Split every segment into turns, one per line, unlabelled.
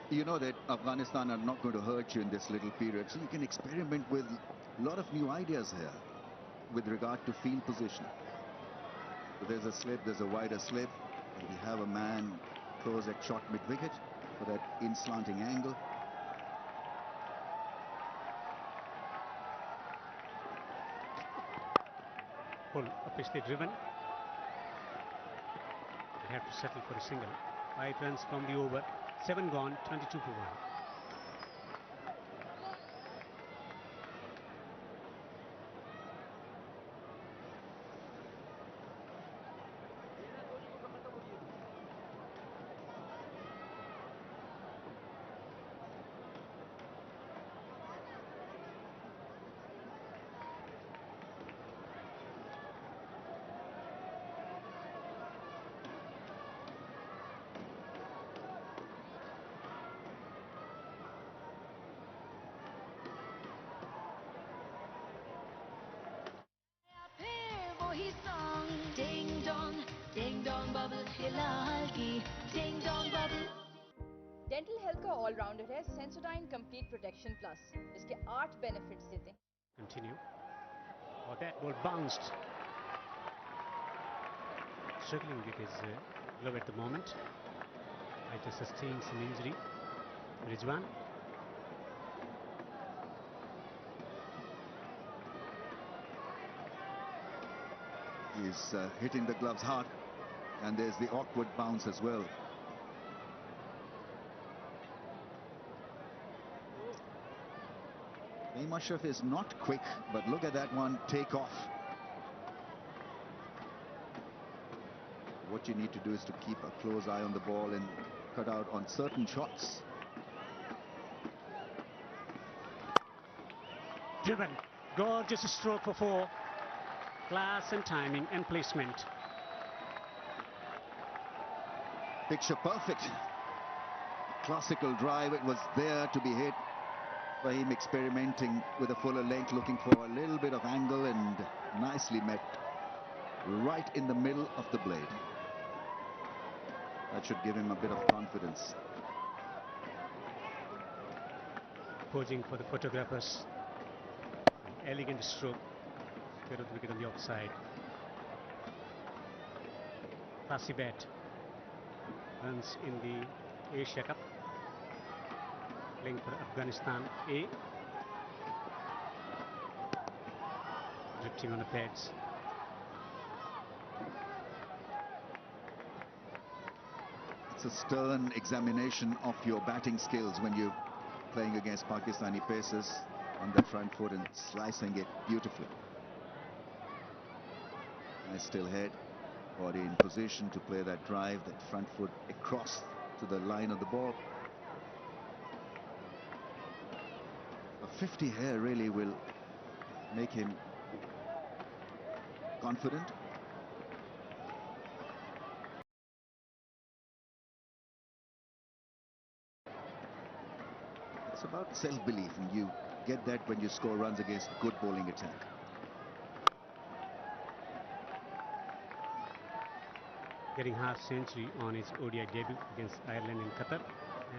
You know that Afghanistan are not going to hurt you in this little period, so you can experiment with a lot of new ideas here with regard to field position. So there's a slip, there's a wider slip, and we have a man close at short mid-wicket for that in-slanting angle.
Full officially driven. They have to settle for a single. 5 runs from the over. 7 gone, 22 for 1.
Ding dong bubble hilal ki ding dong bubble.
Dental health का allrounder है Sensodyne complete protection plus, इसके 8 benefits देते हैं.
Continue. Oh, that ball bounced. Struggling with his glove at the moment. Might have sustained some injury. Rizwan.
He's hitting the gloves hard, and there's the awkward bounce as well. Ashraf is not quick, but look at that one take off. What you need to do is to keep a close eye on the ball and cut out on certain shots.
Driven. Gorgeous stroke for 4. Class and timing and placement.
Picture perfect. Classical drive. It was there to be hit. By him experimenting with a fuller length, looking for a little bit of angle, and nicely met right in the middle of the blade. That should give him a bit of confidence.
Posing for the photographers. An elegant stroke. Clear of the wicket on the offside. Classy bat. Runs in the Asia Cup. Playing for Afghanistan A. Drifting on the pads.
It's a stern examination of your batting skills when you're playing against Pakistani pacers on the front foot and slicing it beautifully. Nice still head, body in position to play that drive, that front foot across to the line of the ball. 50 here really will make him confident. It's about self-belief, and you get that when you score runs against good bowling attack.
Getting half century on his ODI debut against Ireland in Qatar,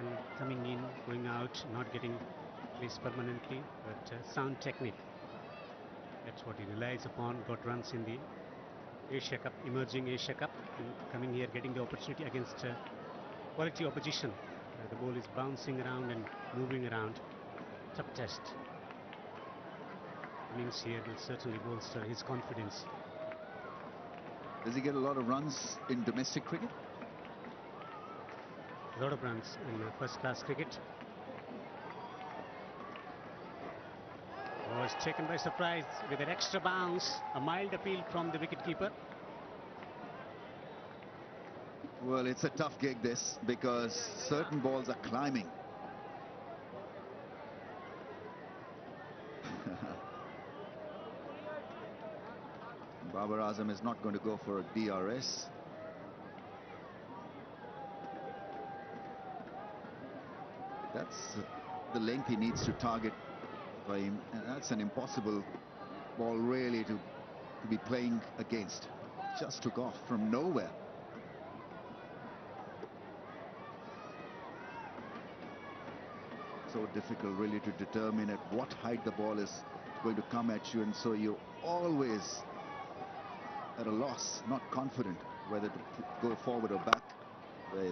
and coming in, going out, not getting placed permanently, but sound technique. That's what he relies upon. Got runs in the Asia Cup, emerging Asia Cup, and coming here, getting the opportunity against quality opposition. The ball is bouncing around and moving around. Tough test. Innings here will certainly bolster his confidence.
Does he get a lot of runs in domestic cricket?
A lot of runs in first-class cricket. Was taken by surprise with an extra bounce, a mild appeal from the wicketkeeper.
Well, it's a tough gig this, because certain balls are climbing. Babar Azam is not going to go for a DRS. That's the length he needs to target for him, and that's an impossible ball really to be playing against. Just took off from nowhere. so difficult really to determine at what height the ball is going to come at you, and so you're always at a loss, not confident whether to go forward or back.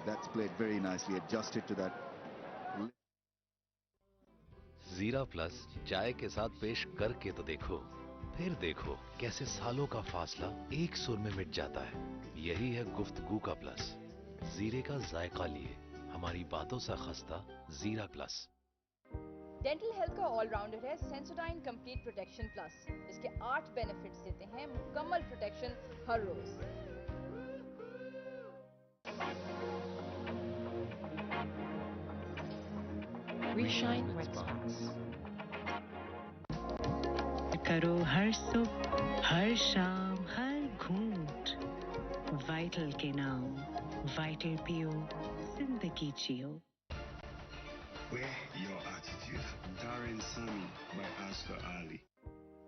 That's played very nicely, adjusted to that.
जीरा plus चाय के साथ पेश करके तो देखो, फिर देखो कैसे सालों का फासला एक सुर में मिट जाता है। यही है गुफ्तगू का प्लस। जीरे का जायका लिए हमारी बातों सा खस्ता जीरा प्लस।
डेंटल हेल्थ का ऑलराउंडर है सेंसोडाइन कंप्लीट प्रोटेक्शन प्लस। इसके 8 बेनिफिट्स देते हैं मुकम्मल प्रोटेक्शन हर रोज।
Reshine Red Spots. करो हर सुबह, हर शाम, हर घूंट वाइटल के नाम। वाइटल पियो, जिंदगी जियो।
Wear your attitude. Darren Sami by Asghar Ali.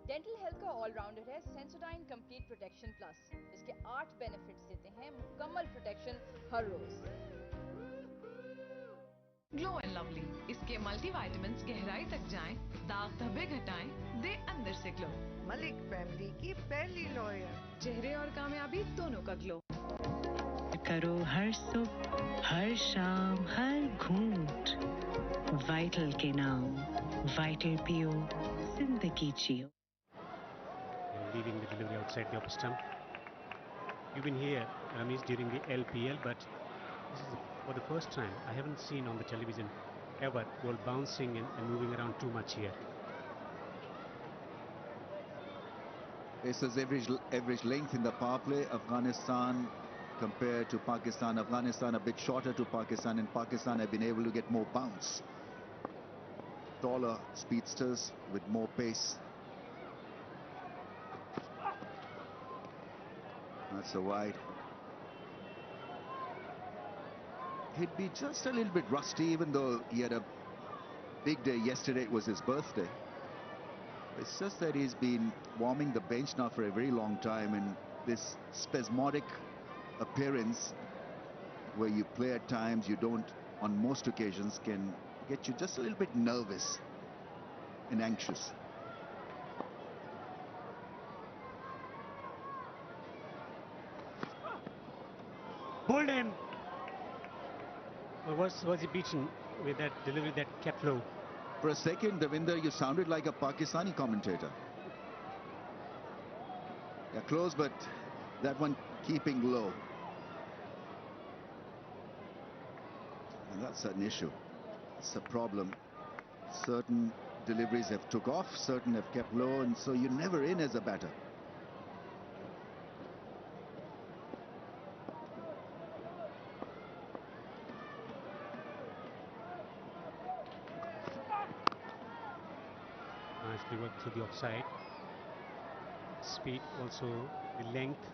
Dental health का ऑलराउंडर है सेंसोडाइन कंप्लीट प्रोटेक्शन प्लस। इसके 8 बेनिफिट्स देते हैं मुकम्मल प्रोटेक्शन हर रोज।
ग्लो एंड लवली, इसके मल्टीविटामिन्स गहराई तक जाएं, दाग धब्बे घटाएं, दे अंदर से ग्लो।
मलिक फैमिली की पहली लॉयर,
चेहरे और कामयाबी दोनों का ग्लो।
करो हर सुबह, हर शाम, हर घूंट वाइटल के नाम। वाइटल पियो, जिंदगी जियो।
Leaving the delivery outside the upper stump. You've been here, Ramesh, during the LPL, but this is for the first time I haven't seen on the television ever ball bouncing and moving around too much here.
This is average length in the power play. Afghanistan compared to Pakistan. Afghanistan a bit shorter to Pakistan, and Pakistan have been able to get more bounce. Taller speedsters with more pace. That's a wide. He'd be just a little bit rusty, even though he had a big day yesterday. It was his birthday. It's just that he's been warming the bench now for a very long time, and this spasmodic appearance where you play at times, you don't on most occasions, can get you just a little bit nervous and anxious.
Bowled him! Or was he beaten with that delivery that kept low?
For a second, Devinder, you sounded like a Pakistani commentator. Yeah, close, but that one keeping low. And that's an issue. It's a problem. Certain deliveries have took off, certain have kept low, and so you're never in as a batter.
Nicely worked through the offside. Speed, also the length,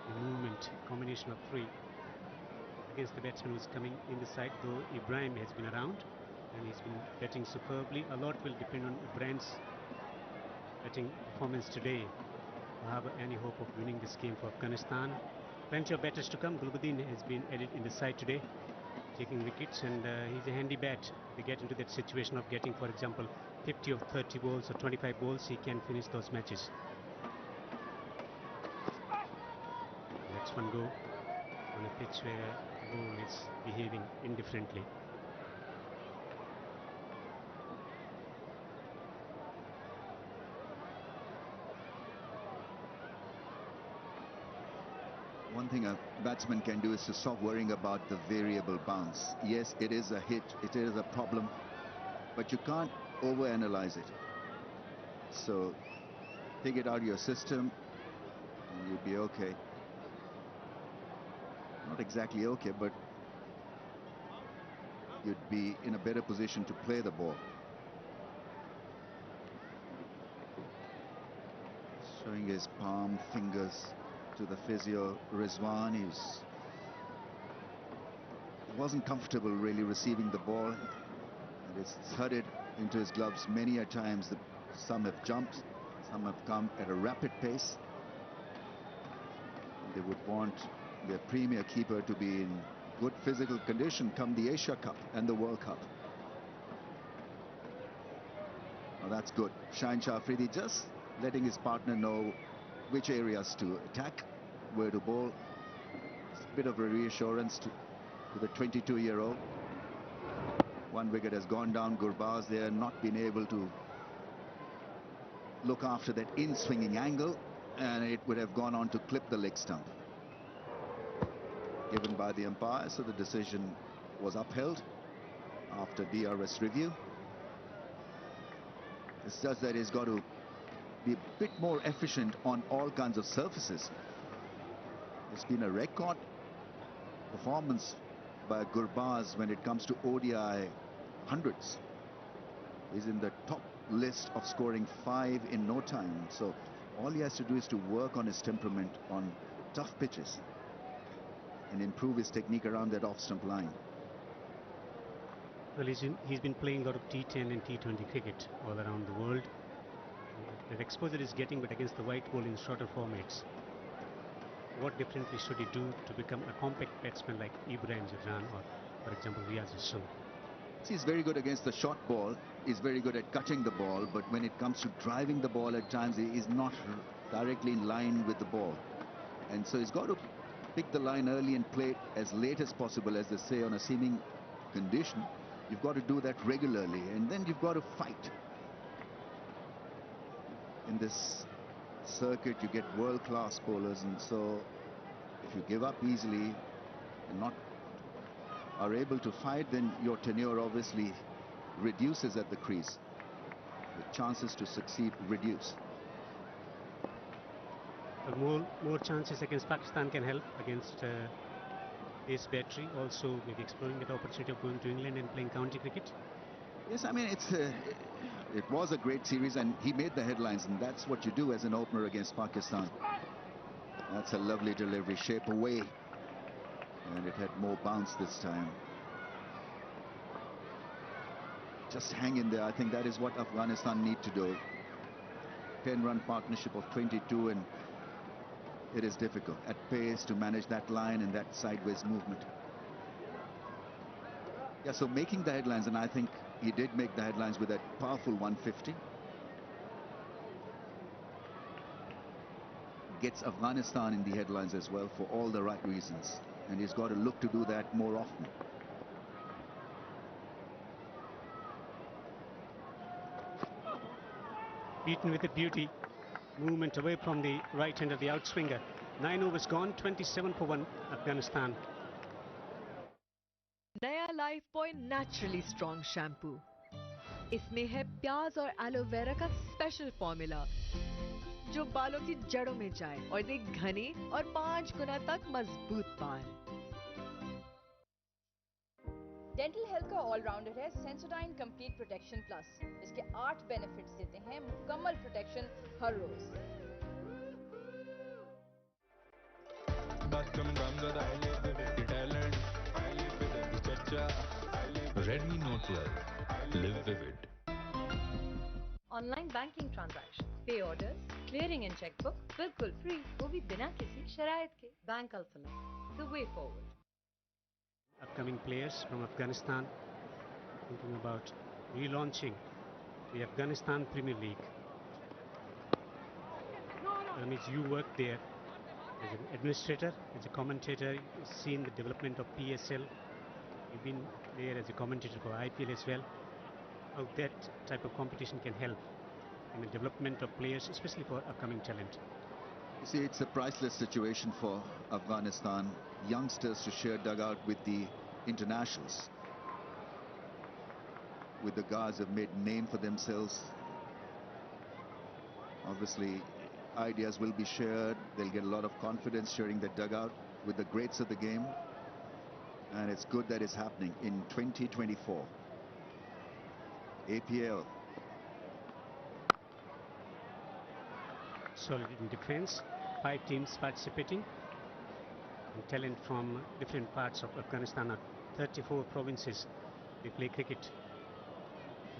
the movement, combination of three against the batsman who's coming in the side, though Ibrahim has been around and he's been batting superbly. A lot will depend on Ibrahim's batting performance today to have any hope of winning this game for Afghanistan. Plenty of batters to come. Gulbuddin has been added in the side today, taking wickets, and he's a handy bat. They get into that situation of getting, for example, 50 of 30 balls or 25 balls, he can finish those matches. Let's one go on a pitch where the ball is behaving indifferently.
One thing a batsman can do is to stop worrying about the variable bounce. Yes, it is a hit, it is a problem, but you can't overanalyze it. So take it out of your system and you'll be okay. Not exactly okay, but you'd be in a better position to play the ball. Showing his palm fingers to the physio, Rizwan. He wasn't comfortable really receiving the ball, and it's thudded into his gloves many a times. Some have jumped, some have come at a rapid pace. They would want their premier keeper to be in good physical condition come the Asia Cup and the World Cup. Oh, that's good. Shaheen Shah Afridi just letting his partner know which areas to attack, where to bowl. It's a bit of a reassurance to the 22-year-old. One wicket has gone down. Gurbaz there not been able to look after that in-swinging angle, and it would have gone on to clip the leg stump. Given by the umpire, so the decision was upheld after DRS review. It's just that he's got to be a bit more efficient on all kinds of surfaces. It's been a record performance by Gurbaz when it comes to ODI hundreds. He's in the top list of scoring 5 in no time. So all he has to do is to work on his temperament on tough pitches and improve his technique around that off-stump line.
Well, he's been playing a lot of T10 and T20 cricket all around the world. That exposure is getting, but against the white ball in shorter formats. What differently should he do to become a compact batsman like Ibrahim Jafran or, for example, Riaz Hassan?
He's very good against the short ball. He's very good at cutting the ball, but when it comes to driving the ball at times, he is not directly in line with the ball. And so he's got to pick the line early and play it as late as possible, as they say, on a seaming condition. You've got to do that regularly, and then you've got to fight. In this circuit, you get world-class bowlers, and so if you give up easily and not are able to fight, then your tenure obviously reduces at the crease. The chances to succeed reduce.
More chances against Pakistan can help against this battery. Also, maybe exploring that opportunity of going to England and playing county cricket.
Yes, I mean, it was a great series, and he made the headlines, and that's what you do as an opener against Pakistan. That's a lovely delivery, shape away, and it had more bounce this time. Just hang in there. I think that is what Afghanistan need to do. 10-run partnership of 22, and it is difficult at pace to manage that line and that sideways movement. Yeah, so making the headlines, and I think he did make the headlines with that powerful 150. Gets Afghanistan in the headlines as well for all the right reasons, and he's got to look to do that more often.
Beaten with a beauty. Movement away from the right hand of the outswinger. 9 overs gone, 27 for 1 Afghanistan.
नया life boy naturally strong shampoo, इसमें है प्याज और aloe vera का special formula जो बालों की जड़ों में जाए और दे घने और 5 गुना तक मजबूत बाल।
डेंटल हेल्थ का ऑलराउंडर है सेंसोडाइन कंप्लीट प्रोटेक्शन प्लस। इसके 8 बेनिफिट्स देते हैं मुकम्मल प्रोटेक्शन हर रोज।
Redmi Note 12. Live vivid.
Online banking transaction, pay orders, clearing and chequebook बिल्कुल फ्री, वो भी बिना किसी शरायत के। Bank alpha, the way forward.
Upcoming players from Afghanistan thinking about relaunching the Afghanistan Premier League. Ramesh, you worked there as an administrator, as a commentator. You've seen the development of PSL. You've been there as a commentator for IPL as well. How that type of competition can help in the development of players, especially for upcoming talent.
You see, it's a priceless situation for Afghanistan youngsters to share dugout with the internationals, with the guys who have made name for themselves. Obviously, ideas will be shared. They'll get a lot of confidence sharing the dugout with the greats of the game. And it's good that it's happening in 2024. APL.
Solid in defense. 5 teams participating. And talent from different parts of Afghanistan. 34 provinces they play cricket.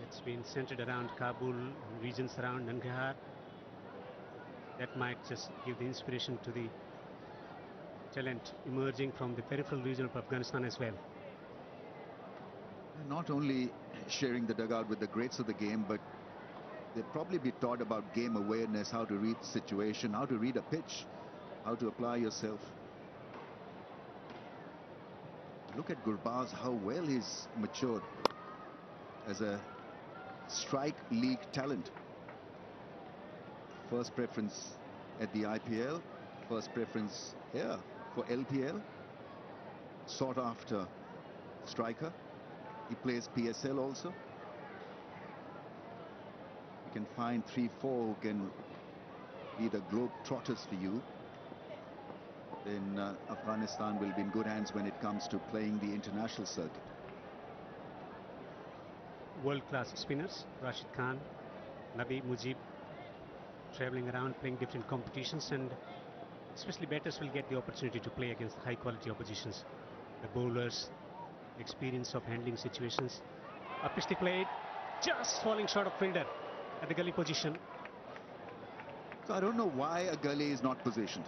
It's been centered around Kabul, regions around Nangarhar. That might just give the inspiration to the talent emerging from the peripheral region of Afghanistan as well.
Not only sharing the dugout with the greats of the game, but They'd probably be taught about game awareness, how to read the situation, how to read a pitch, how to apply yourself. Look at Gurbaz, how well he's matured as a strike league talent. First preference at the IPL, first preference here for LPL. Sought after striker. He plays PSL also. You can find 3-4 who can be the globe trotters for you. Then Afghanistan will be in good hands when it comes to playing the international circuit.
World-class spinners, Rashid Khan, Nabi Mujib, traveling around playing different competitions, and especially batters will get the opportunity to play against high-quality oppositions. The bowlers, experience of handling situations. A pitch played, just falling short of fielder at the gully position.
So I don't know why a gully is not positioned.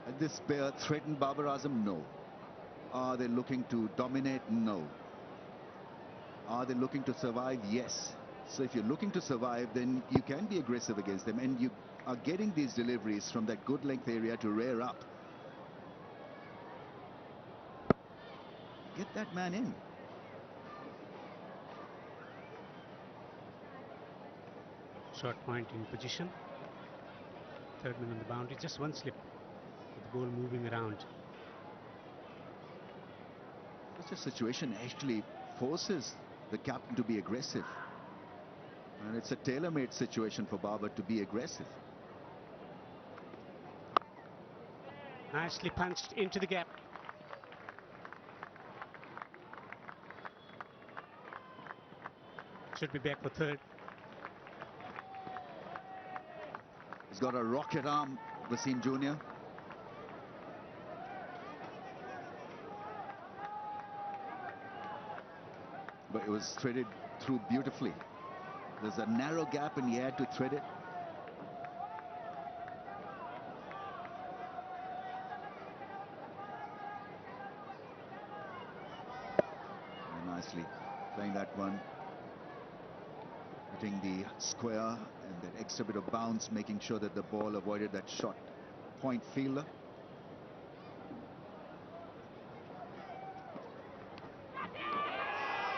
And this pair threatened Babar Azam? No. Are they looking to dominate? No. Are they looking to survive? Yes. So if you're looking to survive, then you can be aggressive against them, and you are getting these deliveries from that good length area to rear up. Get that man in.
Short point in position. Third man on the boundary, just one slip. With the ball moving around.
Such a situation actually forces the captain to be aggressive. And it's a tailor-made situation for Babar to be aggressive.
Nicely punched into the gap. Should be back for third.
He's got a rocket arm, Wasim Jr. But it was threaded through beautifully. There's a narrow gap and he had to thread it. Very nicely playing that one. Hitting the square and that extra bit of bounce, making sure that the ball avoided that short point fielder.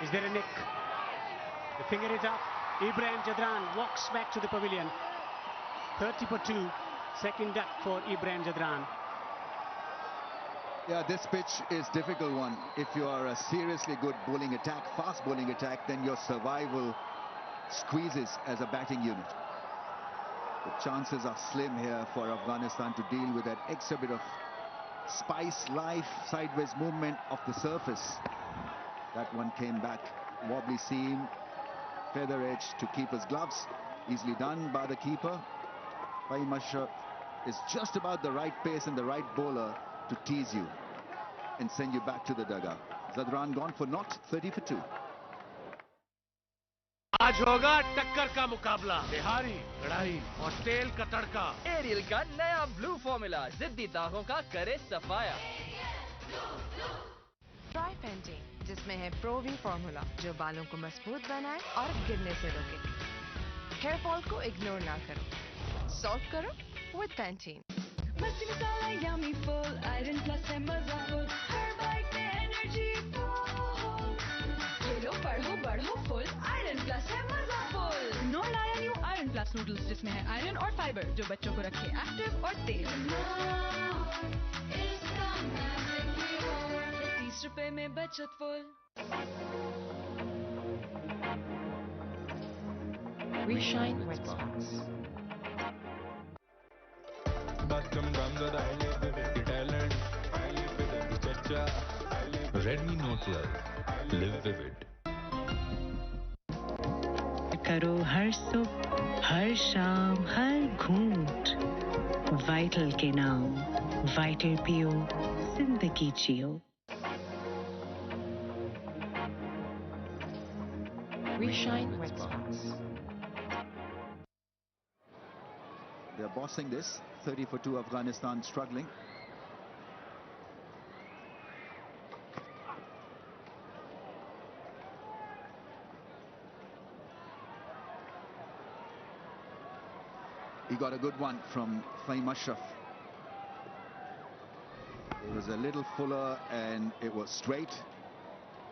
Is there a nick? The finger is up. Ibrahim Jadran walks back to the pavilion. 30 for 2. Second duck for Ibrahim Jadran.
Yeah, this pitch is difficult one. If you are a seriously good bowling attack, fast bowling attack, then your survival squeezes as a batting unit. The chances are slim here for Afghanistan to deal with that extra bit of spice, life, sideways movement of the surface. That one came back, wobbly seam, feather edge to keeper's gloves. Easily done by the keeper. Fahim Ashraf is just about the right pace and the right bowler to tease you and send you back to the dugout. Jadran gone for naught, 30 for 2.
आज होगा टक्कर का मुकाबला, बिहारी लड़ाई और तेल का तड़का।
Aerial का नया ब्लू फॉर्मूला जिद्दी दागों का करे सफाया।
ट्राई पेंटिंग, जिसमें है प्रो वी फॉर्मूला जो बालों को मजबूत बनाए और गिरने से रोके। हेयर फॉल को इग्नोर ना करो, सॉल्व करो विद पैंटीन।
मस्ती मसाला यम्मी फुल आयरन प्लस है मजा फुल हर बाइट में एनर्जी फुल खेलो पढ़ो बढ़ो फुल आयरन प्लस है मजा फुल
नोर लाया न्यू आयरन प्लस नूडल्स जिसमें है आयरन और फाइबर जो बच्चों को रखे एक्टिव और तेज।
30 रुपए में बचत full.
We shine with spots.
Redmi Note 12. Live vivid.
करो हर सुबह, हर शाम, हर घूंट वाइटल के नाम। वाइटल पियो, जिंदगी जियो।
We shine with spots.
They're bossing this. 30 for 2, Afghanistan struggling. got a good one from Fahim Ashraf. It was a little fuller and it was straight,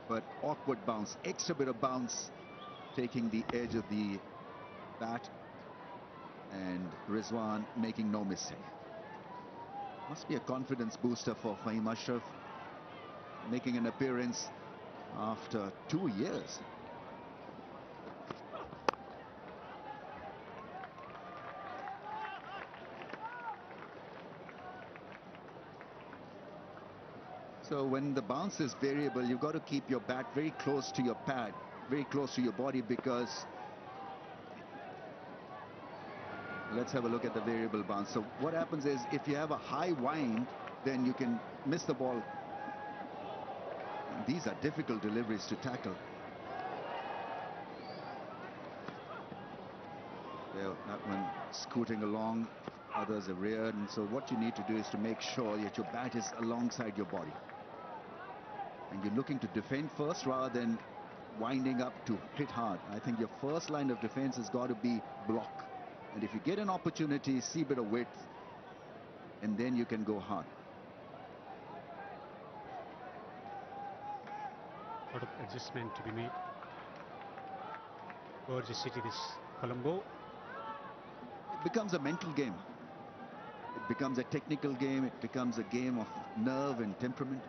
but awkward bounce, extra bit of bounce, taking the edge of the bat, and Rizwan making no mistake. Must be a confidence booster for Fahim Ashraf, making an appearance after 2 years. So when the bounce is variable, you've got to keep your bat very close to your pad, very close to your body, because let's have a look at the variable bounce. So what happens is, if you have a high wind, then you can miss the ball. And these are difficult deliveries to tackle. There, that one scooting along, others are reared, and so what you need to do is to make sure that your bat is alongside your body. And you're looking to defend first rather than winding up to hit hard. I think your first line of defense has got to be block. And if you get an opportunity, see a bit of width, and then you can go hard.
A lot of adjustment to be made. Gorgeous city, this Colombo.
It becomes a mental game. It becomes a technical game. It becomes a game of nerve and temperament.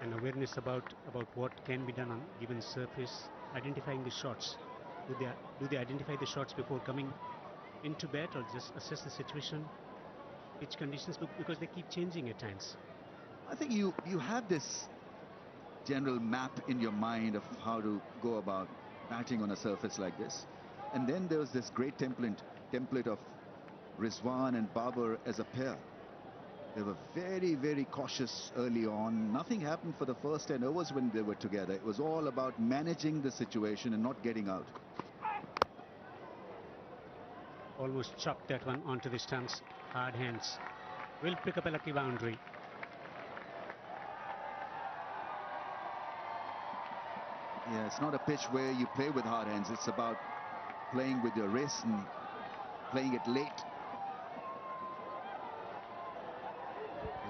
And awareness about what can be done on given surface, identifying the shots. Do they identify the shots before coming into bat, or just assess the situation, pitch conditions, because they keep changing at times?
I think you have this general map in your mind of how to go about batting on a surface like this. And then there was this great template of Rizwan and Babar as a pair. They were very, very cautious early on. Nothing happened for the first 10 overs when they were together. It was all about managing the situation and not getting out.
Almost chopped that one onto the stumps. Hard hands. Will pick up a lucky boundary.
Yeah, it's not a pitch where you play with hard hands. It's about playing with your wrist and playing it late.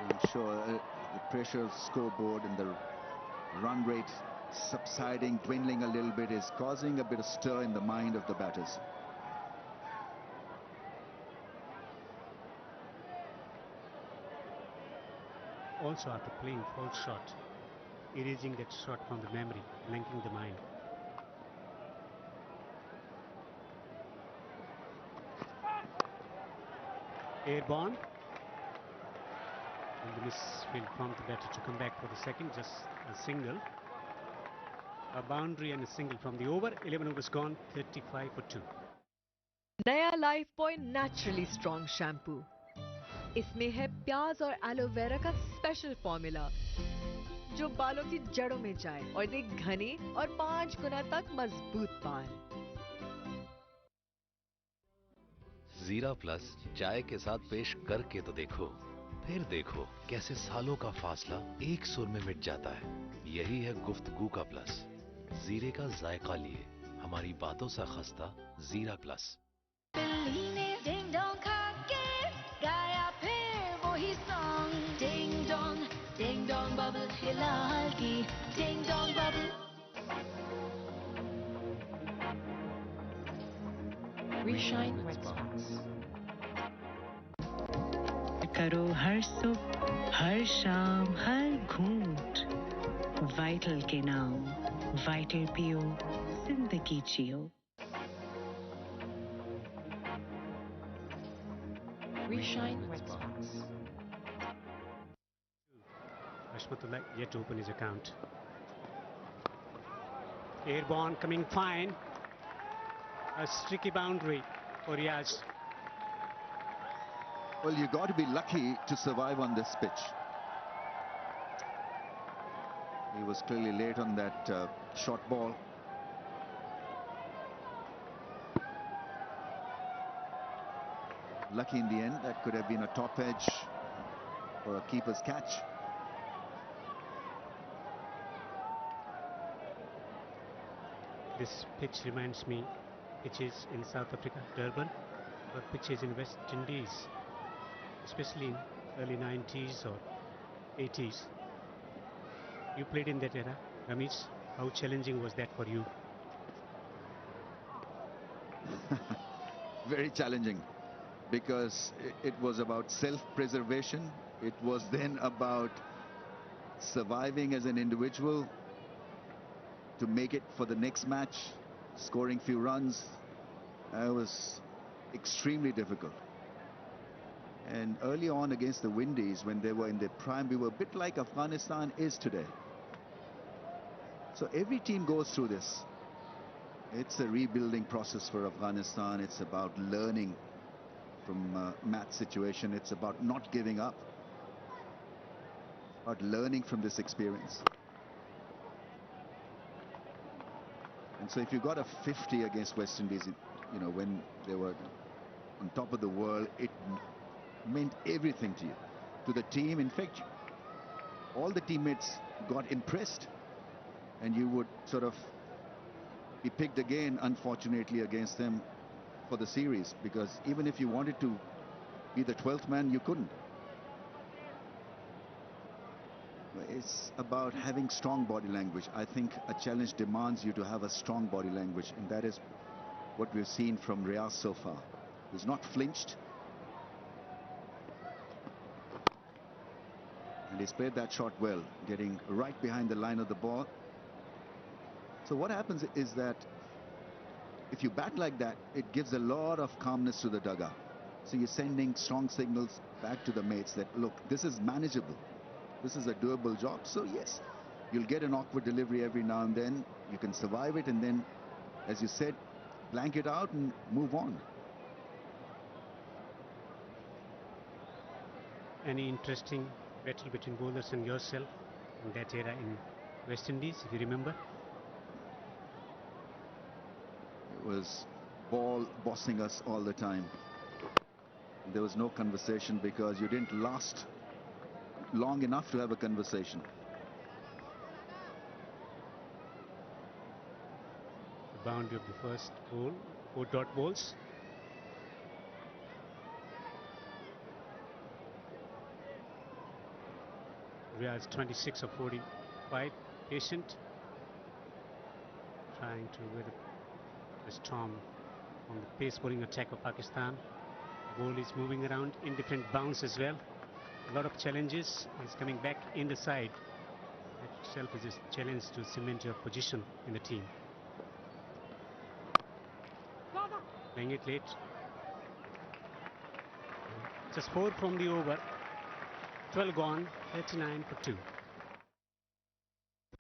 I'm sure the pressure of scoreboard and the run rate subsiding, dwindling a little bit, is causing a bit of stir in the mind of the batters.
Also, after playing false shot, erasing that shot from the memory, blanking the mind. Airborne. And the miss will prompt the batter to come back for the second, just a single. A boundary and a single from the over. 11 overs gone, 35 for 2.
नया life boy naturally strong shampoo. इसमें है प्याज और aloe vera का special formula जो बालों की जड़ों में जाए और दे घने और 5 गुना तक मजबूत बाल।
जीरा प्लस चाय के साथ पेश करके तो देखो, फिर देखो कैसे सालों का फासला एक सुर में मिट जाता है। यही है गुफ्तगू का प्लस। जीरे का जायका लिए हमारी बातों सा खस्ता जीरा प्लस।
बिल्ली ने डिंग डोंग खा के गाया फिर वही सॉन्ग। डिंग डोंग बबल हिलाल की ding dong bubble.
We shine wet spots. करो हर सुबह, हर शाम, हर घूंट वाइटल के नाम। वाइटल पियो, जिंदगी जियो। We shine wet spots.
Ashmatullah yet to open his account. Airborne coming fine. A streaky boundary for Riaz.
Well, you got to be lucky to survive on this pitch. He was clearly late on that short ball. Lucky in the end. That could have been a top edge or a keeper's catch.
This pitch reminds me pitches in South Africa, Durban, or pitches in West Indies, especially in early 90s or 80s. You played in that era, Ramesh. How challenging was that for you?
Very challenging, because it was about self-preservation. It was then about surviving as an individual to make it for the next match, scoring few runs. It was extremely difficult. And early on against the Windies, when they were in their prime, we were a bit like Afghanistan is today. So every team goes through this. It's a rebuilding process for Afghanistan. It's about learning from match situation. It's about not giving up, about learning from this experience. And so if you got a 50 against West Indies, you know, when they were on top of the world, it meant everything to you, to the team. In fact, all the teammates got impressed, and you would sort of be picked again, unfortunately, against them for the series, because even if you wanted to be the 12th man, you couldn't. It's about having strong body language. I think a challenge demands you to have a strong body language, and that is what we've seen from Riaz so far. He's not flinched, and he's played that shot well, getting right behind the line of the ball. So what happens is that if you bat like that, it gives a lot of calmness to the dugout. So you're sending strong signals back to the mates that, look, this is manageable. This is a doable job. So yes, you'll get an awkward delivery every now and then. You can survive it, and then, as you said, blank it out and move on.
Any interesting battle between bowlers and yourself in that era in West Indies, if you remember?
It was ball bossing us all the time. There was no conversation because you didn't last long enough to have a conversation.
The boundary of the first ball, 4 dot balls. Riaz 26 of 45, patient, trying to weather the storm on the pace bowling attack of Pakistan. Ball is moving around in different bounds as well. A lot of challenges. He's coming back in the side. That itself is a challenge to cement your position in the team. Playing it late. Just 4 from the over. 12 gone, 39 for 2.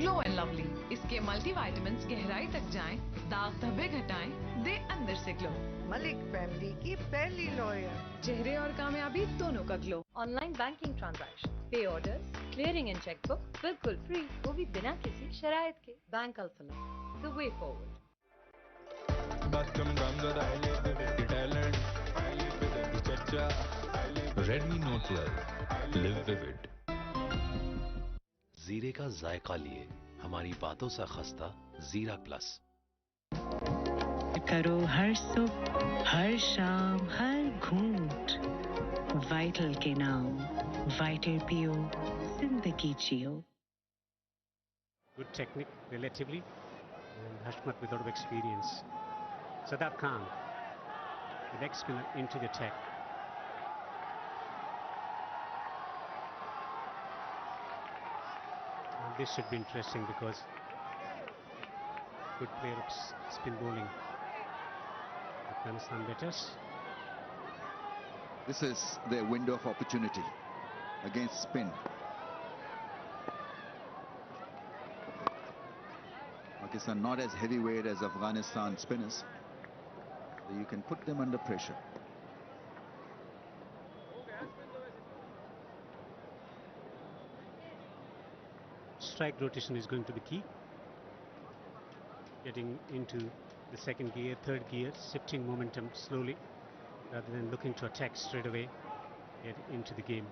Glow and lovely इसके multivitamins गहराई तक जाएं, दाग धब्बे घटाएं, दे अंदर से glow.
Malik family की पहली लॉयर,
चेहरे और कामयाबी दोनों का glow. Online banking transaction, pay orders, clearing and chequebook बिल्कुल फ्री, वो भी बिना किसी शराइत के। Bank alpha, the way forward.
Redmi Note 12, live vivid. जीरे का जायका लिए हमारी बातों सा खस्ता जीरा प्लस।
करो हर सुबह, हर शाम, हर घूंट वाइटल के नाम। वाइटल पियो, जिंदगी जियो।
Good technique, relatively. And Hashmat with a lot of experience. Sadaf Khan, the leg spinner into the attack. This should be interesting because good player of spin bowling. Afghanistan batters.
This is their window of opportunity against spin. Pakistan not as heavyweight as Afghanistan spinners, so you can put them under pressure.
Strike rotation is going to be key. Getting into the second gear, third gear, shifting momentum slowly rather than looking to attack straight away. Get into the game.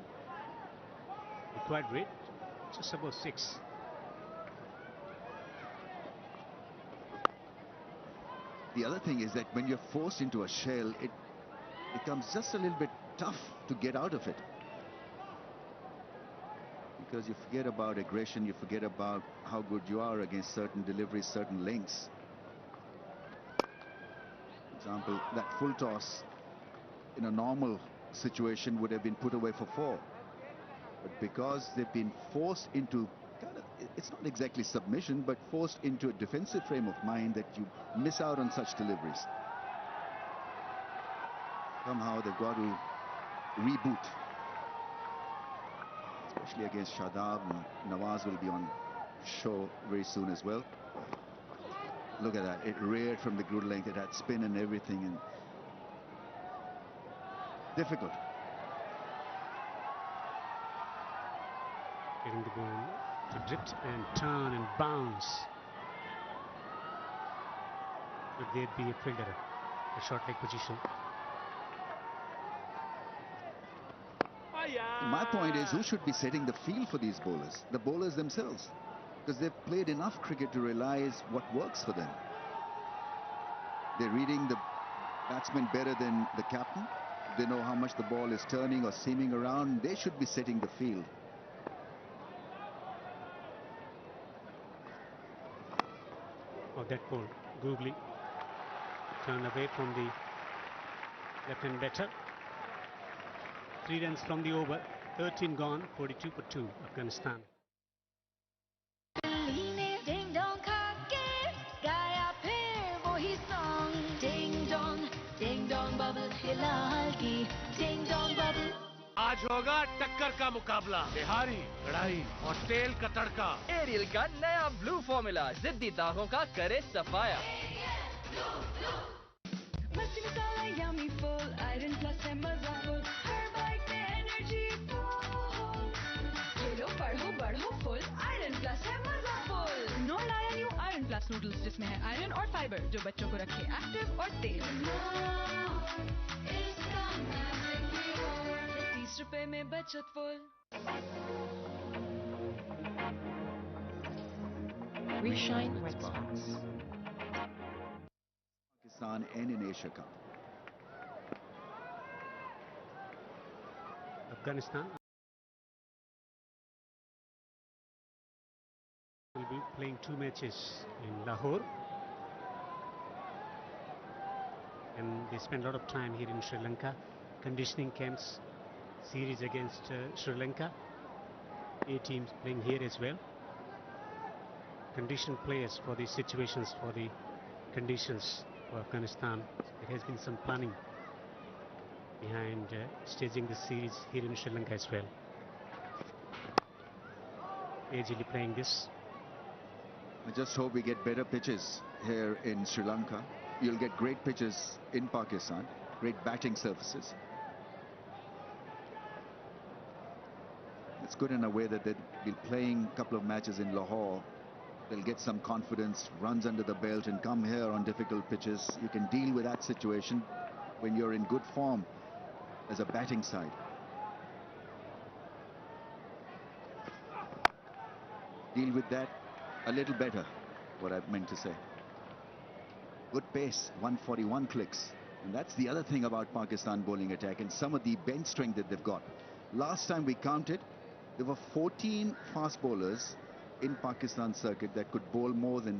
Required rate just above 6.
The other thing is that when you're forced into a shell, it becomes just a little bit tough to get out of it. Because you forget about aggression, you forget about how good you are against certain deliveries, certain lengths. For example, that full toss in a normal situation would have been put away for 4. But because they've been forced into it's not exactly submission, but forced into a defensive frame of mind, that you miss out on such deliveries. Somehow they've got to reboot. Especially against Shadab, and Nawaz will be on show very soon as well. Look at that, it reared from the good length, it had spin and everything, and difficult.
Getting the ball to drift and turn and bounce. Would there be a fielder, a short leg position?
My point is, who should be setting the field for these bowlers? The bowlers themselves, because they've played enough cricket to realize what works for them. They're reading the batsman better than the captain. They know how much the ball is turning or seaming around. They should be setting the field.
Of that ball, Googly turned away from the left-hand batter. 3 runs from the over, 13 gone, 42 for 2, Afghanistan.
आज होगा टक्कर का मुकाबला, बिहारी कढ़ाई और तेल का तड़का।
Aerial का नया ब्लू फॉर्मूला जिद्दी दागों का करे सफाया।
मस्ती मसाला यम्मी फुल आयरन प्लस है मजा फुल हर बाइट में एनर्जी फुल खेलो पढ़ो बढ़ो फुल आयरन प्लस है मजा फुल
नौ लाया न्यू आयरन प्लस नूडल्स जिसमें है आयरन और फाइबर जो बच्चों को रखे एक्टिव और तेज।
₹30 में बचत full.
We shine red spots.
Pakistan and in Asia Cup.
Afghanistan will be playing 2 matches in Lahore, and they spend a lot of time here in Sri Lanka, conditioning camps, series against Sri Lanka. A teams playing here as well. Conditioned players for these situations, for the conditions for Afghanistan. There has been some planning behind staging the series here in Sri Lanka as well. Agilely playing this.
I just hope we get better pitches here in Sri Lanka. You'll get great pitches in Pakistan, great batting surfaces. It's good in a way that they'll be playing a couple of matches in Lahore. They'll get some confidence, runs under the belt, and come here on difficult pitches. You can deal with that situation when you're in good form as a batting side. Deal with that a little better, what I meant to say. Good pace, 141 clicks. And that's the other thing about Pakistan bowling attack and some of the bench strength that they've got. Last time we counted, there were 14 fast bowlers in Pakistan circuit that could bowl more than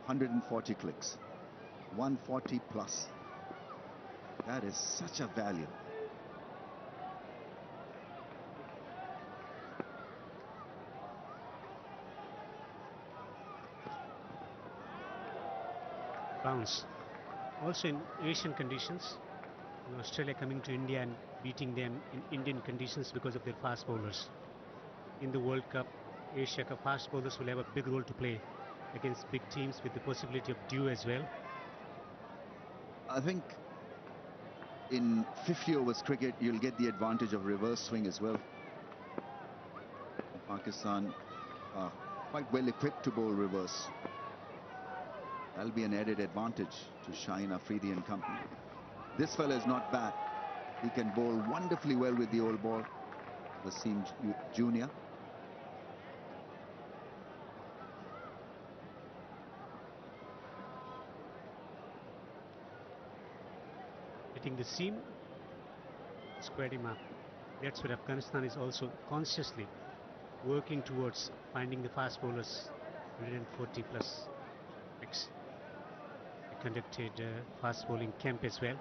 140 clicks. 140 plus. That is such a value.
Bounce. Also in Asian conditions, Australia coming to India and beating them in Indian conditions because of their fast bowlers. In the World Cup, Asia Cup, fast bowlers will have a big role to play against big teams with the possibility of dew as well.
I think in 50 overs cricket, you'll get the advantage of reverse swing as well. Pakistan are quite well equipped to bowl reverse. That'll be an added advantage to Shaheen Afridi and company. This fella is not bad. He can bowl wonderfully well with the old ball. Wasim Junior.
hitting the seam, squared him up. That's where Afghanistan is also consciously working towards finding the fast bowlers. 140 plus X. They conducted fast bowling camp as well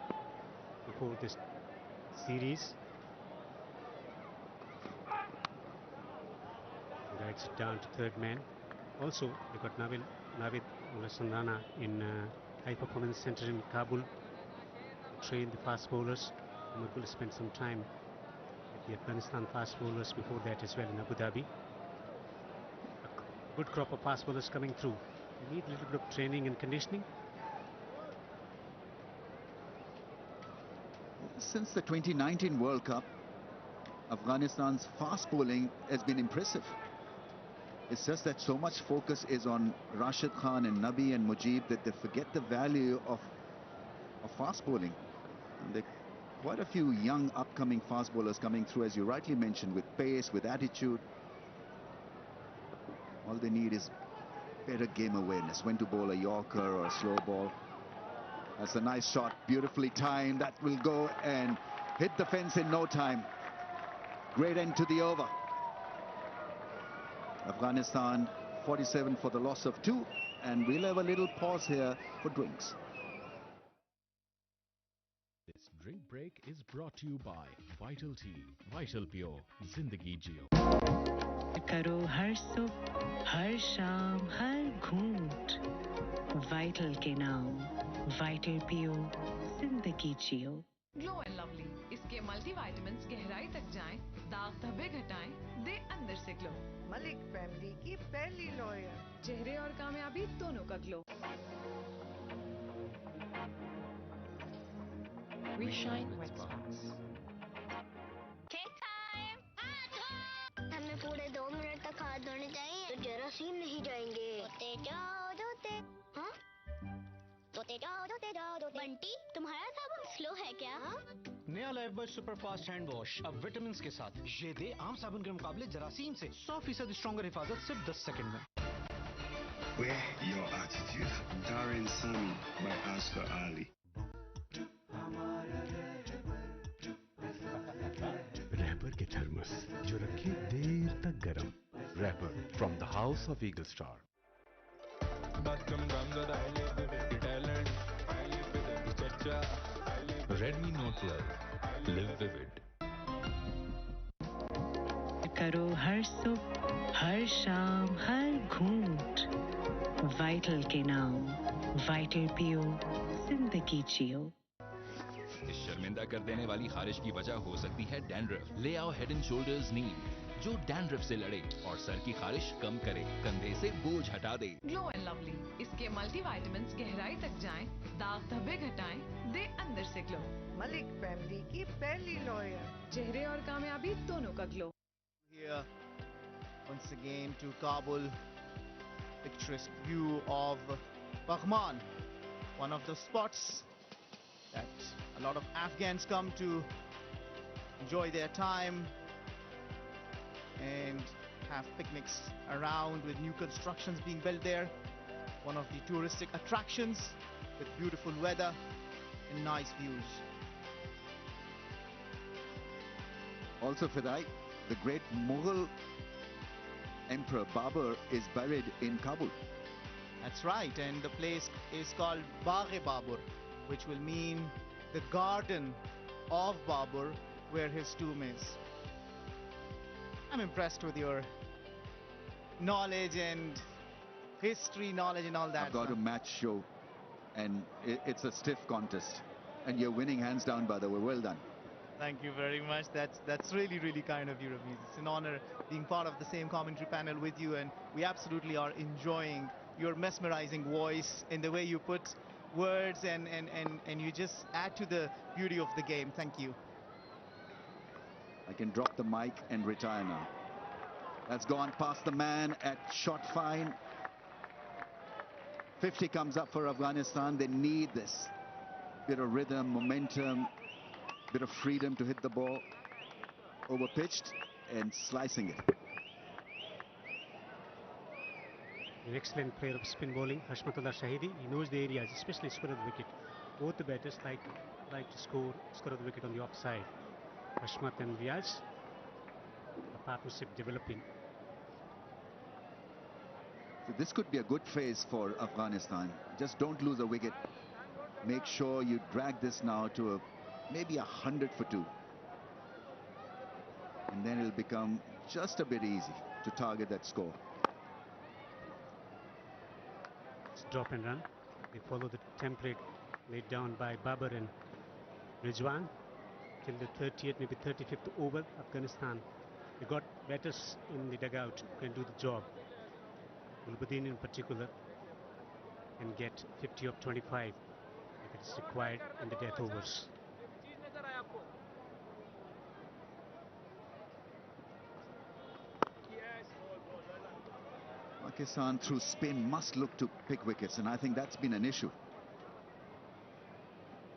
before this series. Guides it down to third man. Also, they got Navid Ulasandana in High Performance Center in Kabul to train the fast bowlers. And will spend some time with the Afghanistan fast bowlers before that as well in Abu Dhabi. A good crop of fast bowlers coming through. They need a little bit of training and conditioning.
Since the 2019 World Cup, Afghanistan's fast bowling has been impressive. It's just that so much focus is on Rashid Khan and Nabi and Mujib that they forget the value of fast bowling. And there are quite a few young upcoming fast bowlers coming through, as you rightly mentioned, with pace, with attitude. All they need is better game awareness, when to bowl a Yorker or a slow ball. That's a nice shot, beautifully timed. That will go and hit the fence in no time. Great end to the over. Afghanistan 47 for the loss of 2, and we'll have a little pause here for drinks.
This drink break is brought to you by Vital Tea, Vital Pure, Zindagi Jio.
करो हर सुबह हर शाम हर घूंट vital के नाम vital पियो जिंदगी जियो
glow and lovely इसके मल्टीविटामिन्स गहराई तक जाएं, दाग धब्बे घटाएं, दे अंदर से ग्लो।
मलिक फैमिली की पहली लॉयर,
चेहरे और कामयाबी दोनों का ग्लो।
Reshine Wet Sparks.
हमें पूरे 2 मिनट तक हाथ धोने चाहिए तो जरासीम नहीं जाएंगे। धोते जाओ। बंटी, तुम्हारा साबुन स्लो है क्या?
नया Lifebuoy super fast hand wash अब विटामिन के साथ। ये दे आम साबुन के मुकाबले जरासीम से 100% स्ट्रॉन्गर हिफाजत सिर्फ 10 सेकंड में।
Wear your attitude. Darren Sami by Oscar Ali.
रहबर के थर्मस जो रखे देर तक गरम। रहबर from the house of Eagle Star. Redmi Note 12. Live vivid.
करो हर सुबह हर शाम हर घूंट वाइटल के नाम वाइटल पियो जिंदगी जियो।
इस शर्मिंदा कर देने वाली खारिश की वजह हो सकती है डैंड्रफ। ले आओ हेड एंड शोल्डर्स नीम जो डैंड्रफ से लड़े और सर की खारिश कम करे, कंधे से बोझ हटा दे।
ग्लो एंड लवली इसके मल्टीविटामिन्स गहराई तक जाएं, दाग धब्बे घटाएं, दे अंदर से ग्लो।
मलिक फैमिली की पहली लॉयर,
चेहरे और कामयाबी दोनों का glow.
Here once again to Kabul, picturesque view of Baghman, one of the spots that a lot of Afghans come to enjoy their time and have picnics around, with new constructions being built there. One of the touristic attractions with beautiful weather and nice views.
Also, Fidai, the great Mughal Emperor Babur is buried in Kabul.
That's right, and the place is called Bagh-e-Babur, which will mean the garden of Babur, where his tomb is. I'm impressed with your knowledge and history knowledge and all that.
I've got a match show, and it's a stiff contest, and you're winning hands down, by the way. Well done.
Thank you very much. That's really, really kind of you, Rameez. It's an honor being part of the same commentary panel with you, and we absolutely are enjoying your mesmerizing voice and the way you put words and you just add to the beauty of the game. Thank you.
I can drop the mic and retire now. That's gone past the man at shot fine. 50 comes up for Afghanistan. They need this bit of rhythm, momentum, bit of freedom to hit the ball. Over pitched and slicing it.
An excellent player of spin bowling, Hashmatullah Shahidi. He knows the areas, especially square of the wicket. Both the batters like try to score the wicket on the offside. Hashmat and Riaz, a partnership developing.
So this could be a good phase for Afghanistan. Just don't lose a wicket. Make sure you drag this now to maybe 100 for 2. And then it'll become just a bit easy to target that score.
It's drop and run. They follow the template laid down by Babar and Rizwan till the 30th, maybe 35th over. Afghanistan, they got batters in the dugout who can do the job. Ulbadin in particular can get 50 of 25 if it is required in the death overs.
Pakistan through spin must look to pick wickets, and I think that's been an issue.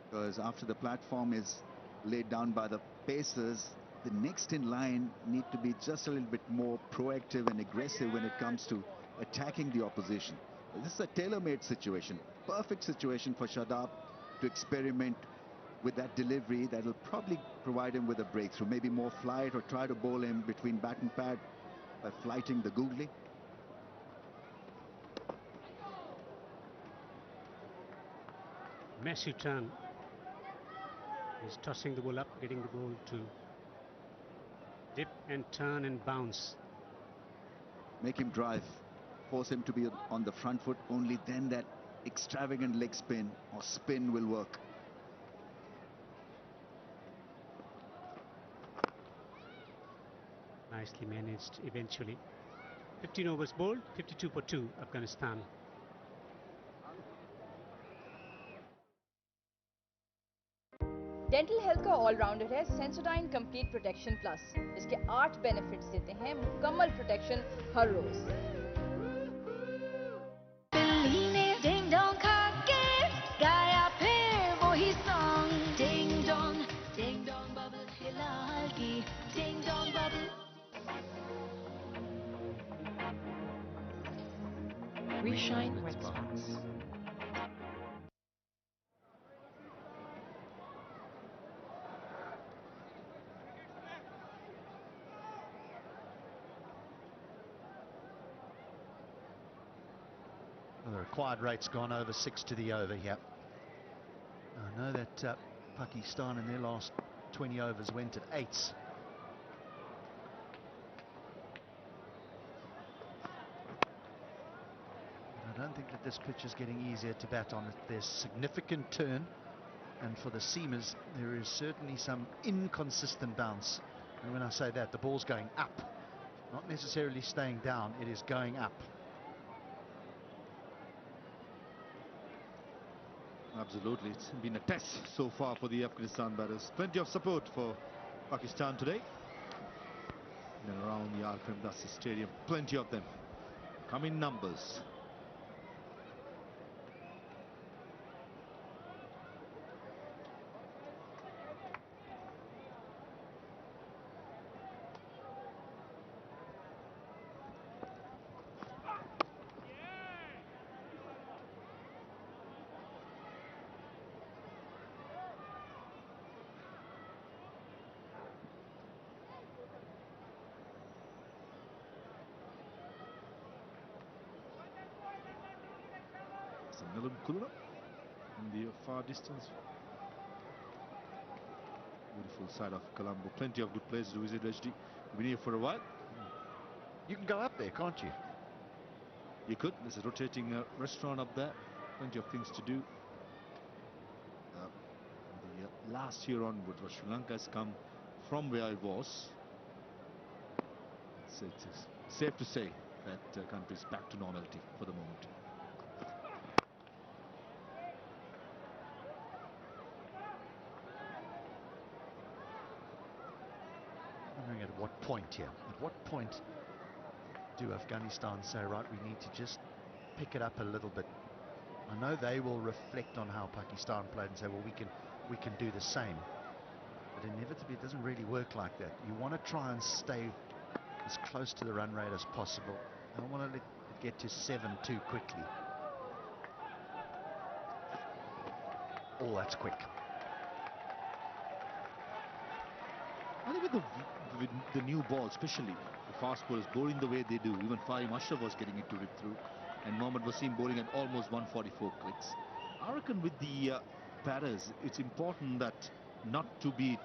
Because after the platform is laid down by the pacers, the next in line need to be just a little bit more proactive and aggressive when it comes to attacking the opposition. This is a tailor-made situation, perfect situation for Shadab to experiment with that delivery that will probably provide him with a breakthrough, maybe more flight, or try to bowl him between bat and pad by flighting the googly.
Massive turn. He's tossing the ball up, getting the ball to dip and turn and bounce.
Make him drive, force him to be on the front foot, only then that extravagant leg spin or spin will work.
Nicely managed eventually. 15 overs bowled, 52 for 2, Afghanistan.
Dental health का allrounder है Sensodyne complete protection plus. इसके 8 benefits देते हैं मुकम्मल protection हर रोज.
बिल्ली ने ding dong खा के गाया फिर वही सॉन्ग. डिंग डोंग बबल हिलाल की ding dong bubble.
We shine wet spots.
The required rate's gone over 6 to the over here. I know that Pakistan in their last 20 overs went at 8s. I don't think that this pitch is getting easier to bat on. There's significant turn, and for the seamers there is certainly some inconsistent bounce. And when I say that, the ball's going up, not necessarily staying down, it is going up.
Absolutely, it's been a test so far for the Afghanistan batters. Plenty of support for Pakistan today. In and around the Al-Qamdasi Stadium, plenty of them come in numbers. Nilam Kulra in the far distance. Beautiful side of Colombo. Plenty of good places to visit, HD. You've been here for a while.
You can go up there, can't you?
You could. There's a rotating restaurant up there. Plenty of things to do. The last year onward, Sri Lanka has come from where I was. So it's safe to say that country is back to normality for the moment.
Wondering at what point here? At what point do Afghanistan say, right, we need to just pick it up a little bit? I know they will reflect on how Pakistan played and say, well, we can do the same. But inevitably, it doesn't really work like that. You want to try and stay as close to the run rate as possible. I don't want to let it get to 7 too quickly. Oh, that's quick.
I think with the new ball, especially the fast bowlers bowling the way they do, even Fahim Ashraf was getting it to rip through, and Mohammad Wasim bowling at almost 144 clicks. I reckon with the batters, it's important that not to be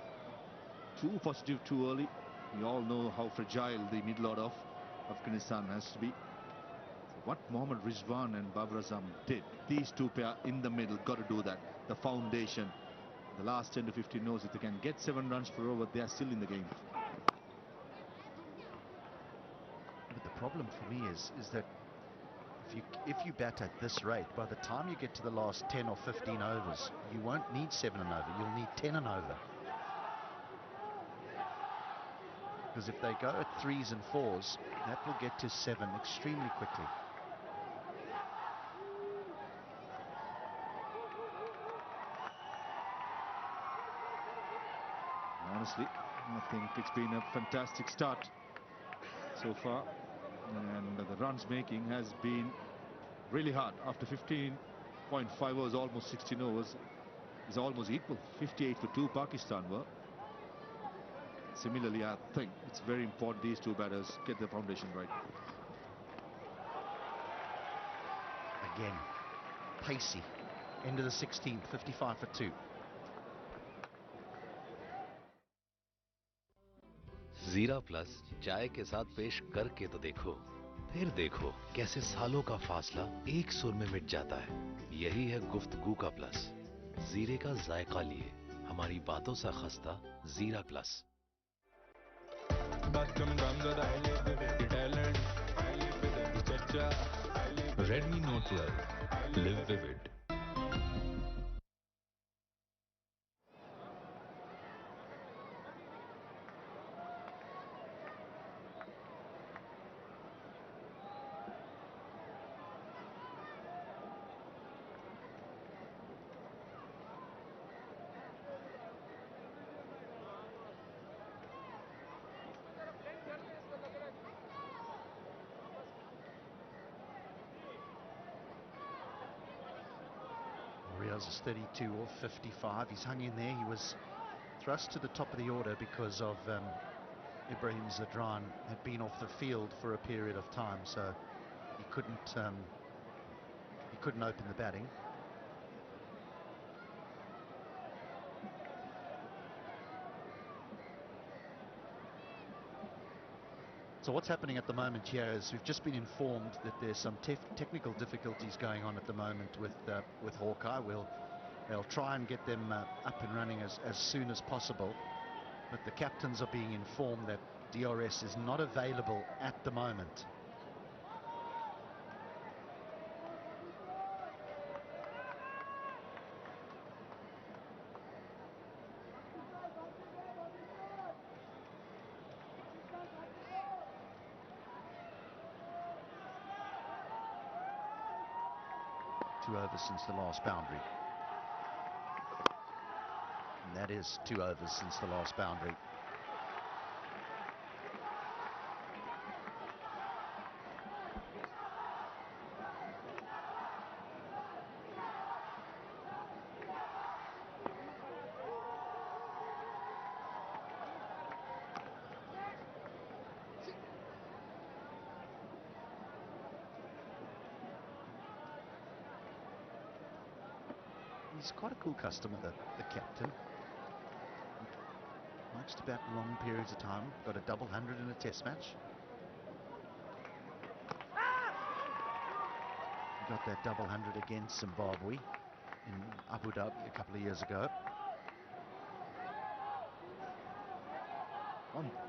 too positive too early. We all know how fragile the middle order of Afghanistan has to be. So what Mohammad Rizwan and Babar Azam did, these two pair in the middle, got to do that. The foundation. The last 10 to 15 overs, if they can get 7 runs per over, they are still in the game.
But the problem for me is that if you bat at this rate, by the time you get to the last 10 or 15 overs, you won't need 7 and over, you'll need 10 and over. Because if they go at 3s and 4s, that will get to 7 extremely quickly.
Honestly, I think it's been a fantastic start so far, and the runs making has been really hard. After 15.5 overs, almost 16 overs, is almost equal. 58 for 2 Pakistan were. Similarly, I think it's very important these two batters get the foundation right.
Again, pacey. End of the 16th, 55 for 2.
जीरा plus चाय के साथ पेश करके तो देखो, फिर देखो कैसे सालों का फासला एक सुर में मिट जाता है। यही है गुफ्तगू का प्लस। जीरे का जायका लिए हमारी बातों सा खस्ता जीरा plus.
Redmi Note 12. Live vivid.
Riaz is 32 or 55. He's hung in there. He was thrust to the top of the order because of Ibrahim Zadran had been off the field for a period of time, so he couldn't open the batting. So what's happening at the moment here is we've just been informed that there's some technical difficulties going on at the moment with Hawkeye. They'll try and get them up and running as soon as possible, but the captains are being informed that DRS is not available at the moment. Two overs since the last boundary. And that is 2 overs since the last boundary. He's quite a cool customer, the captain. Likes to bat long periods of time. Got a double 100 in a test match. He got that double 100 against Zimbabwe in Abu Dhabi a couple of years ago.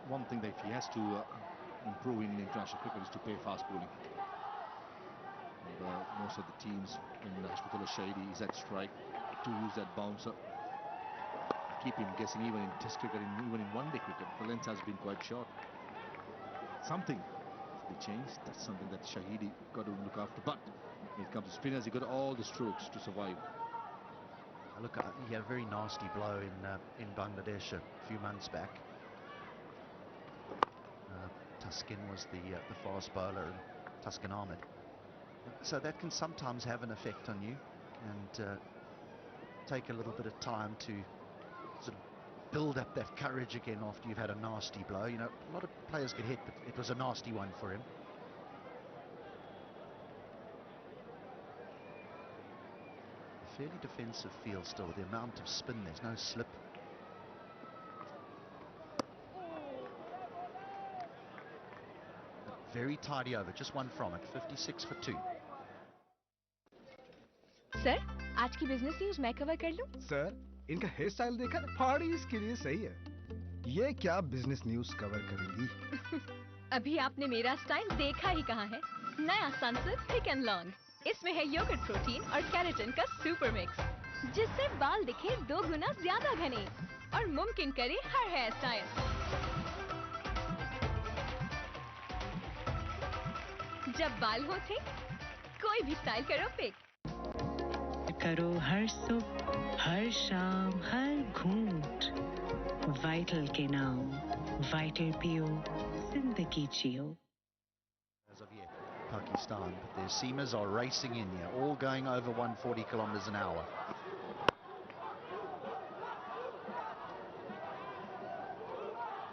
One thing that he has to improve in international cricket is to play fast bowling. And, most of the teams in Ashmatullah Shahidi is at strike to use that bouncer, keep him guessing even in test cricket, even in one-day cricket. The length has been quite short. Something has to be changed. That's something that Shahidi got to look after. But when it comes to spinners, he got all the strokes to survive.
Look, he had a very nasty blow in Bangladesh a few months back. Tuskin was the fast bowler, and Tuskin Ahmed. So that can sometimes have an effect on you, and take a little bit of time to sort of build up that courage again after you've had a nasty blow. You know, a lot of players get hit, but it was a nasty one for him. A fairly defensive field still with the amount of spin. There's no slip. Very tidy over, just one from it, 56 for 2.
Sir, आज की business news मैं cover कर लूं?
Sir, इनका hair style देखा? Party इसके लिए सही है। ये क्या बिजनेस न्यूज कवर करेंगी?
अभी आपने मेरा स्टाइल देखा ही कहाँ है? नया सनसिल्क थिक एंड लॉन्ग। इसमें है योगर्ट प्रोटीन और केराटिन का सुपर मिक्स, जिससे बाल दिखे 2 गुना ज्यादा घने और मुमकिन करे हर हेयर स्टाइल। जब बाल हो थे, कोई भी स्टाइल करो पिक।
करो हर सुबह, हर शाम, हर घूंट वाइटल के नाम। वाइटल पियो, जिंदगी जियो।
As of yet, Pakistan, but their seamers are racing in here, all going over 140 kilometers an hour.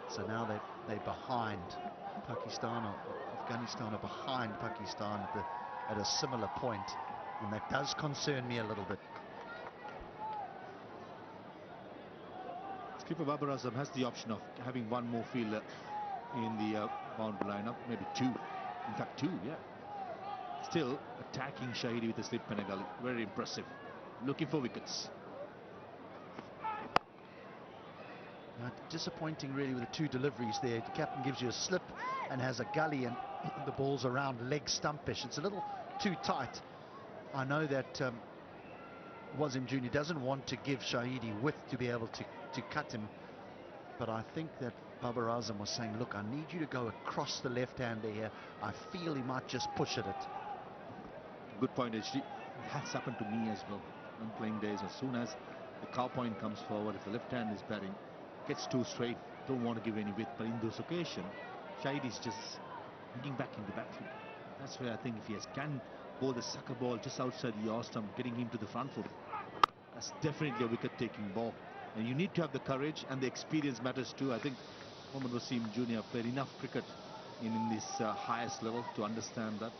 So now they're behind Pakistan, or Afghanistan are behind Pakistan at a similar point, and that does concern me a little bbit.
Skipper Babar Azam has the option of having one more fielder in the boundary lineup, maybe 2. In fact, 2, yeah. Still attacking Shahidi with a slip and a gully. Very impressive. Looking for wickets.
Disappointing really with the 2 deliveries there. The captain gives you a slip and has a gully, and the ball's around leg stumpish. It's a little too tight. I know that Wasim Jr. doesn't want to give Shahidi width to be able to cut him, but I think that Babar Azam was saying, look, I need you to go across the left-hander here. I feel he might just push at it.
Good point, HD. It has happened to me as well on playing days. As soon as the cow point comes forward, if the left hand is batting, gets too straight, don't want to give any width. But in those occasions, Shahid is just hanging back in the backfield. That's where I think if he can bowl the sucker ball just outside the off stump, getting him to the front foot, that's definitely a wicket-taking ball. And you need to have the courage, and the experience matters too. I think Mohammad Wasim Jr. played enough cricket in this highest level to understand that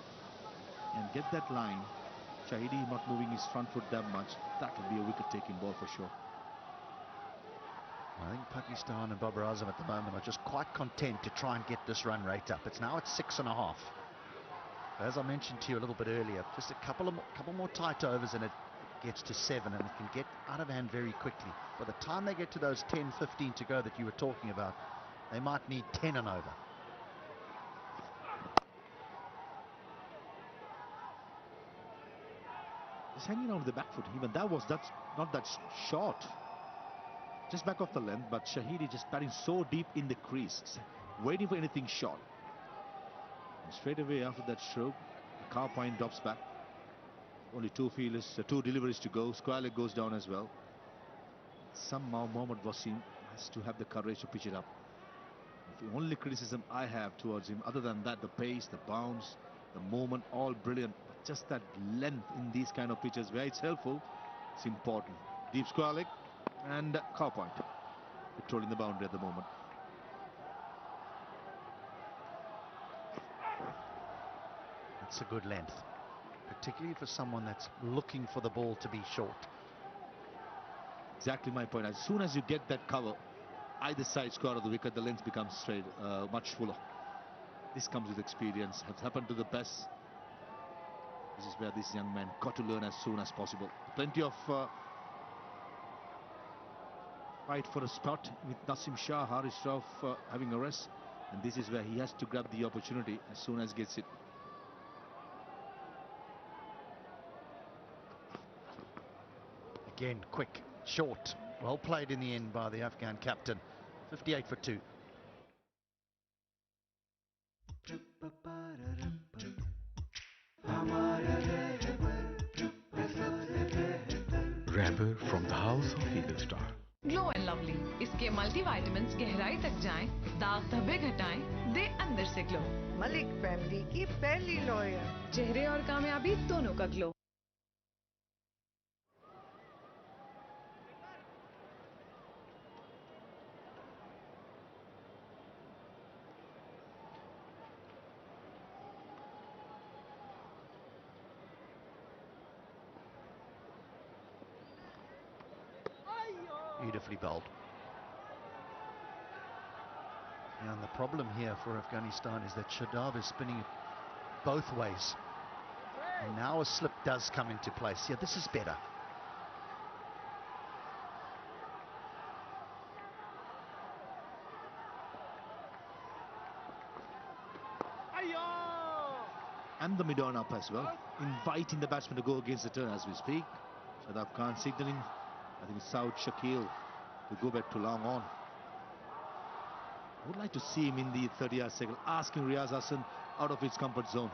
and get that line. Shahidi not moving his front foot that much, that will be a wicket-taking ball for sure.
I think Pakistan and Babar Azam at the moment are just quite content to try and get this run rate up. It's now at 6.5. As I mentioned to you a little bit earlier, just a couple more tight overs and it gets to 7, and it can get out of hand very quickly. By the time they get to those 10, 15 to go that you were talking about, they might need 10 and over.
He's hanging out of the back foot. Even that's not that short. Just back off the length, but Shahidi just batting so deep in the crease, waiting for anything short. And straight away after that stroke, the cow point drops back. Only 2 deliveries to go. Square leg goes down as well. Somehow Mohammad Wasim has to have the courage to pitch it up. The only criticism I have towards him, other than that, the pace, the bounce, the movement, all brilliant. But just that length in these kind of pitches where it's helpful, it's important. Deep square leg and cow point. Controlling the boundary at the moment.
That's a good length, particularly for someone that's looking for the ball to be short.
Exactly my point. As soon as you get that cover, either side square of the wicket, the length becomes straight, much fuller. This comes with experience. Has happened to the best. This is where this young man got to learn as soon as possible. Plenty of fight for a spot with Nasim Shah, Haris Rauf having a rest, and this is where he has to grab the opportunity as soon as he gets it.
Again, quick, short, well played in the end by the Afghan captain. 58 for 2.
Rapper from the house of Eagle Star.
Glow and lovely, इसके multivitamins गहराई तक जाएं, दाग धब्बे घटाएं, दे अंदर से glow.
Malik family की पहली लॉयर,
चेहरे और कामयाबी दोनों का glow.
Beautifully bowled. And the problem here for Afghanistan is that Shadab is spinning it both ways. And now a slip does come into place. Yeah, this is better.
And the mid-on up as well, inviting the batsman to go against the turn as we speak. Shadab Khan signaling, I think, Saud Shakil to go back to long on. I would like to see him in the 30-yard circle, asking Riaz Hassan out of his comfort zone.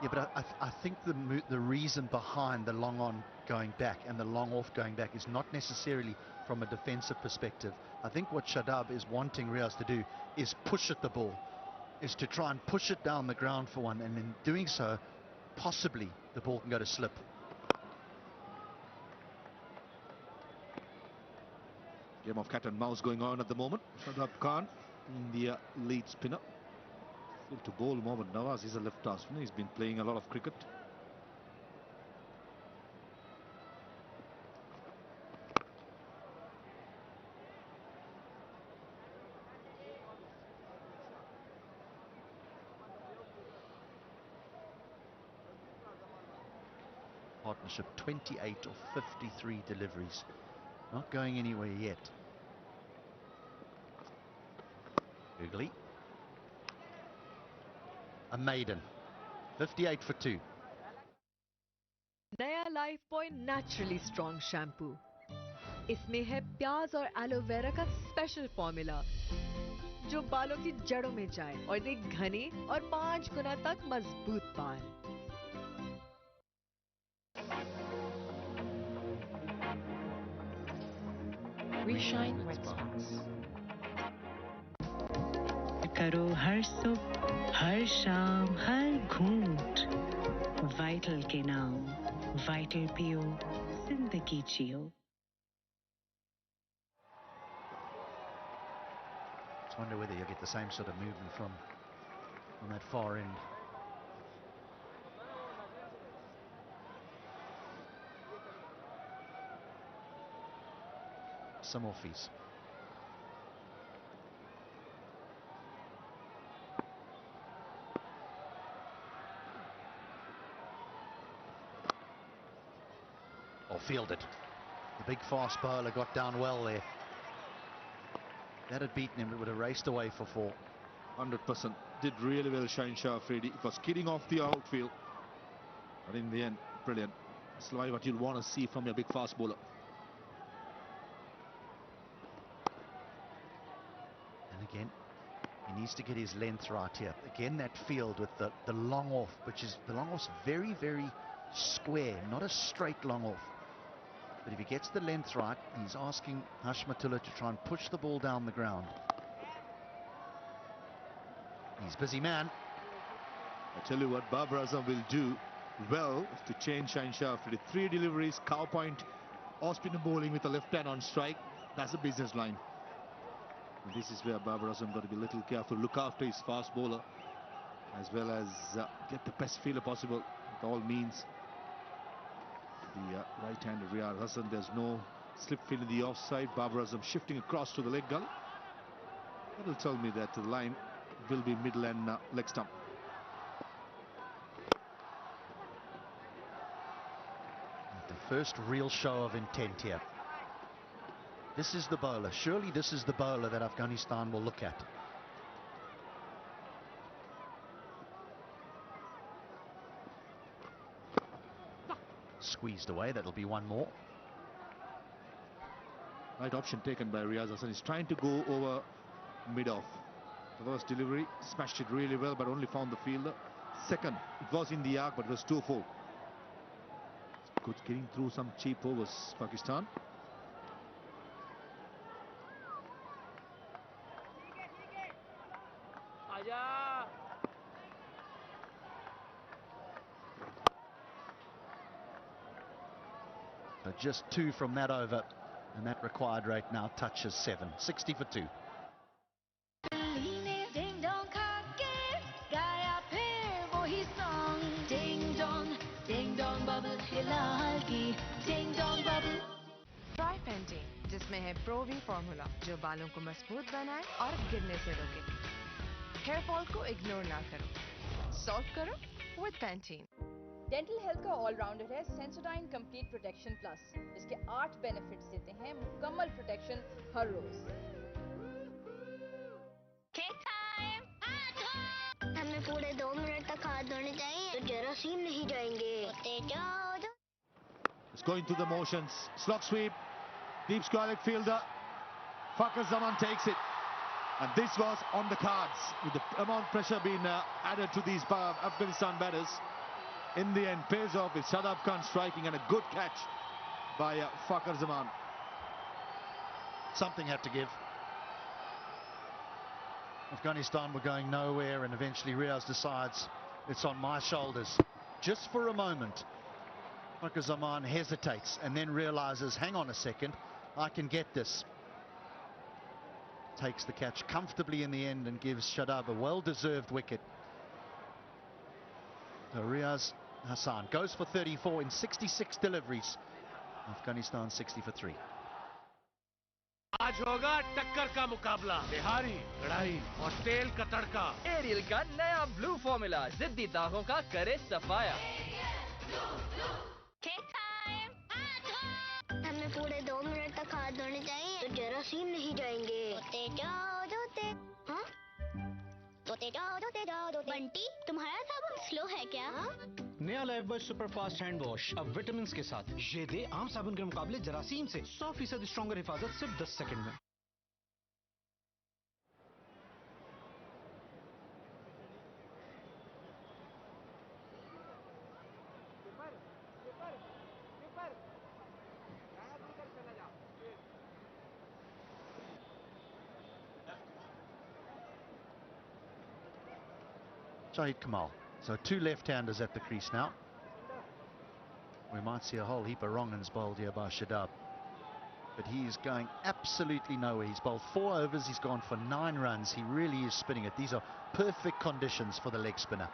Yeah, but I think the reason behind the long on going back and the long off going back is not necessarily from a defensive perspective. I think what Shadab is wanting Riaz to do is push at the ball, is to try and push it down the ground for one, and in doing so, possibly the ball can go to slip.
Game of cat and mouse going on at the moment. Shadab Khan, the lead spinner. Still to bowl Mohammad Nawaz. He's a left-arm spinner. He's been playing a lot of cricket.
Partnership 28 of 53 deliveries. Not going anywhere yet. Googly. A maiden. 58 for 2.
नया life point naturally strong shampoo इसमें है प्याज और aloe vera का special formula जो बालों की जड़ों में जाए और दे घने और 5 गुना तक मजबूत बाल।
Reshine Wet Spots. करो हर सुबह, हर शाम, हर घूंट वाइटल के नाम, वाइटल पियो, जिंदगी जियो।
Just wonder whether you'll get the same sort of movement from that far end. Some offies. Or fielded. The big fast bowler got down well there. That had beaten him, it would have raced away for 4.
100%. Did really well, Shah Afridi. It was skidding off the outfield. But in the end, brilliant. It's like what you'd want to see from your big fast bowler.
And again, he needs to get his length right here. Again, that field with the long off, which is, the long off's very, very square, not a straight long off. But if he gets the length right, he's asking Hashmatullah to try and push the ball down the ground. He's busy man.
I tell you what, Babar Azam will do well to change Shah Afridi. 3 deliveries, cow point, off spinner bowling with a left hand on strike. That's a business line. And this is where Babar Azam got to be a little careful. Look after his fast bowler, as well as get the best fielder possible with all means. The right-hander Riaz Hassan, there's no slip field in the offside. Babar Azam shifting across to the leg gully. That will tell me that the line will be middle and leg stump.
The first real show of intent here. This is the bowler. Surely this is the bowler that Afghanistan will look at. Squeezed away. That'll be one more.
Right option taken by Riaz Hassan. He's trying to go over mid-off. The first delivery, smashed it really well, but only found the fielder. Second, it was in the arc, but it was 2-4. Good getting through some cheap overs, Pakistan.
So just 2 from that over, and that required rate now touches 7. 60 for 2.
Ding dong खा के गाया फिर वही song. Ding dong bubble हिला की. Ding dong bubble
जिसमें है प्रोवी formula जो बालों को मजबूत बनाए और गिरने से रोके। हेयर फॉल को इग्नोर ना करो, सॉल्व करो विद पैंटीन।
डेंटल हेल्थ का ऑलराउंडर है सेंसोडाइन कंप्लीट प्रोटेक्शन प्लस, जिसके 8 बेनिफिट्स देते हैं मुकम्मल प्रोटेक्शन हर रोज।
हमें पूरे 2 मिनट तक हाथ धोने चाहिए तो जरासीम नहीं जाएंगे। होते जाओ जाओ।
It's going through the motions. Slog sweep. Deep square leg fielder. Fakhar Zaman takes it. And this was on the cards. With the amount of pressure being added to these Afghanistan batters. In the end, pays off with Shadab Khan striking and a good catch by Fakhar Zaman.
Something had to give. Afghanistan were going nowhere, and eventually Riaz decides it's on my shoulders. Just for a moment, Fakhar Zaman hesitates and then realizes, hang on a second, I can get this. Takes the catch comfortably in the end and gives Shadab a well-deserved wicket. So Riaz Hassan goes for 34 in 66 deliveries. Afghanistan 60 for 3.
आज होगा टक्कर का मुकाबला, बिहारी कढ़ाई और तेल का तड़का।
Aerial का नया ब्लू फॉर्मूला जिद्दी दागों का करे सफाया।
हमें पूरे 2 मिनट तक हाथ धोने चाहिए तो जरासीम नहीं जाएंगे। धोते जाओ धोते। हाँ? धोते जाओ धोते जाओ धोते। बंटी, तुम्हारा साबुन स्लो है क्या?
नया लाइफबॉय सुपरफास्ट हैंड वॉश अब विटामिन के साथ। ये दे आम साबुन के मुकाबले जरासीम से 100% स्ट्रॉन्गर हिफाजत सिर्फ 10 सेकंड में।
Shahid Kamal. So 2 left-handers at the crease now. We might see a whole heap of wrong-uns bowled here by Shadab. But he is going absolutely nowhere. He's bowled 4 overs. He's gone for 9 runs. He really is spinning it. These are perfect conditions for the leg spinner.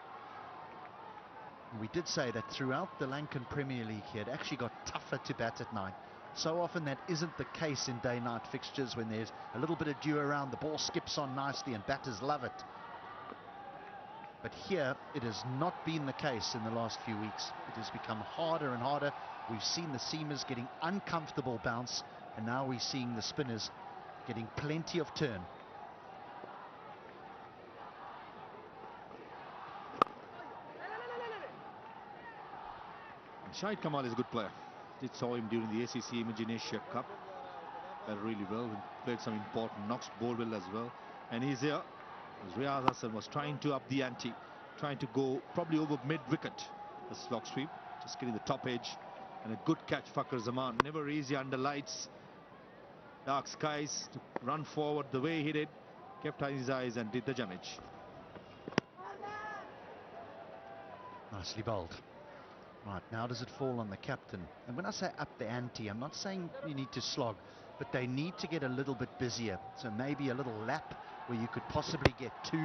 We did say that throughout the Lankan Premier League he had actually got tougher to bat at night. So often that isn't the case in day-night fixtures when there's a little bit of dew around. The ball skips on nicely and batters love it. But here, it has not been the case in the last few weeks. It has become harder and harder. We've seen the seamers getting uncomfortable bounce, and now we're seeing the spinners getting plenty of turn.
Shahid Kamal is a good player. Did saw him during the ACC Imagine Asia Cup. Played really well. Played some important knocks, bowled well as well. And he's here. As Riaz Hassan was trying to up the ante, trying to go probably over mid-wicket. The slog sweep, just getting the top edge. And a good catch, Fakhar Zaman. Never easy under lights. Dark skies to run forward the way he did. Kept his eyes and did the damage.
Nicely bowled. Right, now does it fall on the captain? And when I say up the ante, I'm not saying you need to slog, but they need to get a little bit busier. So maybe a little lap where you could possibly get 2.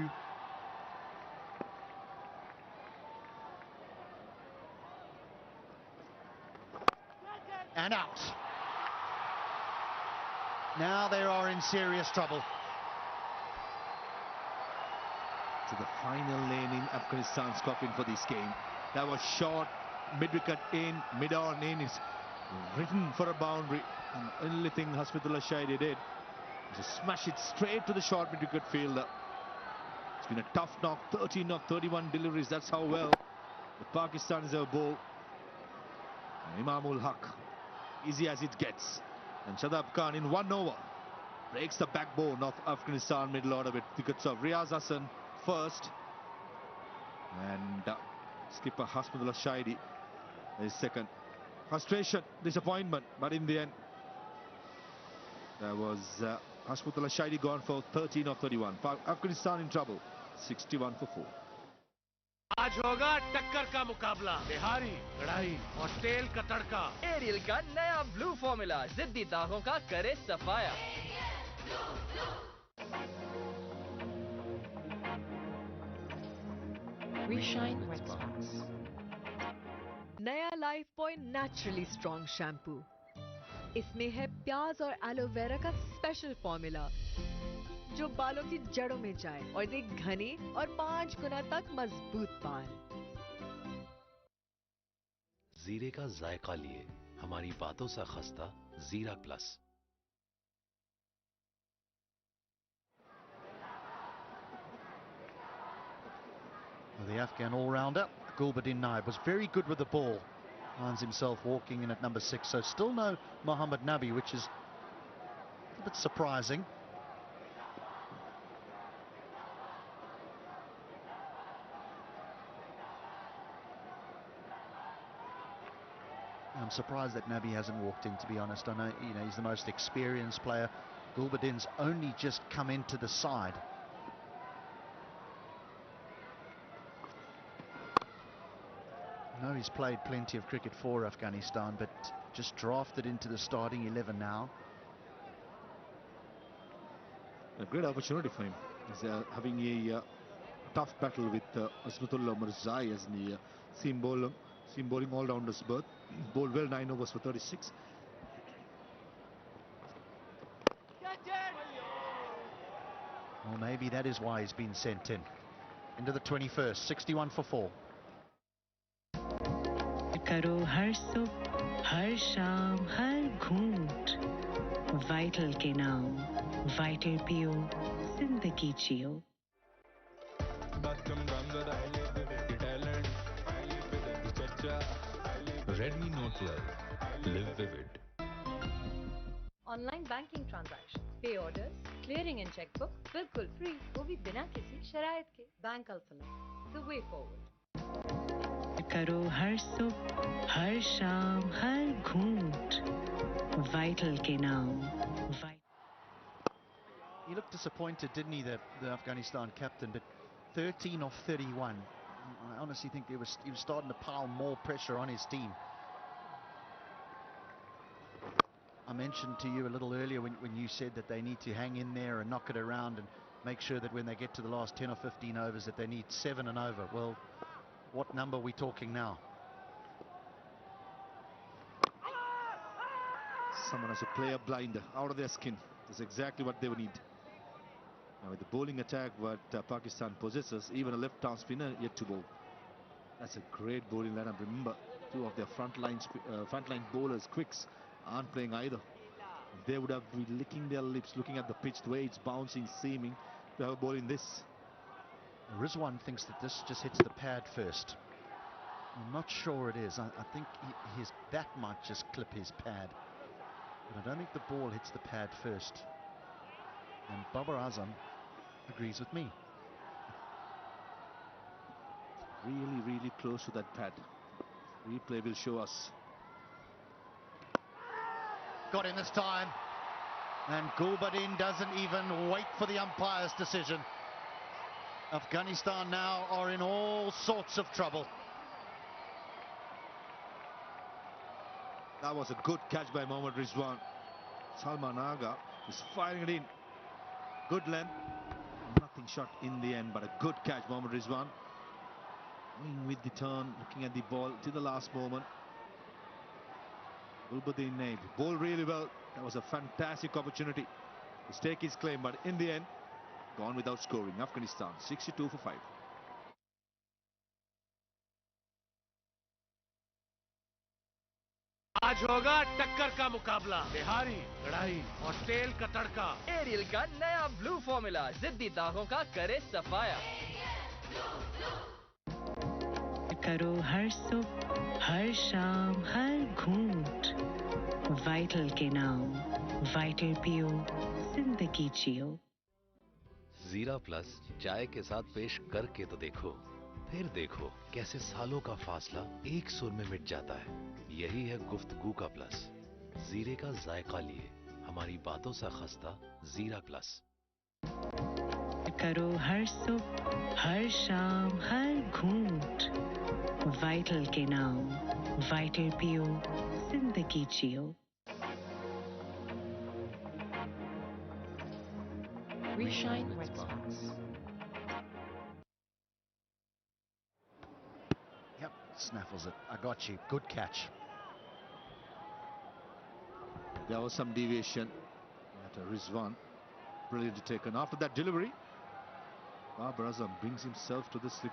And out. Now they are in serious trouble.
To the final lane in Afghanistan's coffin for this game. That was short, mid-wicket in, mid-on in. It's written for a boundary. And the only thing Hasbitullah Shahidi did was to smash it straight to the short mid-wicket fielder. It's been a tough knock, 13 of 31 deliveries. That's how well the Pakistanis have bowled. And Imamul Haq, easy as it gets. And Shadab Khan in 1 over breaks the backbone of Afghanistan middle order with wickets of Riaz Hassan first. And skipper Hasbitullah Shahidi is second. Frustration, disappointment, but in the end, there was Hasbitullah Shahidi gone for 13 of 31. Afghanistan in trouble, 61 for 4.
आज होगा टक्कर का मुकाबला, बिहारी कढ़ाई और तेल का तड़का।
Aerial का नया ब्लू फॉर्मूला जिद्दी दागों का करे सफाया।
We shine wet spots. नया life boy naturally strong shampoo इसमें है प्याज और एलोवेरा का स्पेशल फॉर्मूला जो बालों की जड़ों में जाए और दे घने और 5 गुना तक मजबूत बाल।
जीरे का जायका लिए हमारी बातों सा खस्ता जीरा plus.
The Afghan all-rounder, Gulbuddin Naib, was very good with the ball. Finds himself walking in at number 6, so still no Mohammad Nabi, which is a bit surprising. I'm surprised that Nabi hasn't walked in, to be honest. I know, he's the most experienced player. Gulbuddin's only just come into the side. I know he's played plenty of cricket for Afghanistan, but just drafted into the starting 11 now.
A great opportunity for him. He's having a tough battle with Azmatullah Mirzai as the seam bowling all-rounders berth. Bowled well 9 overs for 36.
Well, maybe that is why he's been sent in. Into the 21st, 61 for 4.
करो हर सुबह हर शाम हर घूंट vital के नाम vital पियो जिंदगी जियो।
Redmi Note 12. Live vivid.
Online banking transaction, pay orders, clearing and chequebook बिल्कुल फ्री, वो भी बिना किसी शरायत के। Bank Alfanet, the way forward.
करो हर सुबह हर शाम हर घूंट वाइटल के नाम।
He looked disappointed, didn't he, the Afghanistan captain, but 13 off 31. I honestly think he was starting to pile more pressure on his team. I mentioned to you a little earlier when you said that they need to hang in there and knock it around and make sure that when they get to the last 10 or 15 overs that they need 7 and over. Well, what number are we talking now?
Someone has to play a blinder out of their skin. That's exactly what they would need. Now with the bowling attack what Pakistan possesses, even a left-arm spinner yet to bowl. That's a great bowling lineup. Remember, two of their frontline bowlers, quicks, aren't playing either. They would have been licking their lips, looking at the pitch, the way it's bouncing, seaming to have a ball in this.
Rizwan thinks that this just hits the pad first. I'm not sure it is. I think his bat might just clip his pad. But I don't think the ball hits the pad first. And Babar Azam agrees with me.
Really, really close to that pad. Replay will show us.
Got in this time. And Gulbuddin doesn't even wait for the umpire's decision. Afghanistan now are in all sorts of trouble.
That was a good catch by Mohammad Rizwan. Salman Aga is firing it in. Good length. Nothing shot in the end, but a good catch, Mohammad Rizwan. Going with the turn, looking at the ball till the last moment. Gulbuddin Naib bowled really well. That was a fantastic opportunity to stake his claim, but in the end, gone without scoring. Afghanistan 62 for 5.
आज होगा टक्कर का मुकाबला, बिहारी कढ़ाई और तेल का तड़का।
Aerial का नया ब्लू फॉर्मूला जिद्दी दागों का करे सफाया।
करो हर सुबह हर शाम हर घूंट वाइटल के नाम वाइटल पियो जिंदगी जियो।
जीरा प्लस चाय के साथ पेश करके तो देखो, फिर देखो कैसे सालों का फासला एक सुर में मिट जाता है। यही है गुफ्तगू का प्लस। जीरे का जायका लिए हमारी बातों सा खस्ता जीरा प्लस।
करो हर सुबह हर शाम हर घूंट वाइटल के नाम वाइटल पियो जिंदगी जियो।
We shine red spots.
Yep, snaffles it. I got you. Good catch.
There was some deviation at Rizwan. Brilliantly taken. After that delivery, Babar Azam brings himself to the slip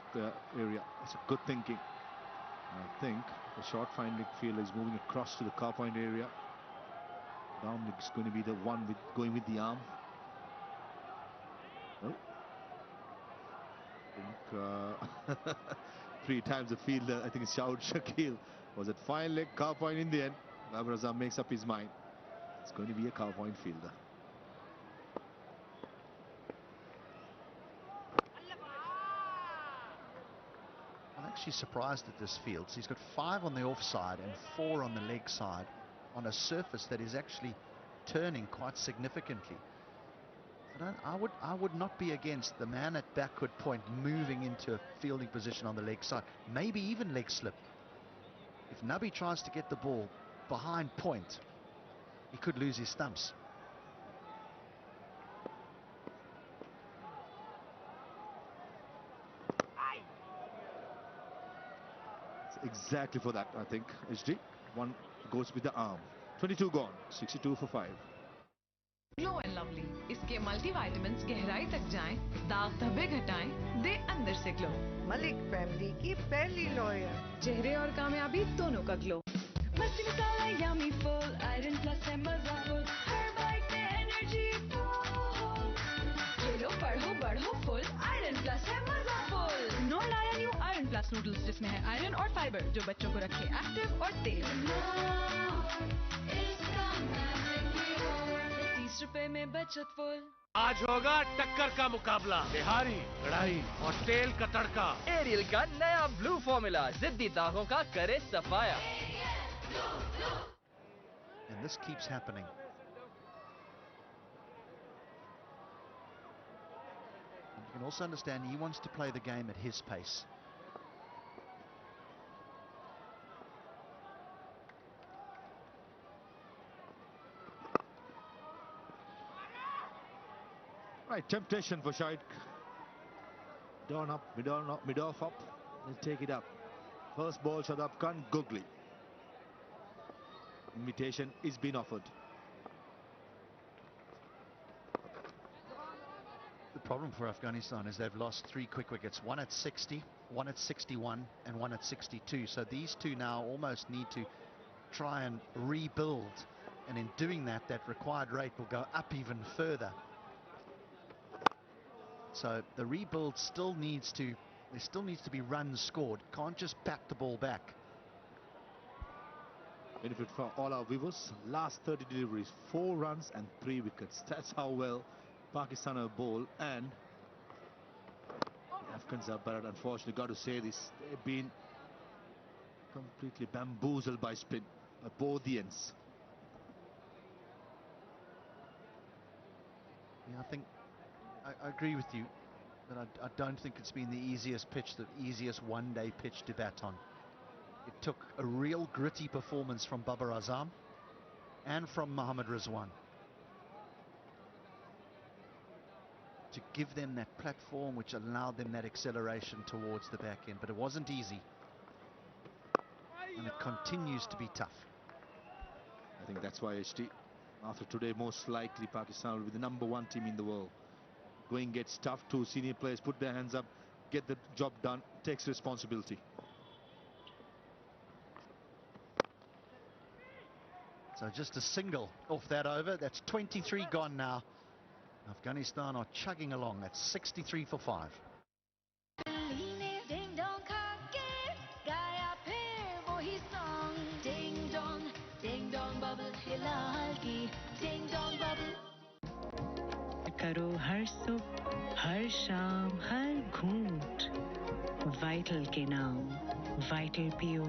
area. That's a good thinking. I think the short fine leg fielder is moving across to the car point area. Dominic is going to be the one going with the arm. Oh. I think 3 times the fielder, I think it's Shaud Shakil, was at fine leg, car point in the end. Babar Azam makes up his mind. It's going to be a car point fielder.
I'm actually surprised at this field. So he's got 5 on the offside and 4 on the leg side on a surface that is actually turning quite significantly. I would not be against the man at backward point moving into a fielding position on the leg side, maybe even leg slip. If Nabi tries to get the ball behind point, he could lose his stumps.
Exactly for that, I think. HD. One goes with the arm. 22 gone. 62 for 5.
Glow and lovely इसके multivitamins गहराई तक जाएं, दाग धब्बे घटाएं, दे अंदर से glow.
Malik family की पहली लॉयर,
चेहरे और कामयाबी दोनों का ग्लो।
मस्ती मसाला यम्मी फुल आयरन प्लस है मजा फुल हर बाइट में एनर्जी फुल खेलो पढ़ो बढ़ो फुल आयरन प्लस है मजा फुल
नौ लाया न्यू आयरन प्लस नूडल्स जिसमें है आयरन और फाइबर जो बच्चों को रखे एक्टिव और तेज।
30 रुपए में बचत फुल।
आज होगा टक्कर का मुकाबला, बिहारी कढ़ाई और तेल का तड़का।
एरियल का नया ब्लू फॉर्मूला जिद्दी दागों का करे सफाया।
And this keeps happening. And you can also understand he wants to play the game at his pace.
Right, temptation for Shahid. Down up, mid off up. He'll take it up. First ball, Shadab Khan, googly. Invitation is being offered.
The problem for Afghanistan is they've lost 3 quick wickets, one at 60, one at 61 and one at 62. So these two now almost need to try and rebuild, and in doing that, that required rate will go up even further. So the rebuild still needs to, there still needs to be runs scored. Can't just bat the ball back.
Benefit for all our viewers. Last 30 deliveries, 4 runs and 3 wickets. That's how well Pakistan have bowled, and the Afghans are bad. Unfortunately, got to say this, they've been completely bamboozled by spin at both the ends.
Yeah, I think I agree with you, but I don't think it's been the easiest pitch, the easiest one-day pitch to bat on. It took a real gritty performance from Babar Azam and from Mohammad Rizwan to give them that platform which allowed them that acceleration towards the back end, but it wasn't easy, and it continues to be tough.
I think that's why HT, after today, most likely Pakistan will be the #1 team in the world. Going gets tough. 2 senior players put their hands up, get the job done, takes responsibility.
So just a single off that over. That's 23 gone now. Afghanistan are chugging along. That's 63 for 5.
Ding dong खा के गाया फिर वही song. Ding dong bubble हिलाल की ding dong bubble.
करो हर सुबह, हर शाम, हर घूंट वाइटल के नाम। वाइटल पियो,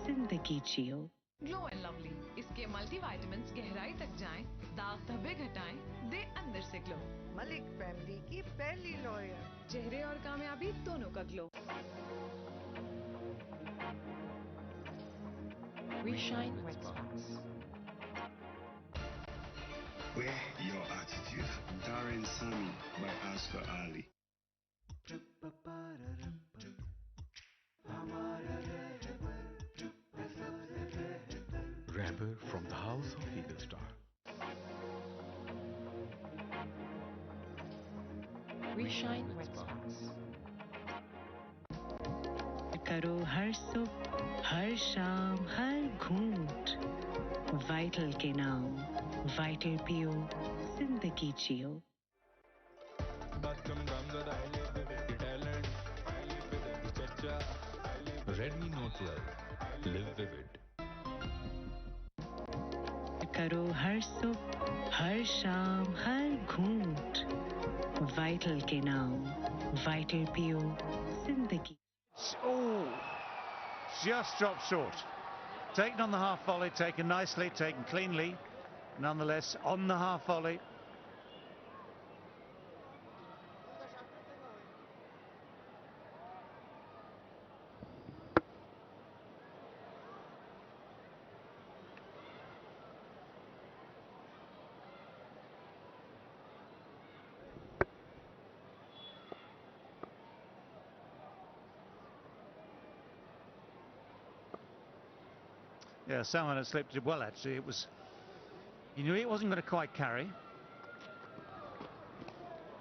जिंदगी जियो।
ग्लो एंड लवली इसके मल्टीविटामिन्स गहराई तक जाएं, दाग धब्बे घटाएं, दे अंदर से ग्लो।
मलिक फैमिली की पहली लॉयर,
चेहरे और कामयाबी दोनों का glow.
We shine wet socks.
Wear your attitude. Darren Sami by Oscar Ali.
Rapper from the house of Eagle Star.
We shine with sparks.
करो हर सुबह हर शाम हर घूंट वाइटल के नाम वाइटल पियो जिंदगी जियो
Redmi Note 12. Live vivid.
करो हर सुबह हर शाम हर घूंट वाइटल के नाम वाइटल पियो जिंदगी
Oh, just dropped short. Taken on the half volley, taken nicely, taken cleanly. Nonetheless, on the half volley. Yeah, someone had slipped it well, actually. It was. He knew it wasn't going to quite carry. A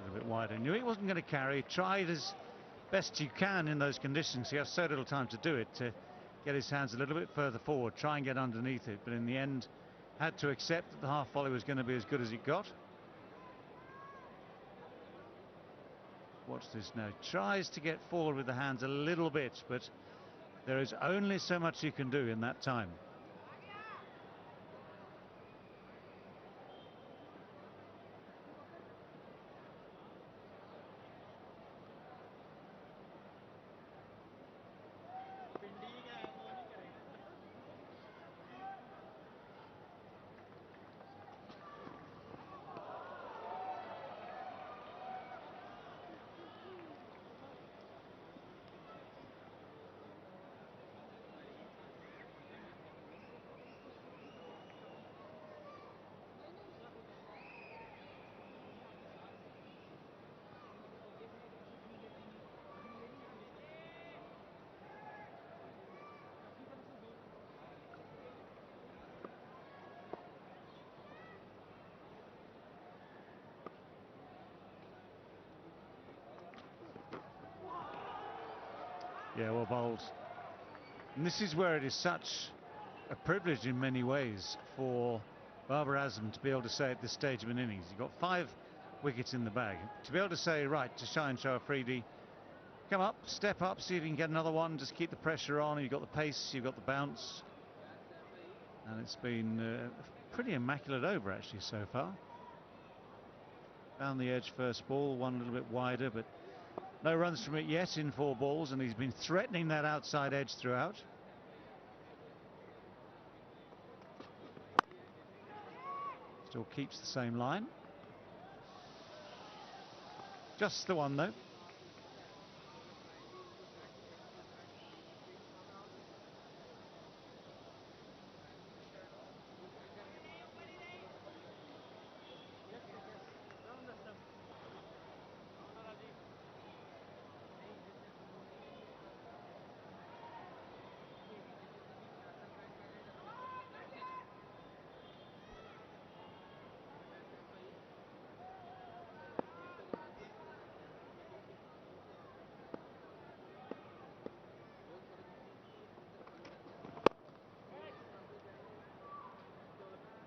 little bit wider. Knew it wasn't going to carry. Tried as best you can in those conditions. He has so little time to do it, to get his hands a little bit further forward, try and get underneath it. But in the end, had to accept that the half volley was going to be as good as it got. Watch this now. Tries to get forward with the hands a little bit, but there is only so much you can do in that time. Yeah, well bowled. And this is where it is such a privilege in many ways for Babar Azam to be able to say at this stage of an innings, you've got 5 wickets in the bag, to be able to say, right, to Shaheen Shah Afridi, come up, step up, see if you can get another one, just keep the pressure on. You've got the pace, you've got the bounce, and it's been a pretty immaculate over actually so far. Found the edge first ball, one a little bit wider, but no runs from it yet in 4 balls, and he's been threatening that outside edge throughout. Still keeps the same line. Just the one though.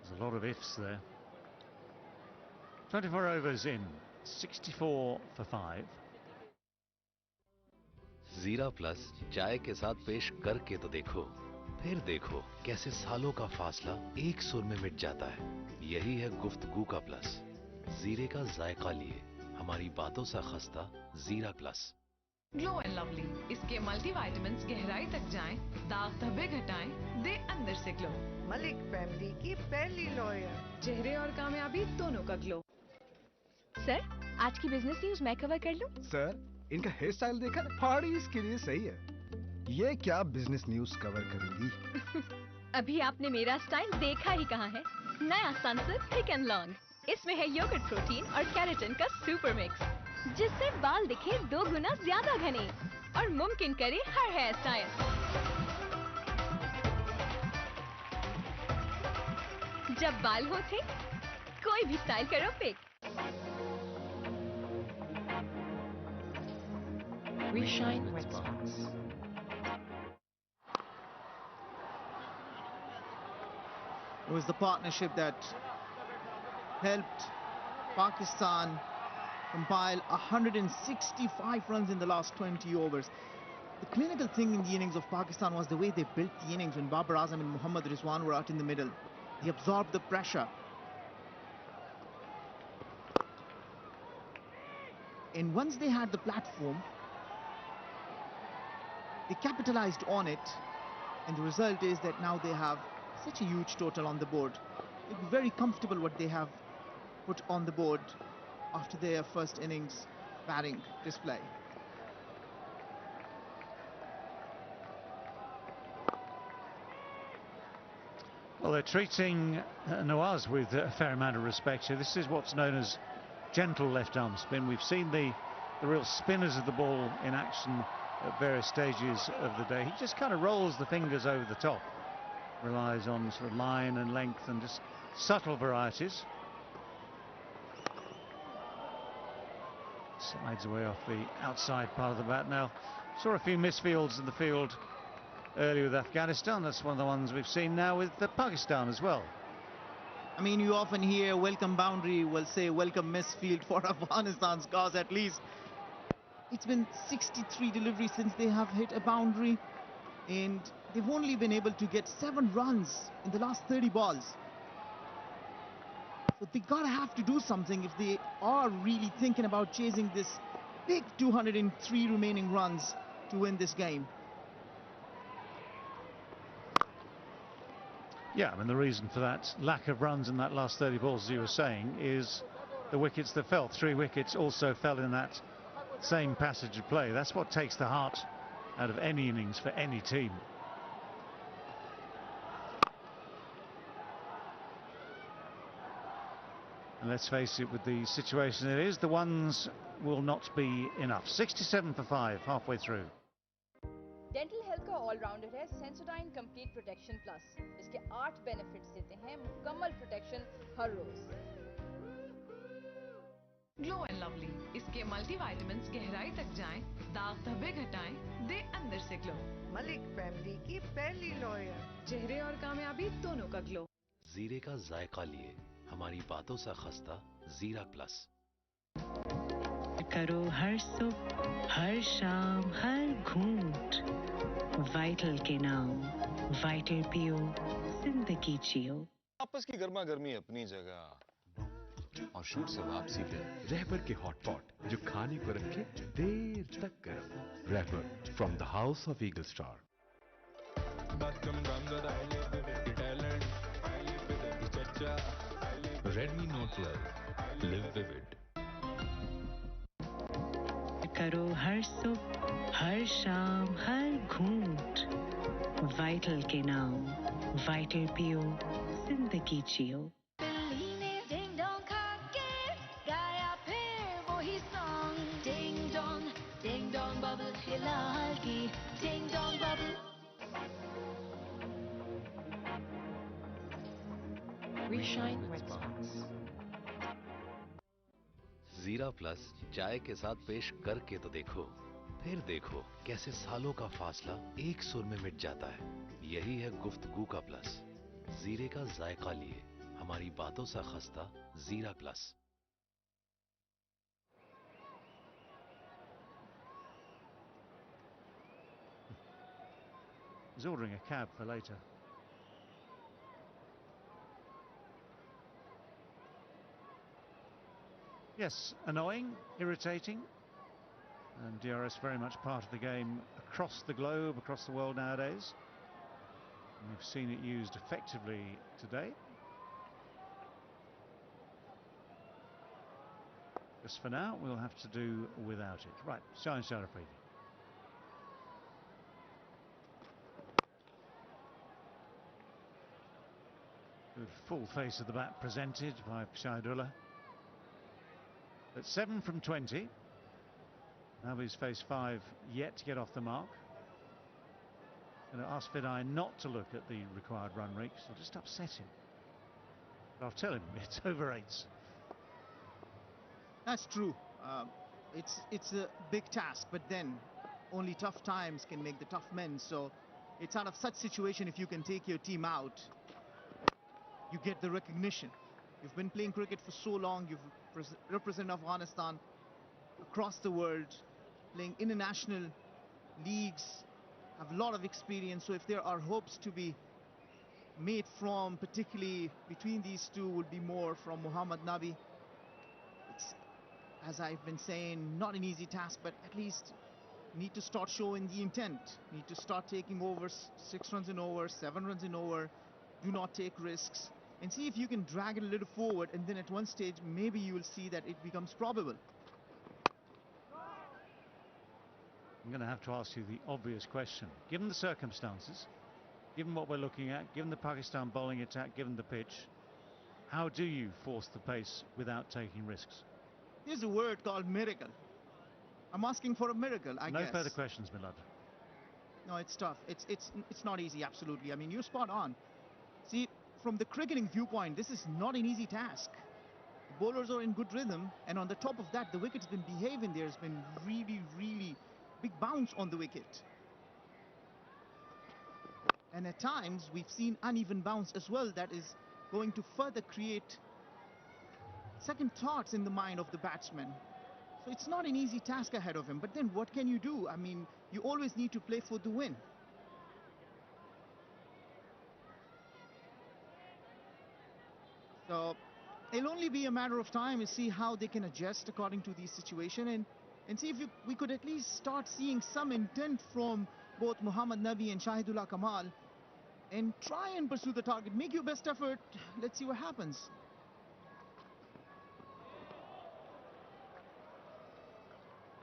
There's a lot of ifs there. 24 overs in, 64 for 5.
जीरा plus चाय के साथ पेश करके तो देखो, फिर देखो कैसे सालों का फासला एक सुर में मिट जाता है। यही है गुफ्तगू का प्लस। जीरे का जायका लिए हमारी बातों सा खस्ता जीरा प्लस।
ग्लो एंड लवली, इसके मल्टीविटामिन्स गहराई तक जाएं, दाग धब्बे घटाएं, दे अंदर से ग्लो।
मलिक फैमिली की पहली लॉयर,
चेहरे और कामयाबी दोनों का ग्लो।
सर, आज की बिजनेस न्यूज मैं कवर कर लूं?
सर, इनका हेयर स्टाइल देखा, पहाड़ी इसके लिए सही है। ये क्या बिजनेस न्यूज कवर करेगी?
अभी आपने मेरा स्टाइल देखा ही कहाँ है। नया सनसिल्क थिक एंड लॉन्ग, इसमें है योगर्ट प्रोटीन और केराटिन का सुपर मिक्स, जिससे बाल दिखे 2 गुना ज्यादा घने और मुमकिन करे हर हेयर स्टाइल। जब बाल हो थे कोई भी स्टाइल करो pick.
We shine with spots.
It was the partnership that helped Pakistan compile 165 runs in the last 20 overs. The clinical thing in the innings of Pakistan was the way they built the innings when Babar Azam and Muhammad Rizwan were out in the middle. They absorbed the pressure. And once they had the platform, they capitalized on it. And the result is that now they have such a huge total on the board. It's very comfortable what they have put on the board after their first innings batting display.
Well, they're treating Nawaz with a fair amount of respect here. This is what's known as gentle left arm spin. We've seen the real spinners of the ball in action at various stages of the day. He just kind of rolls the fingers over the top, relies on sort of line and length and just subtle varieties. Slides away off the outside part of the bat. Now, saw a few misfields in the field earlier with Afghanistan. That's one of the ones we've seen now with Pakistan as well.
I mean, you often hear welcome boundary, will say welcome misfield for Afghanistan's cause. At least it's been 63 deliveries since they have hit a boundary, and they've only been able to get 7 runs in the last 30 balls. So they gotta have to do something if they are really thinking about chasing this big 203 remaining runs to win this game.
Yeah, I mean, the reason for that lack of runs in that last 30 balls, as you were saying, is the wickets that fell. 3 wickets also fell in that same passage of play. That's what takes the heart out of any innings for any team. And let's face it, with the situation it is, the ones will not be enough. 67 for 5, halfway through.
Dental health का allrounder है Sensodyne complete protection plus, जिसके 8 benefits देते हैं मुकम्मल protection हर रोज।
Glow and lovely, इसके multivitamins गहराई तक जाएं, दाग धब्बे घटाएं, दे अंदर से ग्लो।
मलिक फैमिली की पहली लॉयर,
चेहरे और कामयाबी दोनों का ग्लो।
जीरे का जायका लिए हमारी बातों सा खस्ता जीरा प्लस।
करो हर सुबह हर शाम हर घूंट वाइटल के नाम, वाइटल पियो जिंदगी जियो।
आपस की गर्मा गर्मी अपनी जगह और शूट से वापसी पे
रहबर के हॉट पॉट जो खाने को रखे देर तक गरम। Rahbar from the house of Eagle Star.
Redmi Note 12, live vivid.
करो हर सुबह हर शाम हर घूंट वाइटल के नाम, वाइटल पियो जिंदगी जियो।
बिल्ली ने डिंग डोंग खा के गाया फिर वही सॉन्ग, डिंग डोंग बबल हिला हल्की, ding dong bubble.
We shine with spots.
जीरा प्लस चाय के साथ पेश करके तो देखो, फिर देखो कैसे सालों का फासला एक सुर में मिट जाता है। यही है गुफ्तगू का प्लस। जीरे का जायका लिए हमारी बातों सा खस्ता जीरा plus.
He's ordering a cab for later. Yes, annoying, irritating, and DRS very much part of the game across the globe, across the world nowadays. And we've seen it used effectively today. Just for now, we'll have to do without it. Right, Shine Sharafi. Good full face of the bat presented by Shahidullah. At 7 from 20. Now he's faced 5 yet to get off the mark. Going to ask Fidai not to look at the required run rate, so just upset him. But I'll tell him, it's over 8s.
That's true. It's a big task, but then only tough times can make the tough men. So it's out of such situation, if you can take your team out, you get the recognition. You've been playing cricket for so long. You've represented Afghanistan across the world, playing international leagues, have a lot of experience. So if there are hopes to be made from, particularly between these two, would be more from Mohammad Nabi. It's, as I've been saying, not an easy task, but at least need to start showing the intent. Need to start taking overs, 6 runs in over, 7 runs in over. Do not take risks. And see if you can drag it a little forward, and then at one stage, maybe you will see that it becomes probable.
I'm going to have to ask you the obvious question. Given the circumstances, given what we're looking at, given the Pakistan bowling attack, given the pitch, how do you force the pace without taking risks?
There's a word called miracle. I'm asking for a miracle, I guess.
No further questions, my love.
No, it's tough. It's not easy, absolutely. I mean, you're spot on. See, from the cricketing viewpoint, this is not an easy task. The bowlers are in good rhythm, and on the top of that, the wicket's been behaving. There's been really, really big bounce on the wicket. And at times, we've seen uneven bounce as well. That is going to further create second thoughts in the mind of the batsman. So it's not an easy task ahead of him. But then what can you do? I mean, you always need to play for the win. So it'll only be a matter of time to see how they can adjust according to the situation, and see if we could at least start seeing some intent from both Mohammad Nabi and Shahidullah Kamal, and try and pursue the target. Make your best effort. Let's see what happens.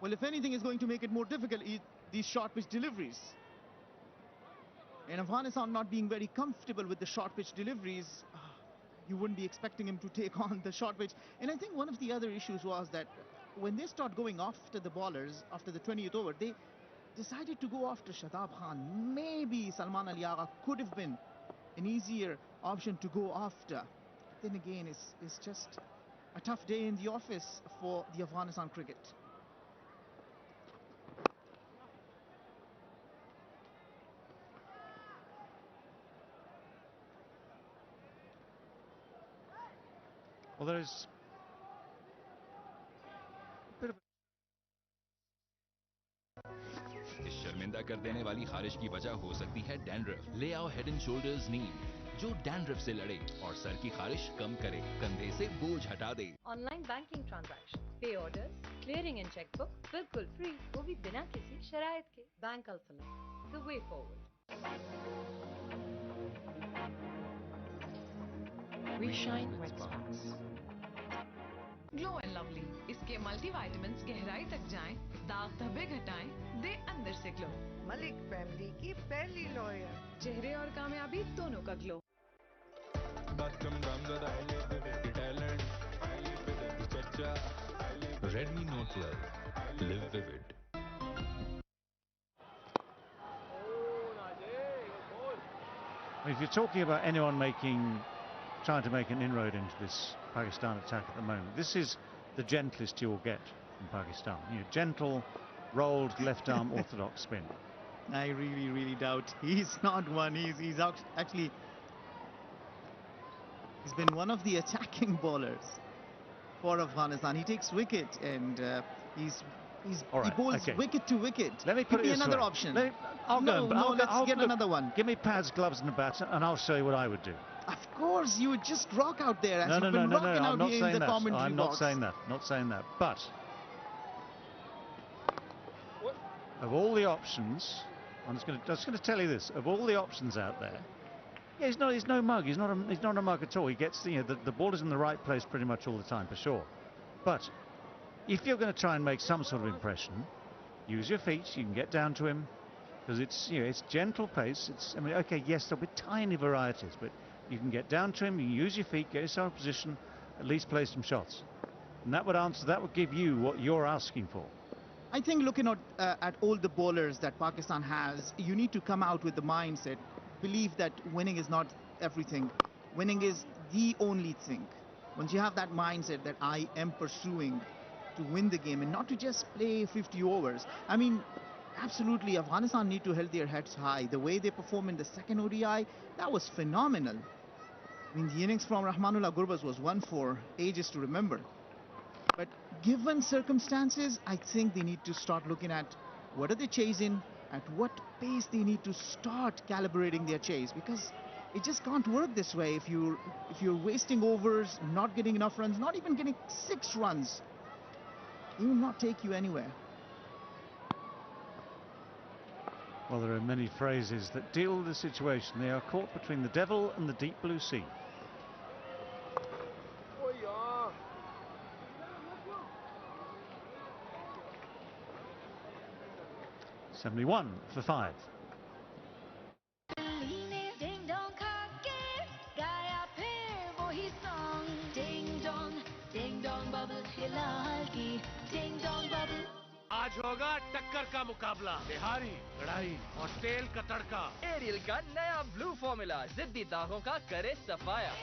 Well, if anything is going to make it more difficult, these short pitch deliveries. And Afghanistan not being very comfortable with the short pitch deliveries, you wouldn't be expecting him to take on the short pitch. And I think one of the other issues was that when they start going after the bowlers after the 20th over, they decided to go after Shadab Khan. Maybe Salman Ali Agha could have been an easier option to go after. Then again, it's just a tough day in the office for the Afghanistan cricket.
Well, there's a bit of
इस शर्मिंदा कर देने वाली खारिश की वजह हो सकती है डैंड्रफ। ले आओ हेड एंड शोल्डर्स नीम, जो डैंड्रफ से लड़े और सर की खारिश कम करे, कंधे से बोझ हटा दे।
Online banking transaction, pay orders, clearing and chequebook बिल्कुल फ्री, वो भी बिना किसी शरायत के। Bank alpha, the way forward.
We shine with sparks.
Glow and lovely, इसके मल्टीविटामिन्स गहराई तक जाएं, दाग धब्बे घटाएं, दे अंदर से ग्लो।
मलिक फैमिली की पहली लॉयर,
चेहरे और कामयाबी दोनों का glow.
Redmi Note 12. Live vivid.
If you're talking about anyone trying to make an inroad into this Pakistan attack at the moment, this is the gentlest you'll get from Pakistan. You know, gentle, rolled left arm orthodox spin.
I really, really doubt he's not one. He's actually he's been one of the attacking bowlers for Afghanistan. He takes wicket, and he bowls wicket to wicket.
Let me put it this
another
way.
option.
I'll go.
Let's get another one.
Give me pads, gloves, and a bat, and I'll show you what I would do.
Of course, you would just rock out there as
No.
you've been rocking out
I'm not
here
saying
in the
that.
commentary
I'm
box.
not saying that. But of all the options, I'm just going to tell you this: of all the options out there, yeah, he's no mug. He's not a mug at all. He gets the ball is in the right place pretty much all the time, for sure. But if you're going to try and make some sort of impression, use your feet. You can get down to him because it's gentle pace. Yes, there'll be tiny varieties, but you can get down to him. You can use your feet, get yourself in position, at least play some shots, and that would give you what you're asking for.
I think looking at all the bowlers that Pakistan has, you need to come out with the mindset, believe that winning is not everything. Winning is the only thing. Once you have that mindset that I am pursuing to win the game and not to just play 50 overs. I mean, absolutely, Afghanistan need to hold their heads high. The way they performed in the second ODI, that was phenomenal. I mean, the innings from Rahmanullah Gurbaz was one for ages to remember. But given circumstances, I think they need to start looking at what are they chasing, at what pace they need to start calibrating their chase, because it just can't work this way. If you're wasting overs, not getting enough runs, not even getting 6 runs, it will not take you anywhere.
Well, there are many phrases that deal with the situation. They are caught between the devil and the deep blue sea. $71 for 5.
आज होगा टक्कर का मुकाबला, बिहारी लड़ाई और तेल का तड़का।
Aerial का नया ब्लू फॉर्मूला जिद्दी दागों का करे सफाया।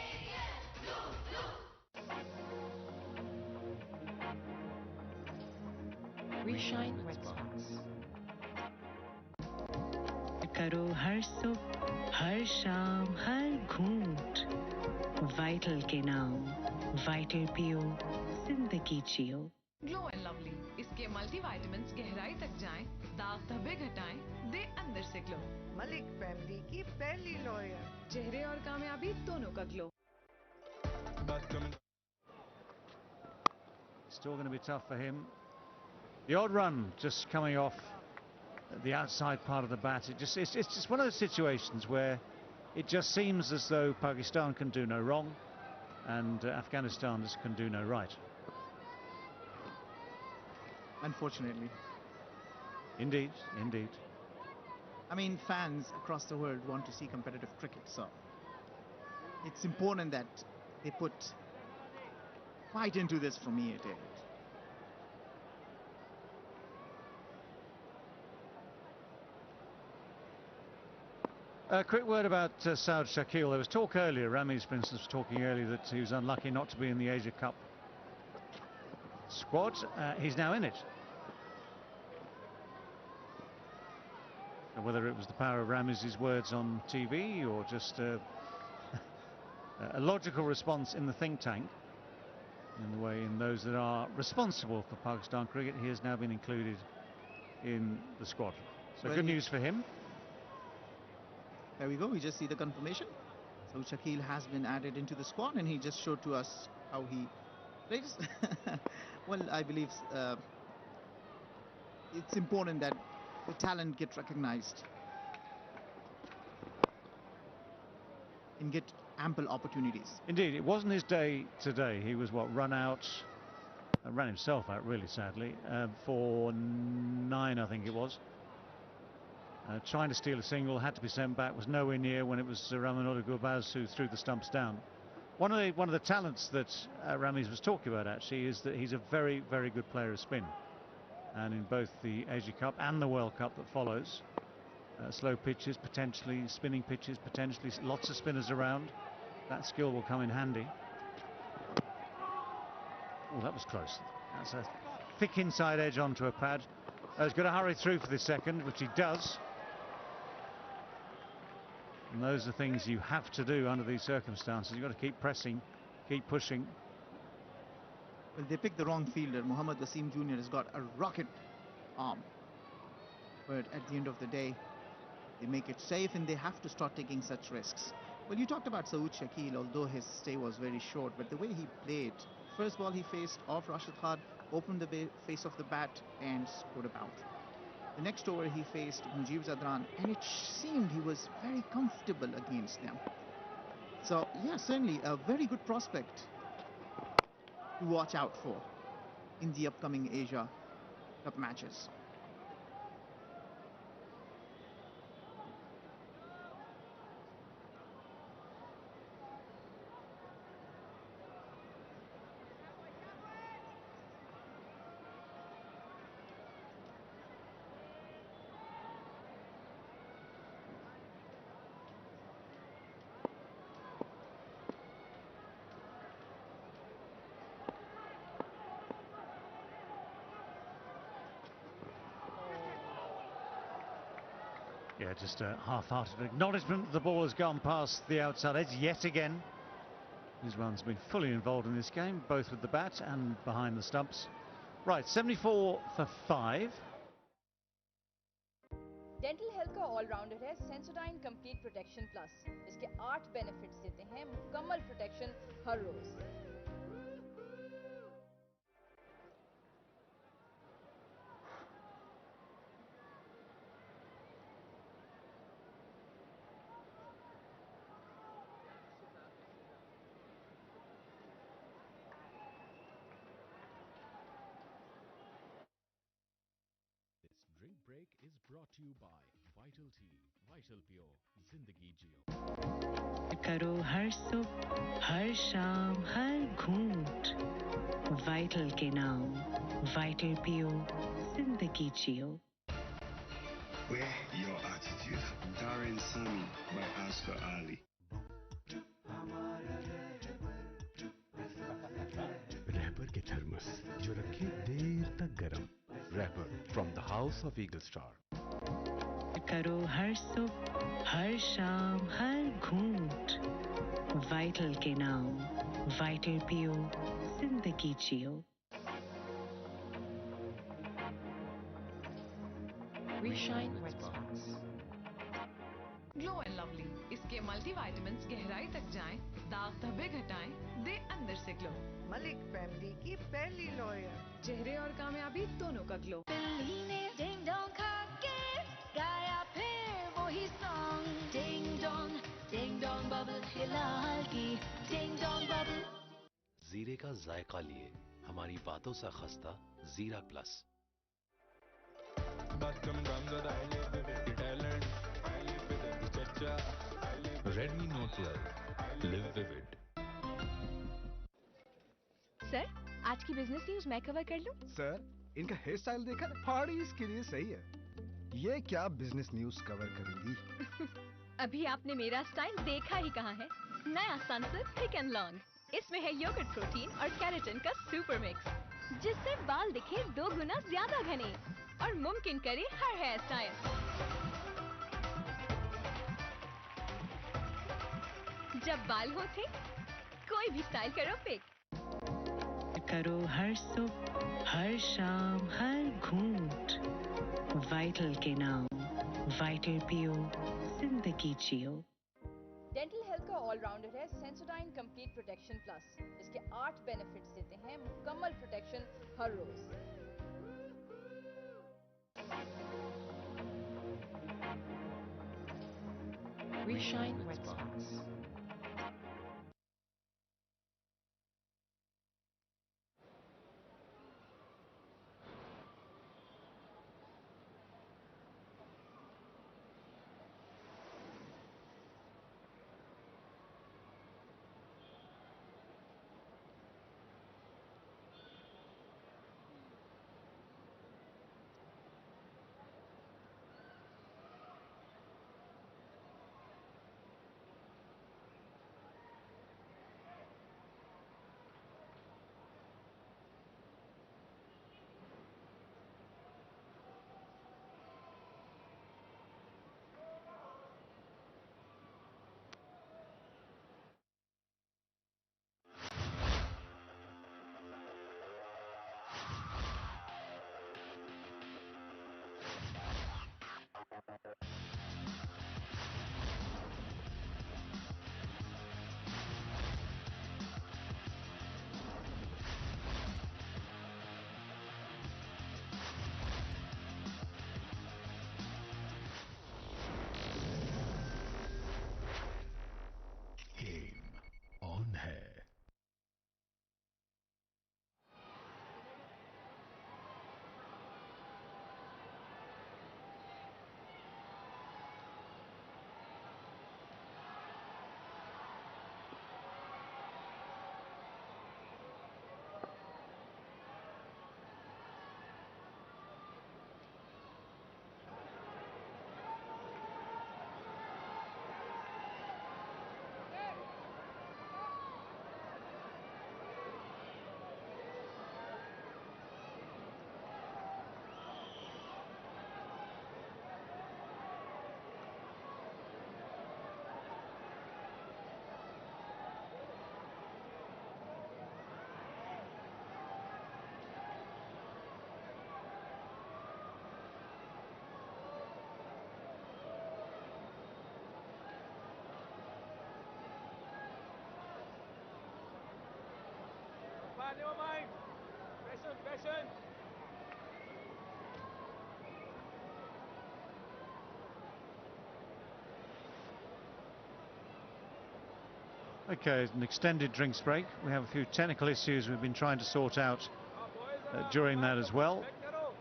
We shine with spots.
करो हर सुबह, हर शाम, हर घूंट वाइटल के नाम। वाइटल पियो, जिंदगी जियो।
ग्लो एंड लवली, इसके मल्टीविटामिन्स गहराई तक जाएं, दाग धब्बे घटाएं, दे अंदर से ग्लो।
मलिक फैमिली की पहली लॉयर,
चेहरे और कामयाबी दोनों का glow.
Still going to be tough for him. The odd run just coming off the outside part of the bat. It's just one of those situations where it just seems as though Pakistan can do no wrong and Afghanistan just can do no right.
Unfortunately.
Indeed, indeed.
I mean, fans across the world want to see competitive cricket, so it's important that they put fight into this. For me, it is.
A quick word about Saud Shakil. There was talk earlier, Ramiz for instance was talking earlier, that he was unlucky not to be in the Asia Cup squad. He's now in it. So whether it was the power of Ramiz's words on TV or just a logical response in the think tank, in the way in those that are responsible for Pakistan cricket, he has now been included in the squad. So
Well,
good news for him.
There we go, we just see the confirmation. So Shakil has been added into the squad and he just showed to us how he plays. Well, I believe it's important that the talent get recognized and get ample opportunities.
Indeed, it wasn't his day today. He was, run out, ran himself out really sadly, for 9 I think it was. Trying to steal a single, had to be sent back, was nowhere near when it was Rahmanullah Gurbaz who threw the stumps down. One of the talents that Ramiz was talking about actually is that he's a very, very good player of spin. And in both the Asia Cup and the World Cup that follows, slow pitches, potentially spinning pitches, potentially lots of spinners around, that skill will come in handy. Oh, that was close. That's a thick inside edge onto a pad. He's got to hurry through for the second, which he does. And those are things you have to do under these circumstances. You've got to keep pressing, keep pushing.
Well, they picked the wrong fielder. Mohammad Wasim Jr. has got a rocket arm. But at the end of the day, they make it safe and they have to start taking such risks. Well, you talked about Saud Shakil, although his stay was very short, but the way he played, first ball he faced off Rashid Khan, opened the face of the bat and scored a boundary. The next over he faced Mujib Zadran and it seemed he was very comfortable against them. So yeah, certainly a very good prospect to watch out for in the upcoming Asia Cup matches.
Yeah, just a half-hearted acknowledgement that the ball has gone past the outside edge yet again. Rizwan's been fully involved in this game, both with the bat and behind the stumps. Right, 74 for 5.
Dental health का allrounder है Sensodyne complete protection plus. इसके 8 benefits देते हैं मुकम्मल protection हर रोज।
This drink break is brought to you by Vital Tea, Vital Pure, Zindagi Jio.
करो हर सुबह हर शाम हर घूंट वाइटल के नाम वाइटल पियो जिंदगी जियो
Wear your attitude. Darren Sami by Oscar Ali.
रहबर के थर्मस जो रखे देर तक गरम rapper from the house of Eagle star
करो हर सुबह हर शाम हर घूंट वाइटल के नाम वाइटल पियो जिंदगी जियो
We shine with spots.
Glow and lovely, इसके मल्टीविटामिन्स गहराई तक जाएं, दाग धब्बे घटाएं, दे अंदर से ग्लो।
मलिक फैमिली की पहली लॉयर।
चेहरे और कामयाबी दोनों का ग्लो।
बिल्ली ने डिंग डोंग खा के गाया फिर वही सॉन्ग डिंग डोंग बबल हिलाल की डिंग डोंग बबल।
जीरे का जायका लिए हमारी बातों सा खस्ता जीरा plus.
Redmi Note 12. Live vivid.
Sir, आज की बिजनेस न्यूज मैं कवर कर लूं?
सर, इनका हेयर स्टाइल देखा? फाड़ी इसके लिए सही है। ये क्या बिजनेस न्यूज कवर करेंगी?
अभी आपने मेरा स्टाइल देखा ही कहाँ है। नया सनसिल्क थिक एंड लॉन्ग। इसमें है योगर्ट प्रोटीन और केराटिन का सुपर मिक्स, जिससे बाल दिखे 2 गुना ज्यादा घने और मुमकिन करे हर हेयर स्टाइल। जब बाल हो थे, कोई भी स्टाइल करो पिक।
करो हर सुबह हर शाम हर घूंट वाइटल के नाम वाइटल पियो जिंदगी जियो
डेंटल हेल्थ का ऑलराउंडर है सेंसोडाइन कंप्लीट प्रोटेक्शन प्लस। इसके 8 बेनिफिट्स देते हैं मुकम्मल प्रोटेक्शन हर रोज।
We shine with spots.
Okay, an extended drinks break. We have a few technical issues we've been trying to sort out during that as well.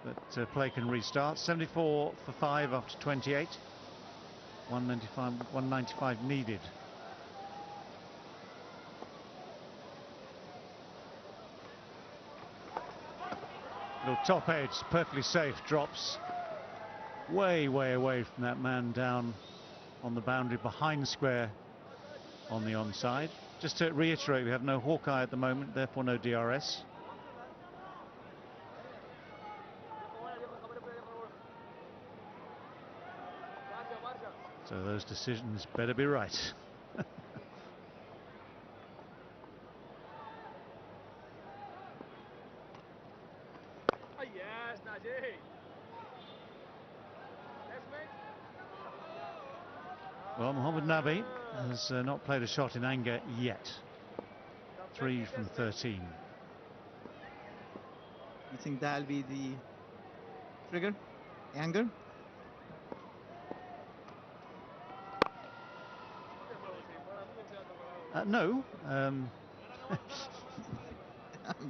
But play can restart. 74 for 5 after 28. 195 needed. Little top edge, perfectly safe, drops way away from that man down on the boundary behind square on the onside. Just to reiterate, we have no Hawkeye at the moment, therefore no DRS. So those decisions better be right. Well, Mohammed Nabi has not played a shot in anger yet. 3 from 13.
You think that'll be the trigger? Anger?
No.
I'm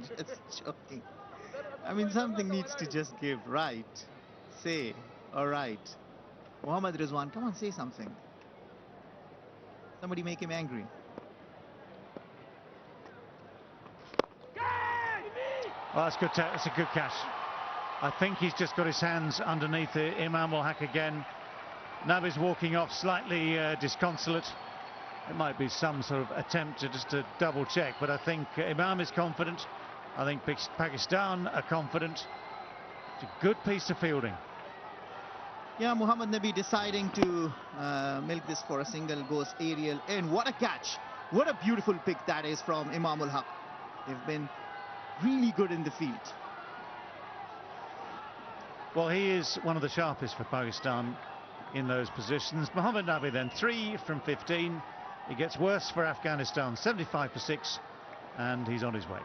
just joking. I mean, something needs to just give, right? Say, all right. Mohammad Rizwan, come on, say something. Somebody make him angry.
Oh, that's good. That's a good catch. I think he's just got his hands underneath it. Imam will hack again. Nabi's walking off slightly disconsolate. It might be some sort of attempt to double check, but I think Imam is confident. I think Pakistan are confident. It's a good piece of fielding.
Yeah, Muhammad Nabi deciding to milk this for a single, goes aerial, and what a catch. What a beautiful pick that is from Imam ul Haq. They've been really good in the field.
Well, he is one of the sharpest for Pakistan in those positions. Mohammad Nabi then 3 from 15. It gets worse for Afghanistan, 75 for 6, and he's on his way.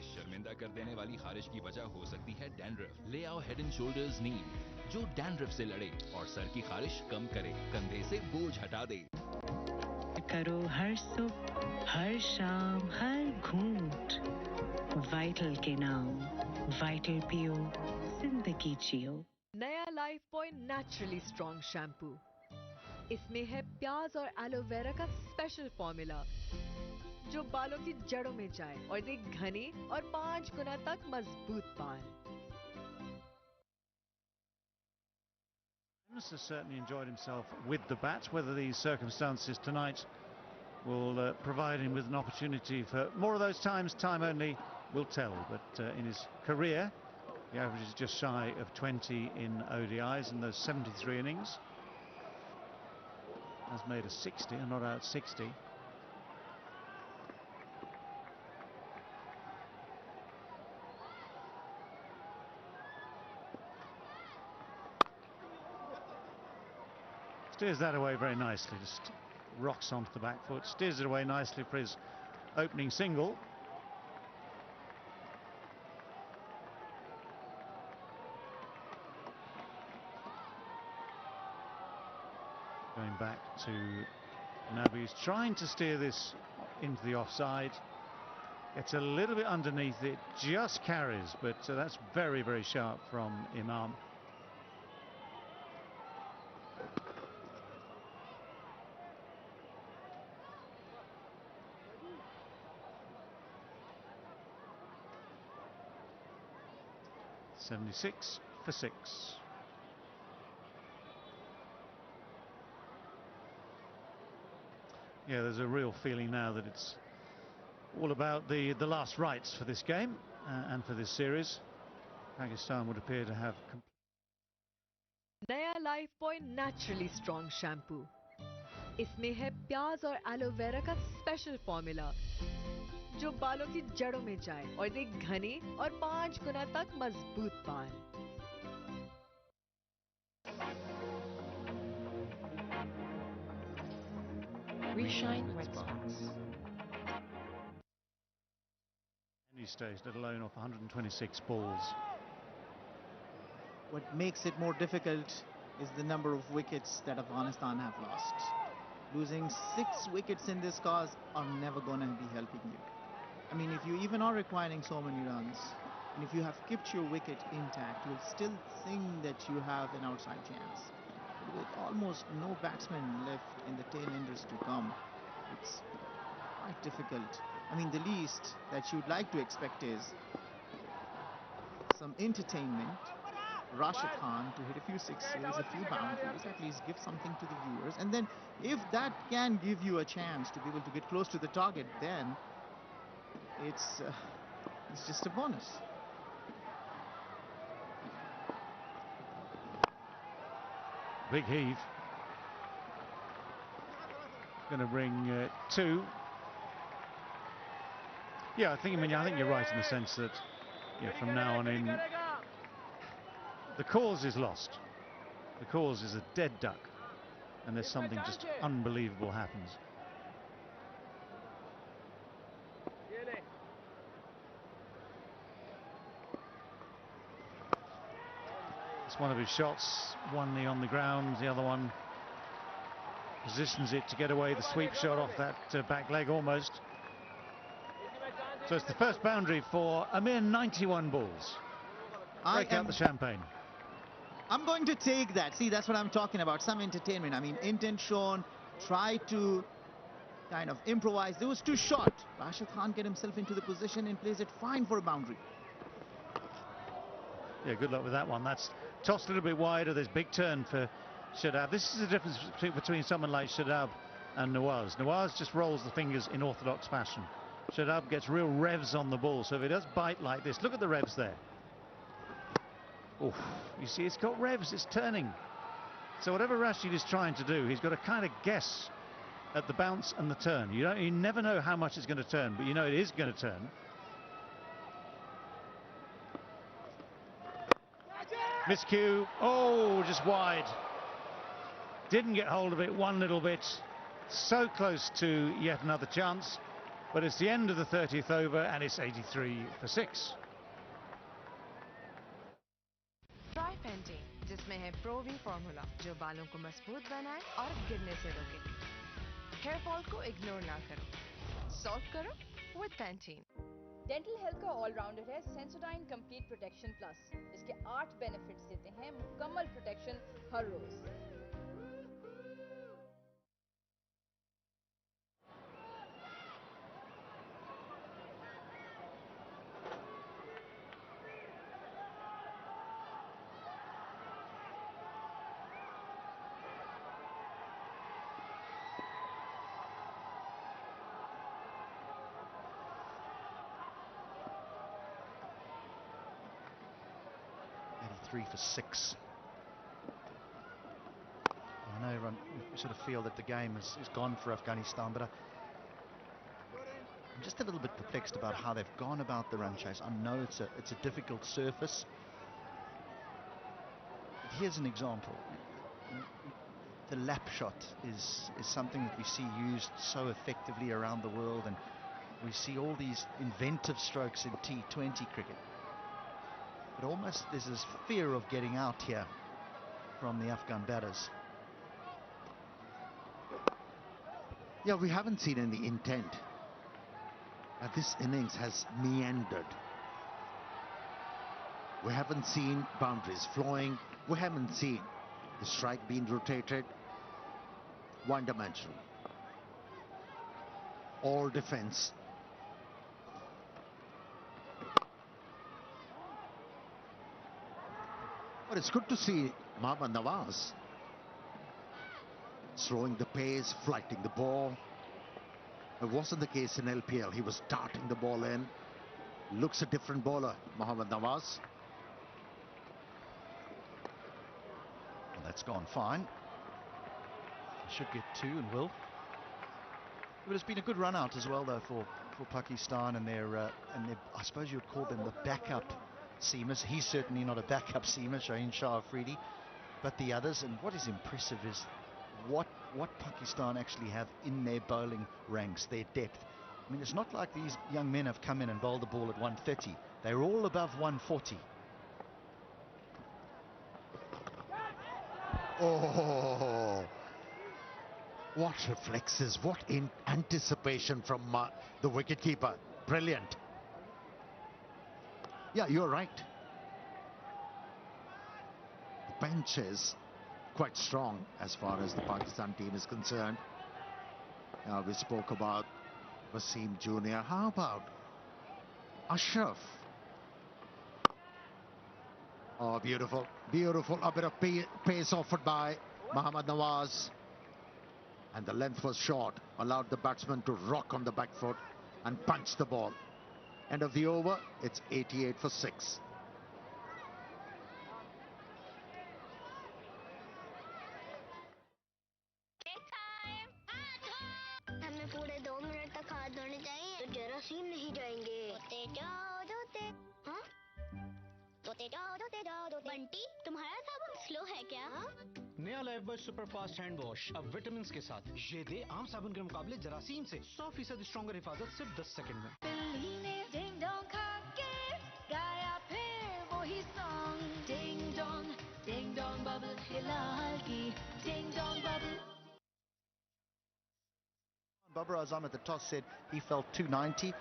शर्मिंदा कर देने वाली खारिश की वजह हो सकती है dandruff. ले आओ हेड एंड शोल्डर्स नीम जो डैंड्रफ से लड़े और सर की खारिश कम करे, कंधे से बोझ हटा दे।
करो हर सुबह, हर शाम, हर घूंट वाइटल के नाम, वाइटल पियो, जिंदगी जियो।
नया life boy naturally strong shampoo. इसमें है प्याज और एलोवेरा का स्पेशल फॉर्मूला जो बालों की जड़ों में जाए और दे घने और 5 गुना तक मजबूत बाल।
Has certainly enjoyed himself with the bat. Whether these circumstances tonight will provide him with an opportunity for more of those times, time only will tell. But in his career, the average is just shy of 20 in ODIs in those 73 innings. Has made a 60 and not out 60. Steers that away very nicely, just rocks onto the back foot, steers it away nicely for his opening single. Going back to Nabi, who's trying to steer this into the offside. Gets a little bit underneath it, just carries, but that's very, very sharp from Imam. .76 for 6. Yeah, there's a real feeling now that it's all about the last rites for this game and for this series. Pakistan would appear to have
नया life boy naturally strong shampoo. इसमें है प्याज और aloe vera का special formula जो बालों की जड़ों में जाए और दे घने और 5 गुना तक मजबूत बाल।
We shine with sparks.
These days, let alone off 126 balls.
What makes it more difficult is the number of wickets that Afghanistan have lost. Losing 6 wickets in this cause are never going to be helping you. I mean, if you even are requiring so many runs, and if you have kept your wicket intact, you'll still think that you have an outside chance. But with almost no batsmen left in the tail enders to come, it's quite difficult. I mean, the least that you'd like to expect is some entertainment, Rashid Khan to hit a few sixes, a few boundaries, at least give something to the viewers. And then if that can give you a chance to be able to get close to the target, then it's just a bonus.
Big heave. Going to bring 2. Yeah, I think you're right in the sense that from now on in, the cause is lost. The cause is a dead duck, and there's something just unbelievable happens. It's one of his shots, one knee on the ground, the other one positions it to get away the sweep shot off that back leg almost. So it's the first boundary for a mere 91 balls. Break out the champagne.
I'm going to take that. See, that's what I'm talking about. Some entertainment. I mean, intent shown. Try to kind of improvise. It was too short. Rashid Khan get himself into the position and plays it fine for a boundary.
Yeah, good luck with that one. That's tossed a little bit wider. There's big turn for Shadab. This is the difference between someone like Shadab and Nawaz. Nawaz just rolls the fingers in orthodox fashion. Shadab gets real revs on the ball. So if it does bite like this, look at the revs there. Oof, you see, it's got revs, it's turning. So whatever Rashid is trying to do, he's got to kind of guess at the bounce and the turn. You never know how much it's going to turn, but you know it is going to turn. Miscue, oh, just wide. Didn't get hold of it one little bit. So close to yet another chance, but it's the end of the 30th over and it's 83 for 6.
Try पेंटी जिसमें है प्रोवी formula जो बालों को मजबूत बनाए और गिरने से रोके हेयर फॉल को इग्नोर ना करो सॉल्व करो विद पैंटीन
डेंटल हेल्थ का ऑलराउंडर है सेंसोडाइन कंप्लीट प्रोटेक्शन प्लस इसके 8 बेनिफिट्स देते हैं मुकम्मल प्रोटेक्शन हर रोज
For 6. I know everyone sort of feel that the game is gone for Afghanistan, but I'm just a little bit perplexed about how they've gone about the run chase. I know it's a difficult surface. But here's an example. The lap shot is something that we see used so effectively around the world, and we see all these inventive strokes in T20 cricket. But almost there's this fear of getting out here from the Afghan batters.
Yeah, we haven't seen any intent. This innings has meandered. We haven't seen boundaries flowing. We haven't seen the strike being rotated. One-dimensional. All defense. But it's good to see Mohammad Nawaz slowing the pace, flighting the ball. It wasn't the case in LPL. He was darting the ball in. Looks a different bowler, Mohammad Nawaz.
Well, that's gone fine. Should get 2 and will. But it's been a good run out as well, though, for Pakistan and their I suppose you would call them the backup seamers. He's certainly not a backup seamer, Shaheen Shah Afridi, but the others. And what is impressive is what Pakistan actually have in their bowling ranks, their depth. I mean, it's not like these young men have come in and bowled the ball at 130. They're all above 140.
Oh, what reflexes, what anticipation from the wicketkeeper. Brilliant. Yeah, you're right. The bench is quite strong as far as the Pakistan team is concerned. We spoke about Wasim Jr. How about Ashraf? Oh, beautiful, beautiful. A bit of pace offered by Mohammad Nawaz. And the length was short, allowed the batsman to rock on the back foot and punch the ball. End of the over, it's 88 for 6.
हमें पूरे 2 minute तक हाथ धोने चाहिए तो जरासीम नहीं जाएंगे धोते जाओ बंटी तुम्हारा साबुन स्लो है क्या
नया लाइफबॉय सुपरफास्ट हैंड वॉश अब विटामिन्स के साथ ये दे आम साबुन के मुकाबले जरासीम से 100% स्ट्रॉन्गर हिफाजत सिर्फ 10 सेकंड में
बिल्ली ने डिंग डोंग खा के गाया फिर वही सॉन्ग डिंग डोंग बबल हिलाल की ding dong bubble
Babar Azam at the toss said he felt 290.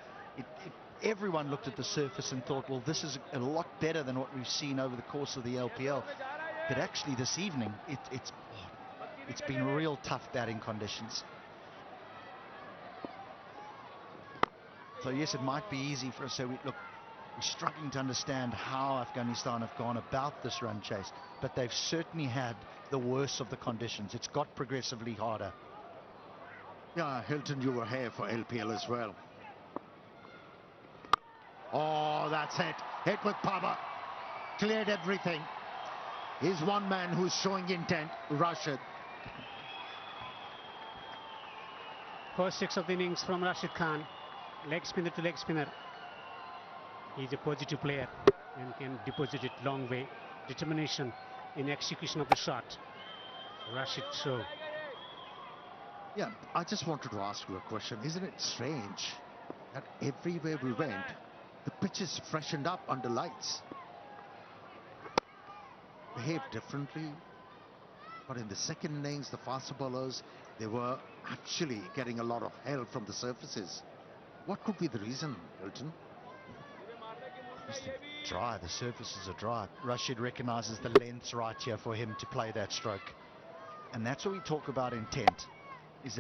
Everyone looked at the surface and thought, well, this is a lot better than what we've seen over the course of the LPL. But actually this evening, it's been real tough batting conditions. So yes, it might be easy for us to say, we're struggling to understand how Afghanistan have gone about this run chase, but they've certainly had the worst of the conditions. It's got progressively harder.
Yeah, Hilton, you were here for LPL as well. Oh, that's it. Hit with power. Cleared everything. He's one man who's showing intent, Rashid.
First 6 of the innings from Rashid Khan. Leg spinner to leg spinner. He's a positive player and can deposit it long way. Determination in execution of the shot. Rashid show.
Yeah, I just wanted to ask you a question. Isn't it strange that everywhere we went, the pitches freshened up under lights? Behaved differently. But in the second innings, the faster bowlers, they were actually getting a lot of help from the surfaces. What could be the reason, Hilton?
It's dry, the surfaces are dry. Rashid recognises the length's right here for him to play that stroke. And that's what we talk about intent. Is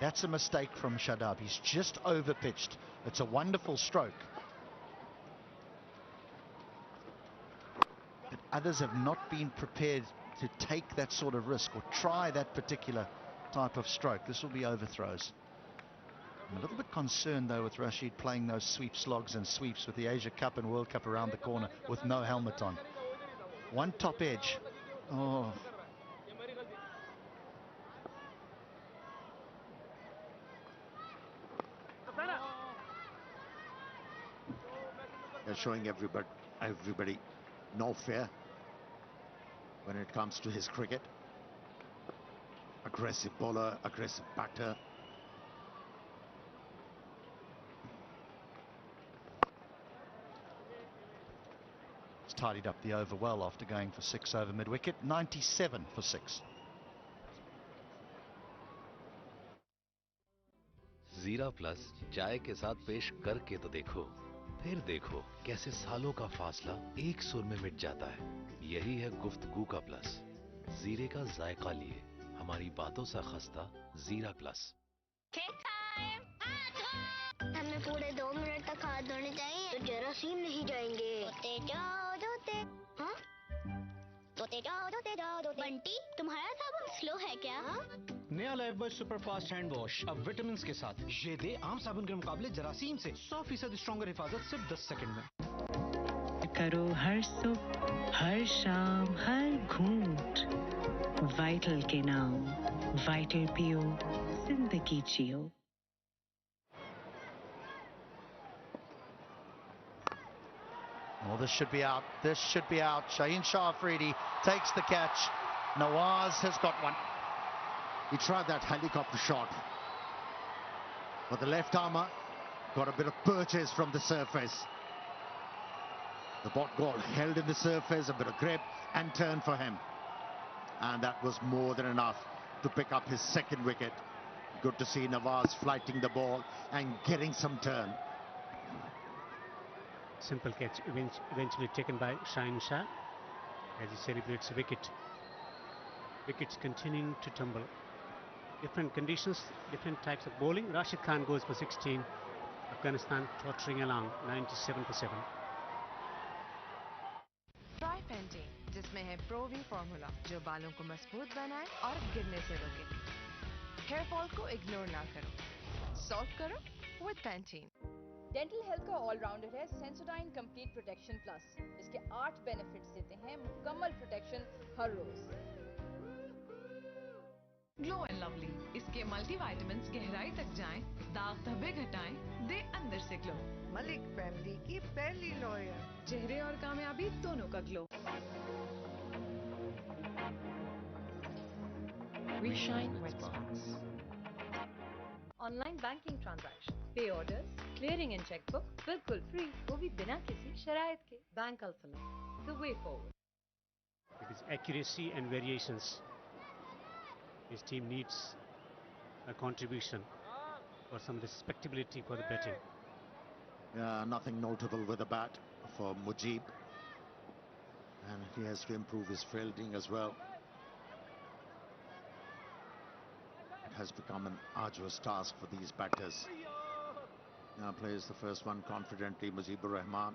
that's a mistake from Shadab. He's just overpitched. It's a wonderful stroke. But others have not been prepared to take that sort of risk or try that particular type of stroke. This will be overthrows. I'm a little bit concerned though with Rashid playing those sweep slogs and sweeps with the Asia Cup and World Cup around the corner with no helmet on. One top edge. Oh.
They're showing everybody no fear when it comes to his cricket. Aggressive bowler, aggressive batter.
He's tidied up the over well after going for 6 over mid-wicket. 97 for 6.
जीरा plus चाय के साथ पेश करके तो देखो, फिर देखो कैसे सालों का फासला एक सुर में मिट जाता है. यही है गुफ्तगू का प्लस. जीरे का जायका लिए हमारी बातों सा खस्ता जीरा प्लस.
हमें पूरे 2 मिनट तक हाथ धोने चाहिए तो जरासीम नहीं जाएंगे धोते जाओ बंटी तुम्हारा साबुन स्लो है क्या
नया लाइफबॉय सुपरफास्ट हैंड वॉश अब विटामिन्स के साथ ये दे आम साबुन के मुकाबले जरासीम से 100% स्ट्रॉन्गर हिफाजत सिर्फ 10 सेकंड में.
करो हर सुबह हर शाम हर घूंट वाइटल के नाम. वाइटल पियो जिंदगी जियो.
Oh, this should be out. This should be out. Shaheen Shah Afridi takes the catch. Nawaz has got one.
He tried that helicopter shot. But the left armour got a bit of purchase from the surface. The ball held in the surface, a bit of grip and turn for him. And that was more than enough to pick up his second wicket. Good to see Nawaz flighting the ball and getting some turn.
Simple catch eventually taken by Shaheen Shah as he celebrates a wicket. Wickets continuing to tumble. Different conditions, different types of bowling. Rashid Khan goes for 16. Afghanistan tottering along 97 for 7.
Try painting जिसमें है प्रोवी formula जो बालों को मजबूत बनाए और गिरने से रोके हेयर फॉल को इग्नोर ना करो सॉल्व करो विद पैंटीन
डेंटल हेल्थ का ऑलराउंडर है सेंसोडाइन कंप्लीट प्रोटेक्शन प्लस इसके 8 बेनिफिट्स देते हैं मुकम्मल प्रोटेक्शन हर रोज
ग्लो एंड लवली इसके मल्टीविटामिन्स गहराई तक जाएं दाग धब्बे घटाएं दे अंदर से ग्लो
मलिक फैमिली की पहली लॉयर
चेहरे और कामयाबी दोनों का glow
We shine with sparks.
Online banking transaction pay orders clearing and chequebook बिल्कुल फ्री वो भी बिना किसी शराइत के bank alpha the way forward
It is accuracy and variations. His team needs a contribution for some respectability for the batting.
Nothing notable with the bat for Mujib. And he has to improve his fielding as well. It has become an arduous task for these batters. Now plays the first one confidently, Mujibur Rahman.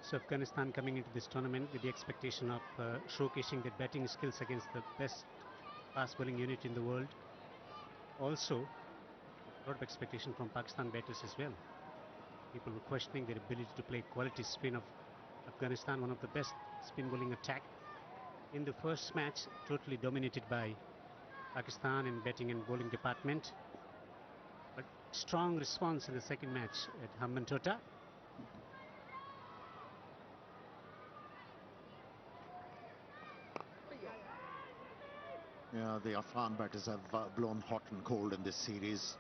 So Afghanistan coming into this tournament with the expectation of showcasing their batting skills against the best fast bowling unit in the world. Also, a lot of expectation from Pakistan batters as well. People were questioning their ability to play quality spin of Afghanistan, one of the best spin bowling attack. In the first match, totally dominated by Pakistan in batting and bowling department. But strong response in the second match at Hambantota.
Yeah, the Afghan batters have blown hot and cold in this series.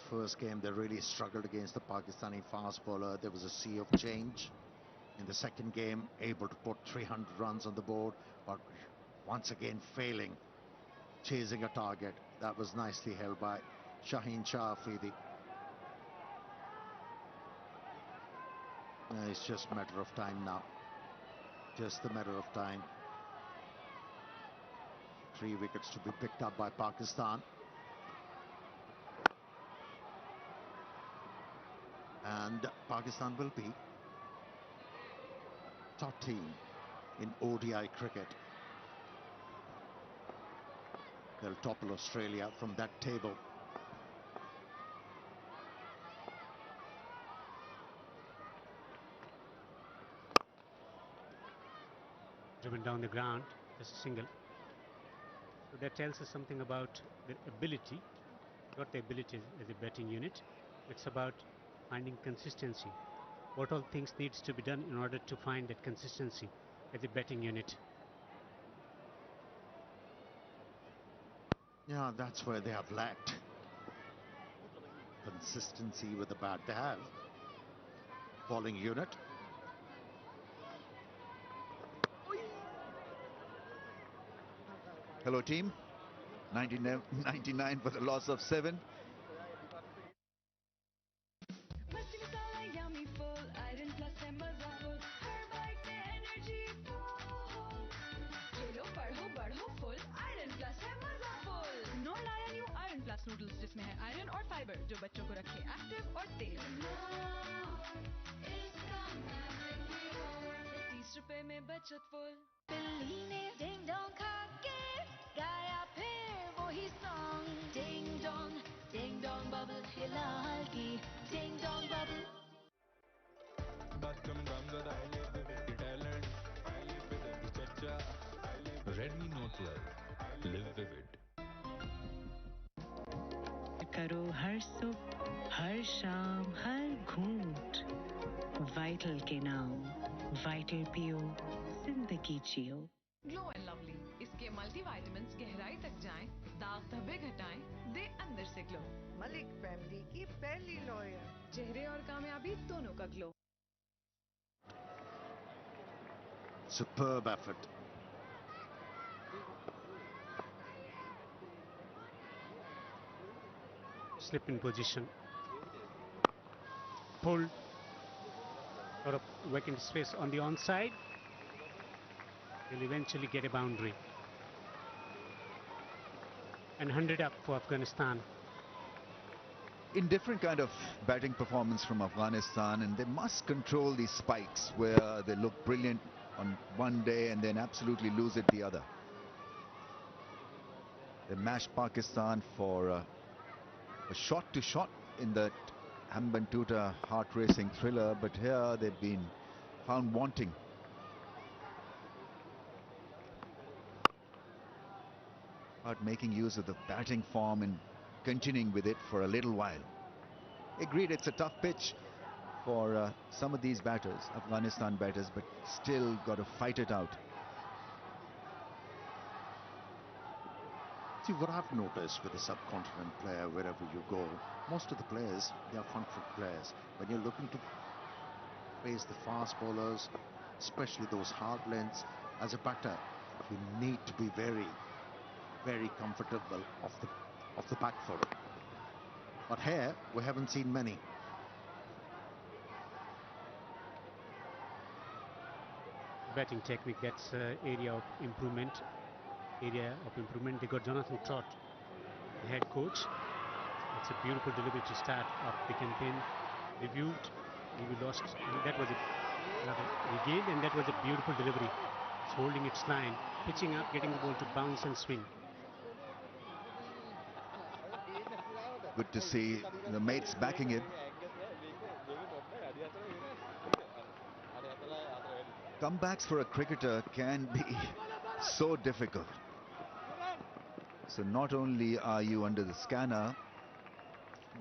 First game they really struggled against the Pakistani fast bowler. There was a sea of change. In the second game, able to put 300 runs on the board, but once again failing, chasing a target. That was nicely held by Shaheen Shah Afridi. It's just a matter of time now. Just a matter of time. 3 wickets to be picked up by Pakistan. And Pakistan will be top team in ODI cricket. They'll topple Australia from that table.
Driven down the ground, just a single. So that tells us something about their ability, not the ability as a batting unit. It's about finding consistency. What all things needs to be done in order to find that consistency as a batting unit.
Yeah, that's where they have lacked consistency with the bat. They have bowling unit.
Hello team, 99 for the loss of 7.
मस्ती मसाला yummy full iron plus है मजा full हर bite में energy full खेलो पढ़ो बढ़ो full iron plus है मजा full
नोर लाया new iron plus noodles जिसमें है आयरन और फाइबर जो बच्चों को रखे एक्टिव और तेज
इसका magic ही और 30 रुपए में बचत full बिल्ली ने डिंग डोंग खा के गाया फिर वही सॉन्ग डिंग डोंग बबल हिलाल की ding dong bubble
Redmi Note 12. Live vivid.
करो हर सुबह हर शाम हर घूंट वाइटल के नाम वाइटल पियो जिंदगी जियो
ग्लो एंड लवली इसके मल्टीविटामिन्स गहराई तक जाएं दाग धब्बे घटाएं
से ग्लो।
मलिक फैमिली की पहली लॉयर।
चेहरे और कामयाबी दोनों का glow.
Superb effort.
Slip in position. Pulled. Or a vacant space on the onside. Will eventually get a boundary. And 100 up for Afghanistan.
Indifferent kind of batting performance from Afghanistan, and they must control these spikes where they look brilliant on one day and then absolutely lose it the other. They mashed Pakistan for a shot to shot in that Hambantota heart-racing thriller, but here they've been found wanting. About making use of the batting form and continuing with it for a little while. Agreed, it's a tough pitch for some of these batters, Afghanistan batters, but still got to fight it out.
See, what I've noticed with the subcontinent player, wherever you go, most of the players, they are front foot players. When you're looking to face the fast bowlers, especially those hard lengths, as a batter, you need to be very, very comfortable off the back foot. But here, we haven't seen many.
Batting technique, that's area of improvement. They got Jonathan Trott, the head coach. It's a beautiful delivery to start off the campaign. Reviewed, we lost, and that was a regained, and that was a beautiful delivery. It's holding its line, pitching up, getting the ball to bounce and swing.
Good to see the mates backing it. Comebacks for a cricketer can be so difficult. So not only are you under the scanner,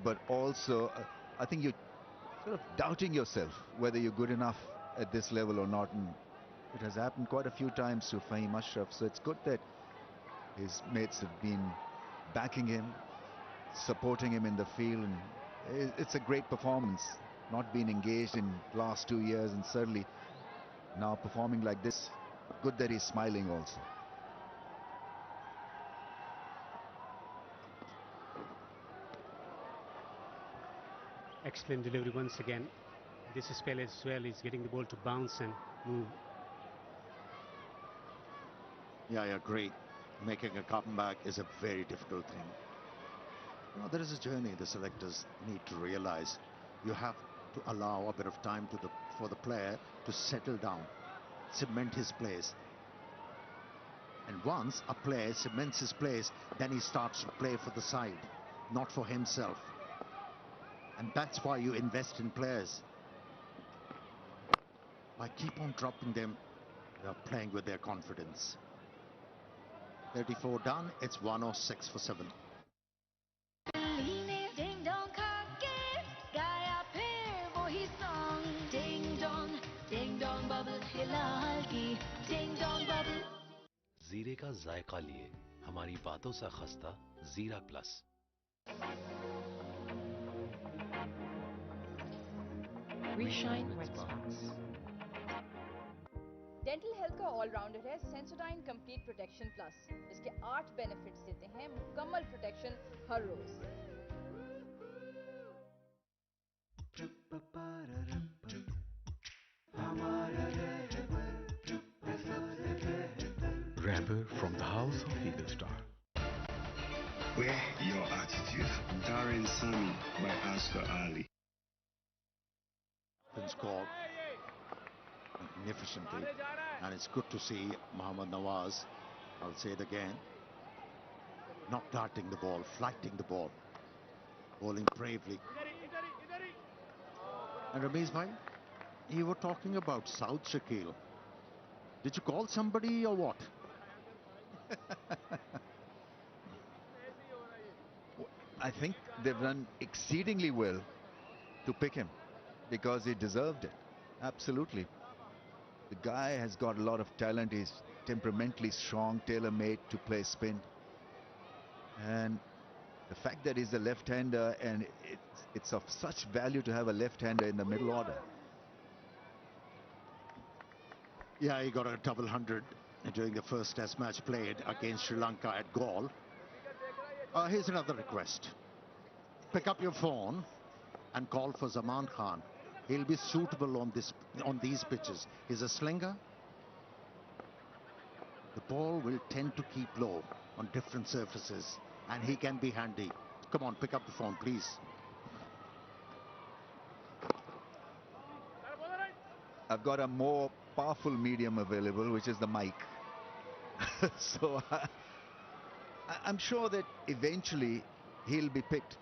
but also I think you're sort of doubting yourself whether you're good enough at this level or not. And it has happened quite a few times to Fahim Ashraf. So it's good that his mates have been backing him, supporting him in the field, and it's a great performance. Not been engaged in last 2 years, and certainly now performing like this. Good that he's smiling also.
Excellent delivery once again. This spell as well is getting the ball to bounce and move.
Yeah, I agree. Making a comeback is a very difficult thing. You know, there is a journey the selectors need to realize. You have to allow a bit of time for the player to settle down, cement his place. And once a player cements his place, then he starts to play for the side, not for himself. And that's why you invest in players. By keep on dropping them, they're playing with their confidence. 34 done, it's 106 for 7.
Ding dong khake, gaya phir wahi song. Ding dong bubble hilal ki. Ding dong bubble.
जीरे का जायका लिए हमारी बातों सा खस्ता जीरा plus.
We shine with sparks. Dental health का allrounder है सेंसोडाइन कंप्लीट प्रोटेक्शन प्लस, जिसके 8 बेनिफिट्स देते हैं मुकम्मल प्रोटेक्शन हर रोज।
Rapper from the house of Eagle Star.
Wear your attitude. Darren Sami by Oscar Ali.
Been scored magnificently, and it's good to see Mohammad Nawaz, I'll say it again, not darting the ball, flighting the ball, bowling bravely. And Ramesh bhai, you were talking about South Shakil. Did you call somebody or what?
I think they've done exceedingly well to pick him because he deserved it. Absolutely. The guy has got a lot of talent. He's temperamentally strong, tailor-made to play spin. And The fact that he's a left-hander, and it's of such value to have a left-hander in the middle order.
Yeah, he got a double hundred during the first test match played against Sri Lanka at Galle. Here's another request. Pick up your phone and call for Zaman Khan. He'll be suitable on these pitches. He's a slinger. The ball will tend to keep low on different surfaces, and he can be handy. Come on, pick up the phone, please.
I've got a more powerful medium available, which is the mic. So I'm sure that eventually he'll be picked.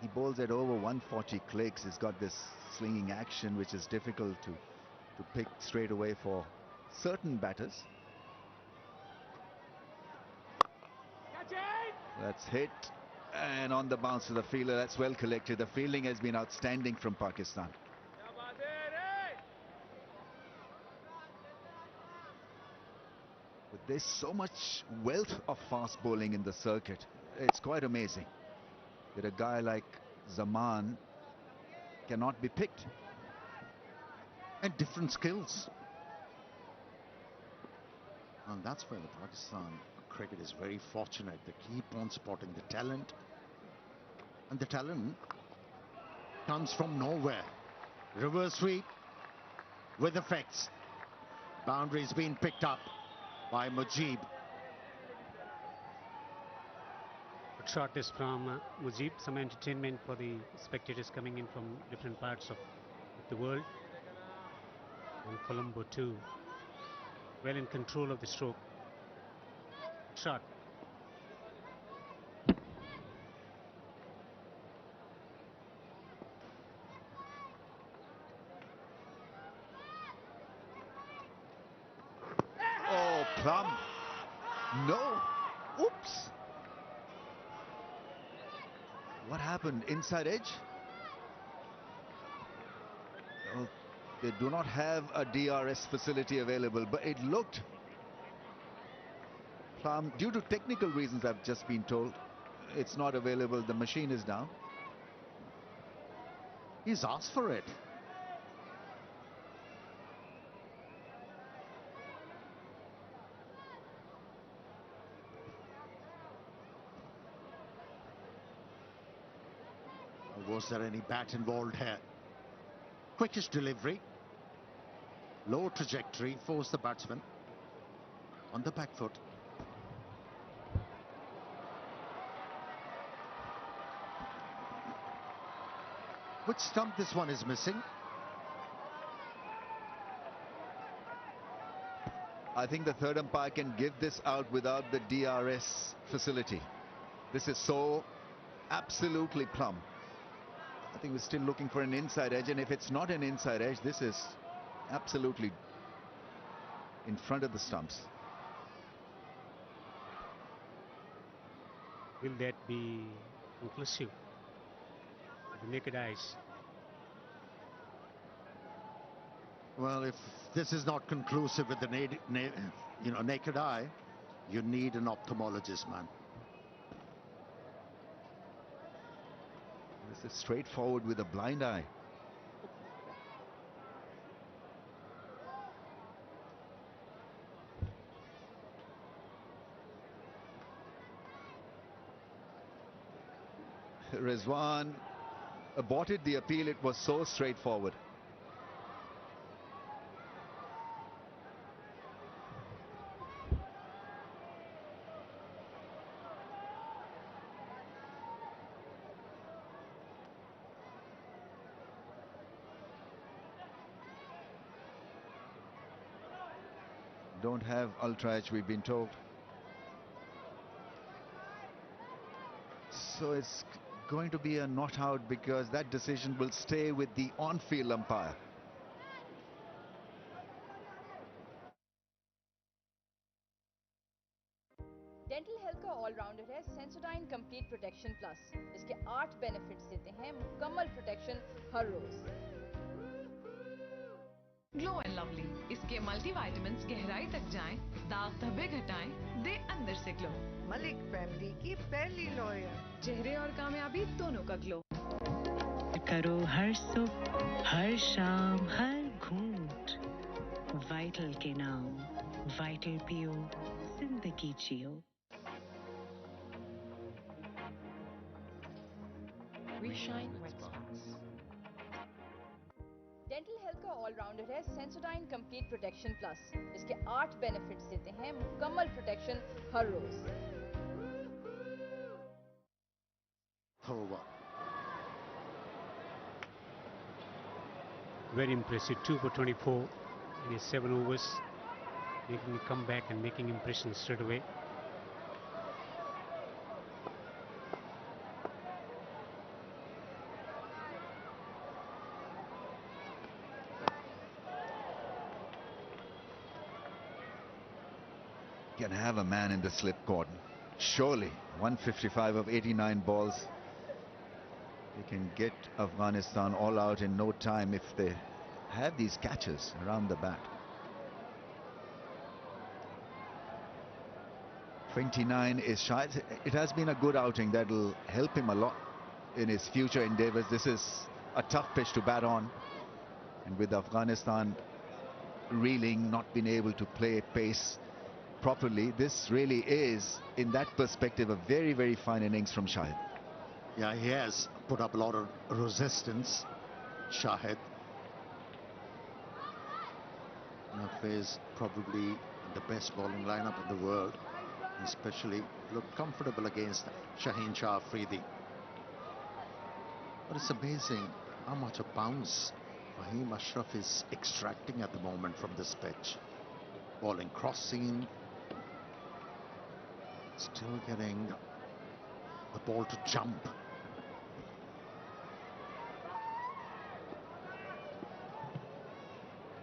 He bowls at over 140 clicks. He's got this slinging action, which is difficult to pick straight away for certain batters. That's hit, and on the bounce to the fielder. That's well collected. The fielding has been outstanding from Pakistan. But there's so much wealth of fast bowling in the circuit. It's quite amazing that a guy like Zaman cannot be picked.
And different skills. And that's where the Pakistan cricket is very fortunate. They keep on spotting the talent. And the talent comes from nowhere. Reverse sweep with effects. Boundaries being picked up by Mujib.
Good shot is from Mujib. Some entertainment for the spectators coming in from different parts of the world. And Colombo too. Well in control of the stroke. Shot.
Oh, Plum. No. Oops. What happened? Inside edge? Oh, they do not have a DRS facility available, but it looked. Plum, due to technical reasons, I've just been told, it's not available. The machine is down.
He's asked for it. Was there any bat involved here? Quickish delivery. Low trajectory, forced the batsman on the back foot. Which stump this one is missing?
I think the third umpire can give this out without the DRS facility. This is so absolutely plumb. I think we're still looking for an inside edge, and if it's not an inside edge, this is absolutely in front of the stumps.
Will that be conclusive? The naked eyes.
Well, if this is not conclusive with the naked eye, you need an ophthalmologist, man.
This is straightforward with a blind eye. Rizwan aborted the appeal. It was so straightforward. Don't have ultra edge, we've been told. So it's going to be a not out because that decision will stay with the on-field umpire.
Dental health का allrounder है Sensodyne complete protection plus, जिसके 8 benefits देते हैं मुकम्मल protection हर रोज।
Glow and lovely, इसके multivitamins गहराई तक जाएं, दाग धब्बे घटाएं, दे अंदर से ग्लो।
मलिक फैमिली की पहली लॉयर।
चेहरे और कामयाबी दोनों का ग्लो।
करो हर सुबह, हर शाम, हर घूंट वाइटल के नाम। वाइटल पियो, जिंदगी जियो।
We shine with sparks.
Dental health का ऑलराउंडर है सेंसोडाइन कंप्लीट प्रोटेक्शन प्लस, जिसके 8 बेनिफिट्स देते हैं मुकम्मल प्रोटेक्शन हर रोज।
Over.
Very impressive, 2 for 24 in his 7 overs, making a comeback and making impressions straight away.
Can have a man in the slip, Gordon. Surely, 155 of 89 balls. They can get Afghanistan all out in no time if they have these catches around the bat. 29 is shy. It has been a good outing that'll help him a lot in his future endeavors. This is a tough pitch to bat on, and with Afghanistan reeling, not being able to play pace properly, this really is, in that perspective, a very, very fine innings from Shahid.
Yeah, he has put up a lot of resistance, Shahid. Is probably the best bowling lineup in the world, especially looked comfortable against Shaheen Shah Afridi. But it's amazing how much of bounce Fahim Ashraf is extracting at the moment from this pitch. Bowling crossing, still getting the ball to jump.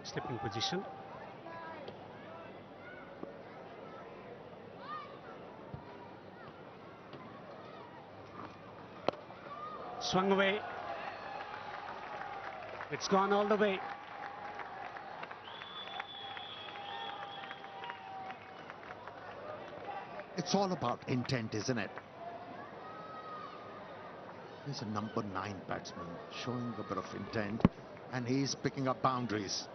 Slipping position. Swung away. It's gone all the way.
It's all about intent, isn't it? He's a number 9 batsman showing a bit of intent, and he's picking up boundaries.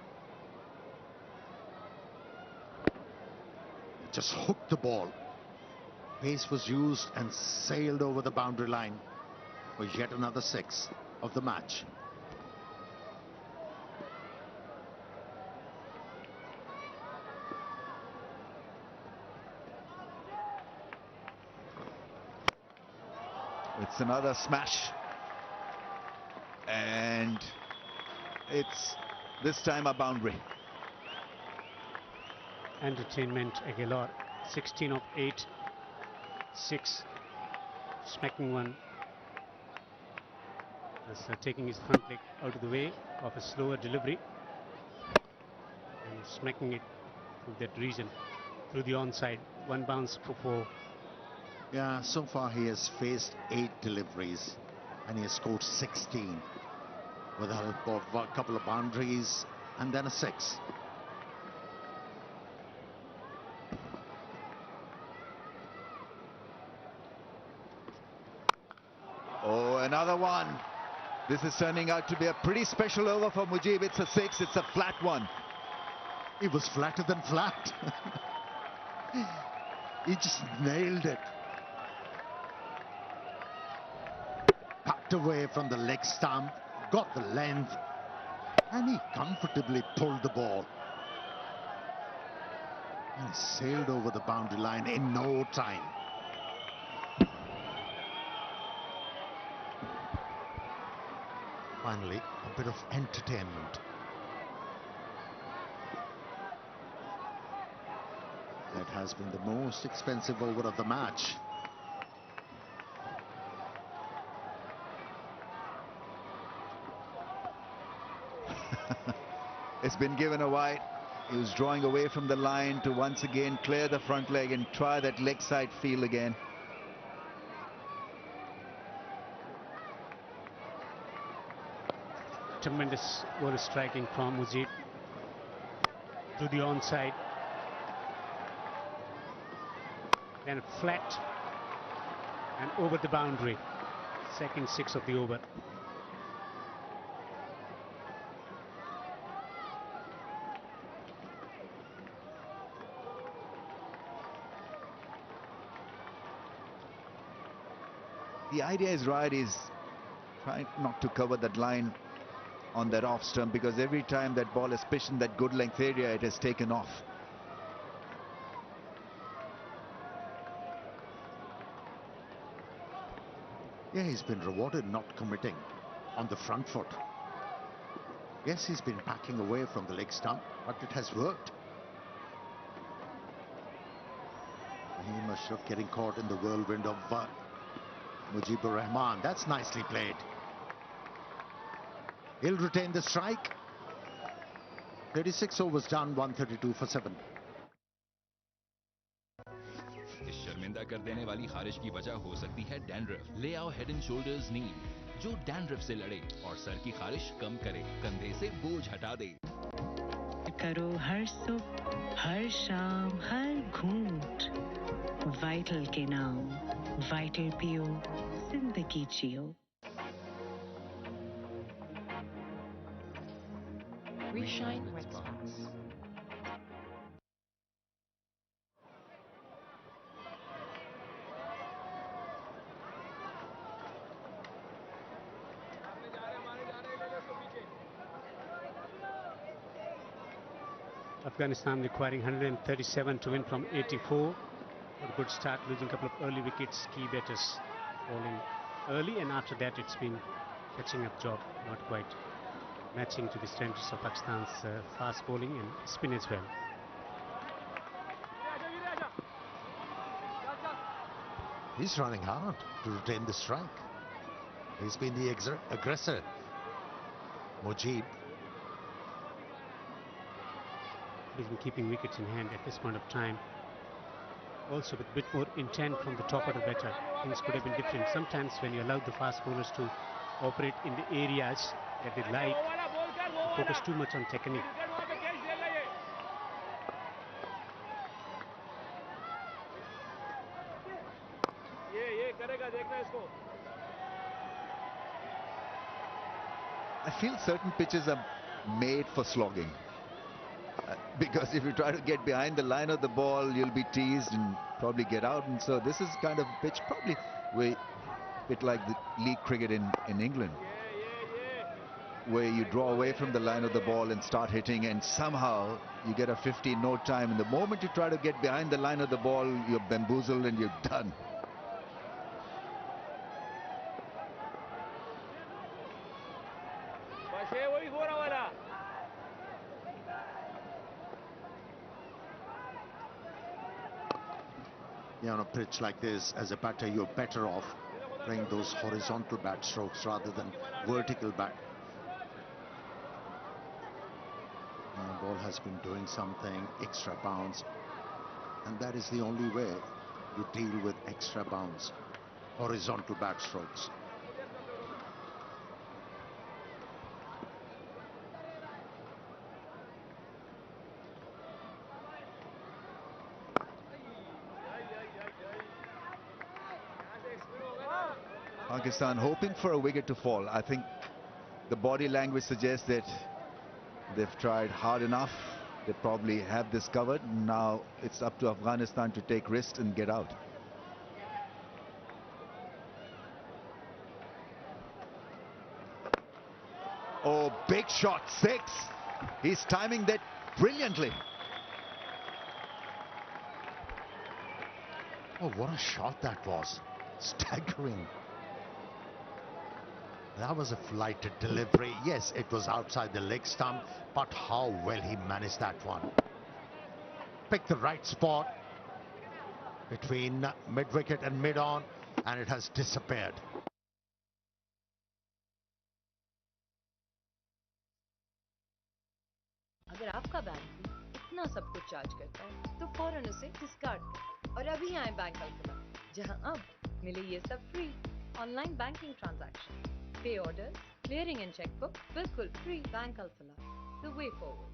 Just hooked the ball. Pace was used and sailed over the boundary line for yet another 6 of the match.
It's another smash, and it's this time a boundary.
Entertainment Aguilar, 16 of 8, 6, smacking one. As taking his front leg out of the way of a slower delivery and smacking it through that region, through the onside. One bounce for 4.
Yeah, so far he has faced 8 deliveries and he has scored 16 with the help of a couple of boundaries and then a 6.
Oh, another one. This is turning out to be a pretty special over for Mujib. It's a 6. It's a flat one.
It was flatter than flat. He just nailed it. Tucked away from the leg stump, got the length, and he comfortably pulled the ball. And he sailed over the boundary line in no time. Finally, a bit of entertainment. That has been the most expensive over of the match.
It's been given a wide. He was drawing away from the line to once again clear the front leg and try that leg side feel again.
Tremendous ball striking from Mujib. to the onside. Then flat and over the boundary. Second six of the over.
The idea is right, is trying not to cover that line on that off stump, because every time that ball has pitched in that good length area, it has taken off.
Yeah, he's been rewarded not committing on the front foot. Yes, he's been backing away from the leg stump, but it has worked. He must have getting caught in the whirlwind of Mujibur Rahman. That's nicely played. He'll retain the strike. 36 overs done, 132 for 7.
इस शर्मिंदा कर देने वाली खारिश की वजह हो सकती है डैंड्रफ। ले आओ हेड एंड शोल्डर्स नीम, जो डैंड्रफ से लड़े और सर की खारिश कम करे, कंधे से बोझ हटा दे।
करो हर सुबह, हर शाम, हर घूंट वाइटल के नाम। वाइटल पियो, जिंदगी जियो।
We shine with sparks.
Afghanistan requiring 137 to win from 84. A good start, losing a couple of early wickets. Key batters bowling early, and after that it's been catching up job, not quite matching to the strengths of Pakistan's fast bowling and spin as well.
He's running hard to retain the strike. He's been the aggressor. Mujib.
He's been keeping wickets in hand at this point of time. Also with a bit more intent from the top order batter, things could have been different. Sometimes when you allow the fast bowlers to operate in the areas that they like, focus too much on technique.
I feel certain pitches are made for slogging. Because if you try to get behind the line of the ball, you'll be teased and probably get out. And so this is kind of pitch probably a bit like the league cricket in England, where you draw away from the line of the ball and start hitting, and somehow you get a 50 in no time. And the moment you try to get behind the line of the ball, you're bamboozled and you're done.
Yeah, on a pitch like this, as a batter, you're better off playing those horizontal bat strokes rather than vertical bat. The ball has been doing something, extra bounce, and that is the only way you deal with extra bounce, horizontal bat strokes.
Pakistan hoping for a wicket to fall. I think the body language suggests that they've tried hard enough. They probably have this covered. Now it's up to Afghanistan to take risks and get out. Oh, big shot, 6. He's timing that brilliantly.
Oh, what a shot that was. Staggering. That was a flighted delivery. Yes, it was outside the leg stump, but how well he managed that one. Picked the right spot between mid-wicket and mid-on, and it has disappeared.
अगर आपका bank इतना सब कुछ charge करता है तो फौरन उसे डिस्कार्ड करें और अभी आए बैंक अल्फला, जहां अब मिले ये सब फ्री ऑनलाइन बैंकिंग ट्रांजैक्शन, पे ऑर्डर, क्लियरिंग एंड चेकबुक बिल्कुल free. Bank Alfalah, the way forward.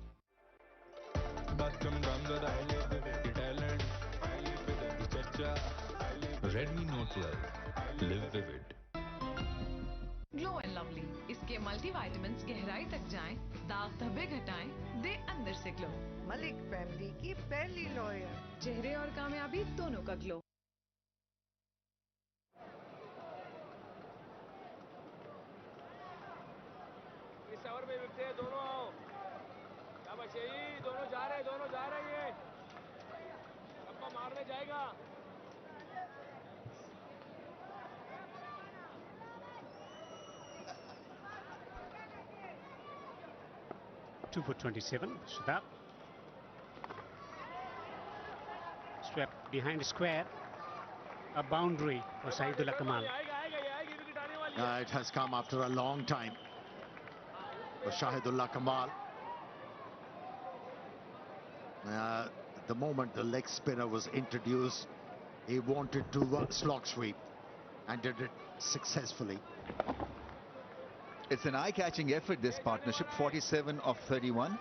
Redmi Note 12. Live vivid.
Glow and lovely, इसके मल्टीविटामिन्स गहराई तक जाएं, दाग धब्बे घटाएं, दे अंदर से ग्लो।
मलिक फैमिली की पहली लॉयर।
चेहरे और कामयाबी दोनों का ग्लो।
इस ओवर में विकटे दोनों आओ। शाबाश यही दोनों जा रहे हैं ये। छक्का मारने जाएगा।
2 for 27. Shadab. Swept behind the square. A boundary for Saidullah Kamal.
It has come after a long time for Shahidullah Kamal. The moment the leg spinner was introduced, he wanted to slog sweep and did it successfully.
It's an eye-catching effort, this partnership, 47 of 31.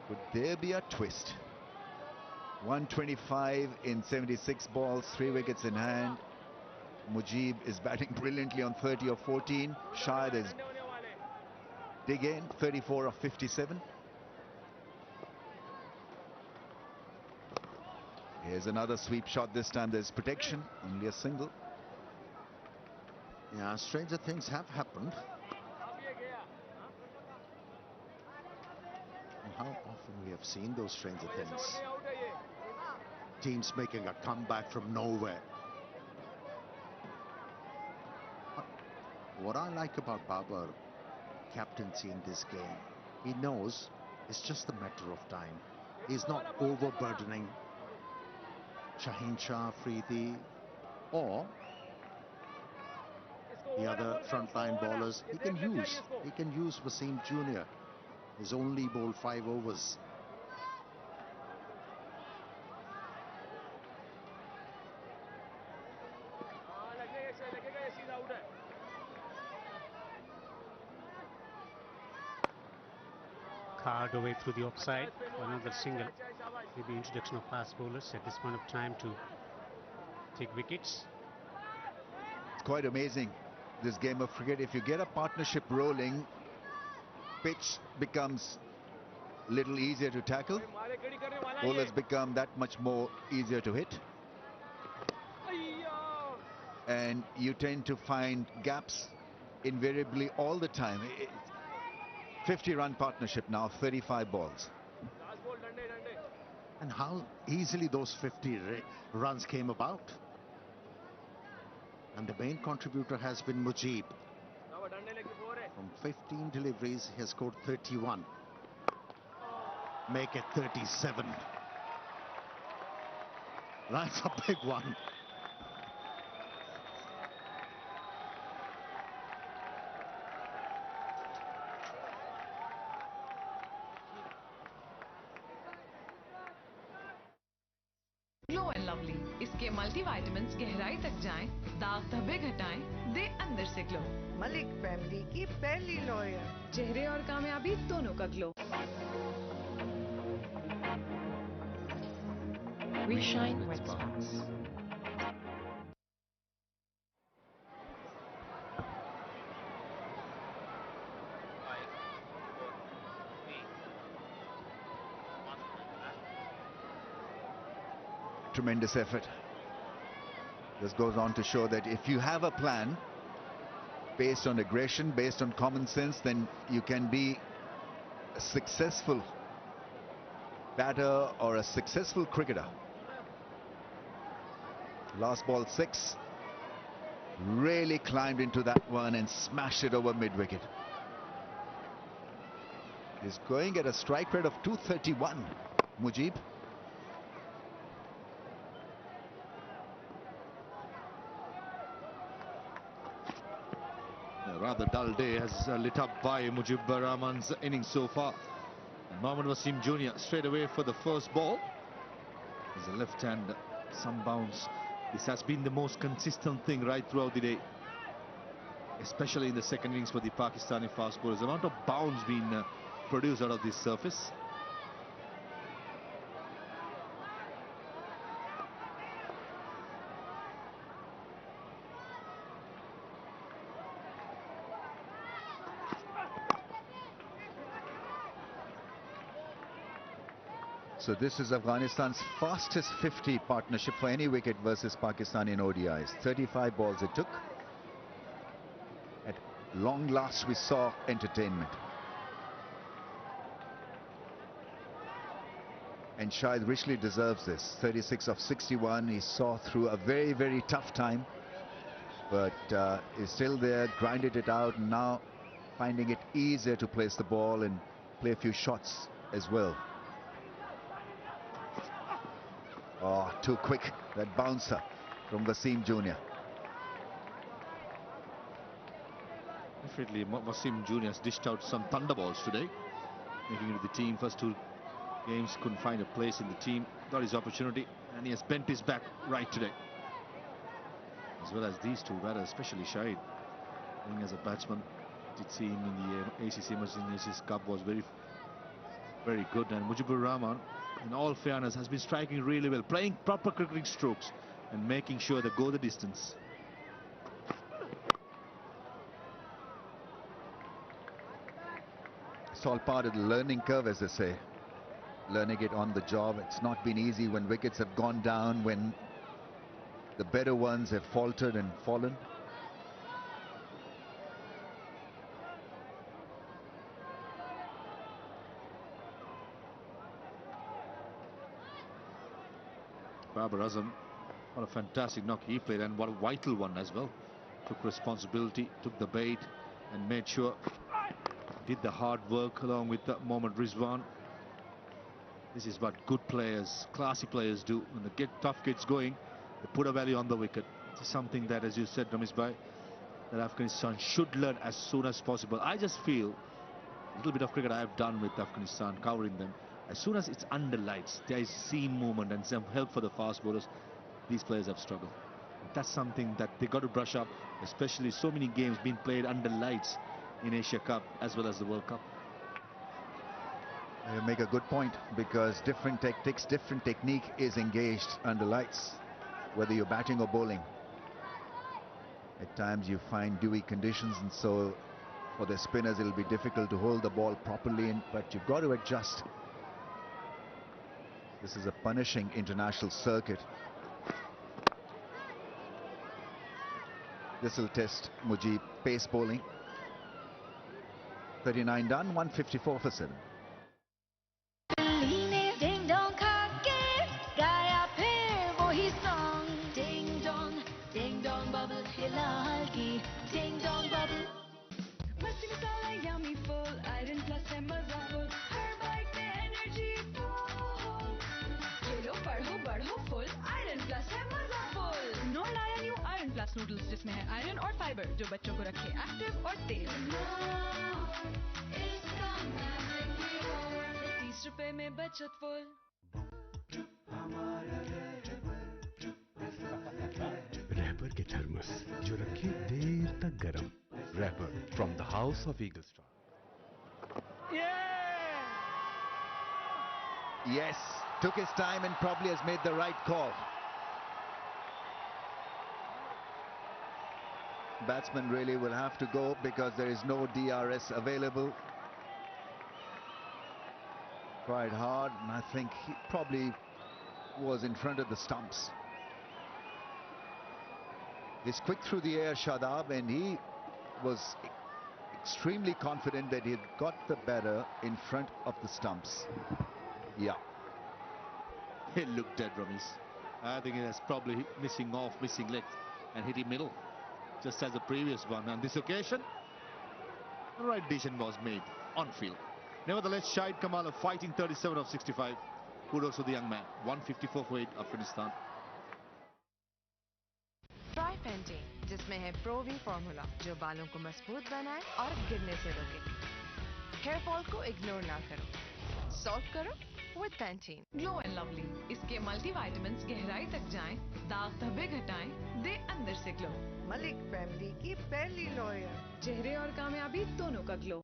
Could there be a twist? 125 in 76 balls, 3 wickets in hand. Mujib is batting brilliantly on 30 of 14. Shahid is dig in, 34 of 57. Here's another sweep shot. This time there's protection, only a single.
Yeah, stranger things have happened. And how often we have seen those stranger things. Teams making a comeback from nowhere. But what I like about Babar captaincy in this game, he knows it's just a matter of time. He's not overburdening Shaheen Shah, Afridi, or the other frontline bowlers. He can use Wasim Jr. He's only bowled 5 overs.
Carved away through the offside for another single. Maybe introduction of fast bowlers at this point of time to take wickets.
It's quite amazing, this game of cricket. If you get a partnership rolling, pitch becomes a little easier to tackle. Bowlers become that much more easier to hit. And you tend to find gaps invariably all the time. 50-run partnership now, 35 balls.
And how easily those 50 runs came about. And the main contributor has been Mujib. From 15 deliveries, he has scored 31. Make it 37. That's a big one.
Glow and lovely, इसके multivitamins गहराई तक जाएं, दाग धब्बे घटाएं, दे अंदर से glow.
Malik family की पहली लॉयर।
चेहरे और कामयाबी दोनों का glow.
We shine with sparks.
Tremendous effort. This goes on to show that if you have a plan based on aggression, based on common sense, then you can be a successful batter or a successful cricketer. Last ball 6. Really climbed into that one and smashed it over mid-wicket. He's going at a strike rate of 231, Mujib.
A rather dull day has lit up by Mujibur Rahman's innings so far. And Mohammad Wasim Jr. straight away for the first ball. He's a left-hand some bounce. This has been the most consistent thing right throughout the day, especially in the second innings for the Pakistani fast bowlers. The amount of bounce being produced out of this surface.
So this is Afghanistan's fastest 50 partnership for any wicket versus Pakistan in ODIs. 35 balls it took. At long last we saw entertainment. And Shahid richly deserves this. 36 of 61. He saw through a very, very tough time. But is still there, grinded it out, and now finding it easier to place the ball and play a few shots as well. Oh, too quick, that bouncer from Wasim Jr.
Definitely, Wasim Jr. has dished out some thunderballs today, making it the team. First two games couldn't find a place in the team, got his opportunity, and he has bent his back right today. As well as these two batters, especially Shahid, playing as a batsman. Did see him in the ACC Emergencies Cup, was very, very good. And Mujibur Rahman, in all fairness, has been striking really well, playing proper cricketing strokes and making sure they go the distance.
It's all part of the learning curve, as they say. Learning it on the job. It's not been easy when wickets have gone down, when the better ones have faltered and fallen.
Babar Azam, what a fantastic knock he played, and what a vital one as well. Took responsibility, took the bait, and made sure did the hard work along with Mohammad Rizwan. This is what good players, classy players do. When they get tough kids going, they put a value on the wicket. This is something that, as you said, Ramesh Bhai, that Afghanistan should learn as soon as possible. I just feel a little bit of cricket I have done with Afghanistan, covering them. As soon as it's under lights, there is seam movement and some help for the fast bowlers. These players have struggled. That's something that they got to brush up, especially so many games being played under lights in Asia Cup as well as the World Cup.
You make a good point, because different tactics, different technique is engaged under lights, whether you're batting or bowling. At times you find dewy conditions, and so for the spinners it'll be difficult to hold the ball properly, but you've got to adjust. This is a punishing international circuit. This will test Mujib. Pace bowling. 39 done, 154 for 7.
Ding dong खा के गाया फिर वही song. Ding dong bubble हिला हल्की. Ding dong bubble. मस्ती मसाला yummy full. Iron plus है मजा full. हर bite में energy full. खेलो पढ़ो बढ़ो full. Iron plus है मजा full.
नोट आया न्यू आयरन प्लस नूडल्स, जिसमें है आयरन और फाइबर जो बच्चों को रखे एक्टिव और तेज।
इसका magic cure. 30 रुपए में बचत full.
रहबर के थर्मस जो रखे देर तक गरम। Rahbar from the house of Eagle Star.
Yes, took his time and probably has made the right call. Batsman really will have to go because there is no DRS available. Tried hard, and I think he probably was in front of the stumps. He's quick through the air, Shadab, and he was extremely confident that he'd got the batter in front of the stumps. Yeah.
It looked dead, Ramesh. I think it has probably missing leg and hit him middle, just as the previous one. On this occasion, the right decision was made on field. Nevertheless, Shahid Kamal fighting 37 of 65. Kudos to the young man. 154 for 8 Afghanistan.
Try painting, जिसमें है प्रोवी formula जो बालों को मजबूत बनाए और गिरने से रोके। हेयर फॉल को इग्नोर ना करो, सॉल्व करो with Pantene. Glow and Lovely. इसके मल्टीविटामिन्स गहराई तक जाएं, दाग धब्बे घटाएं, दे अंदर से ग्लो।
मलिक फैमिली की पहली लॉयर।
चेहरे और कामयाबी दोनों का glow.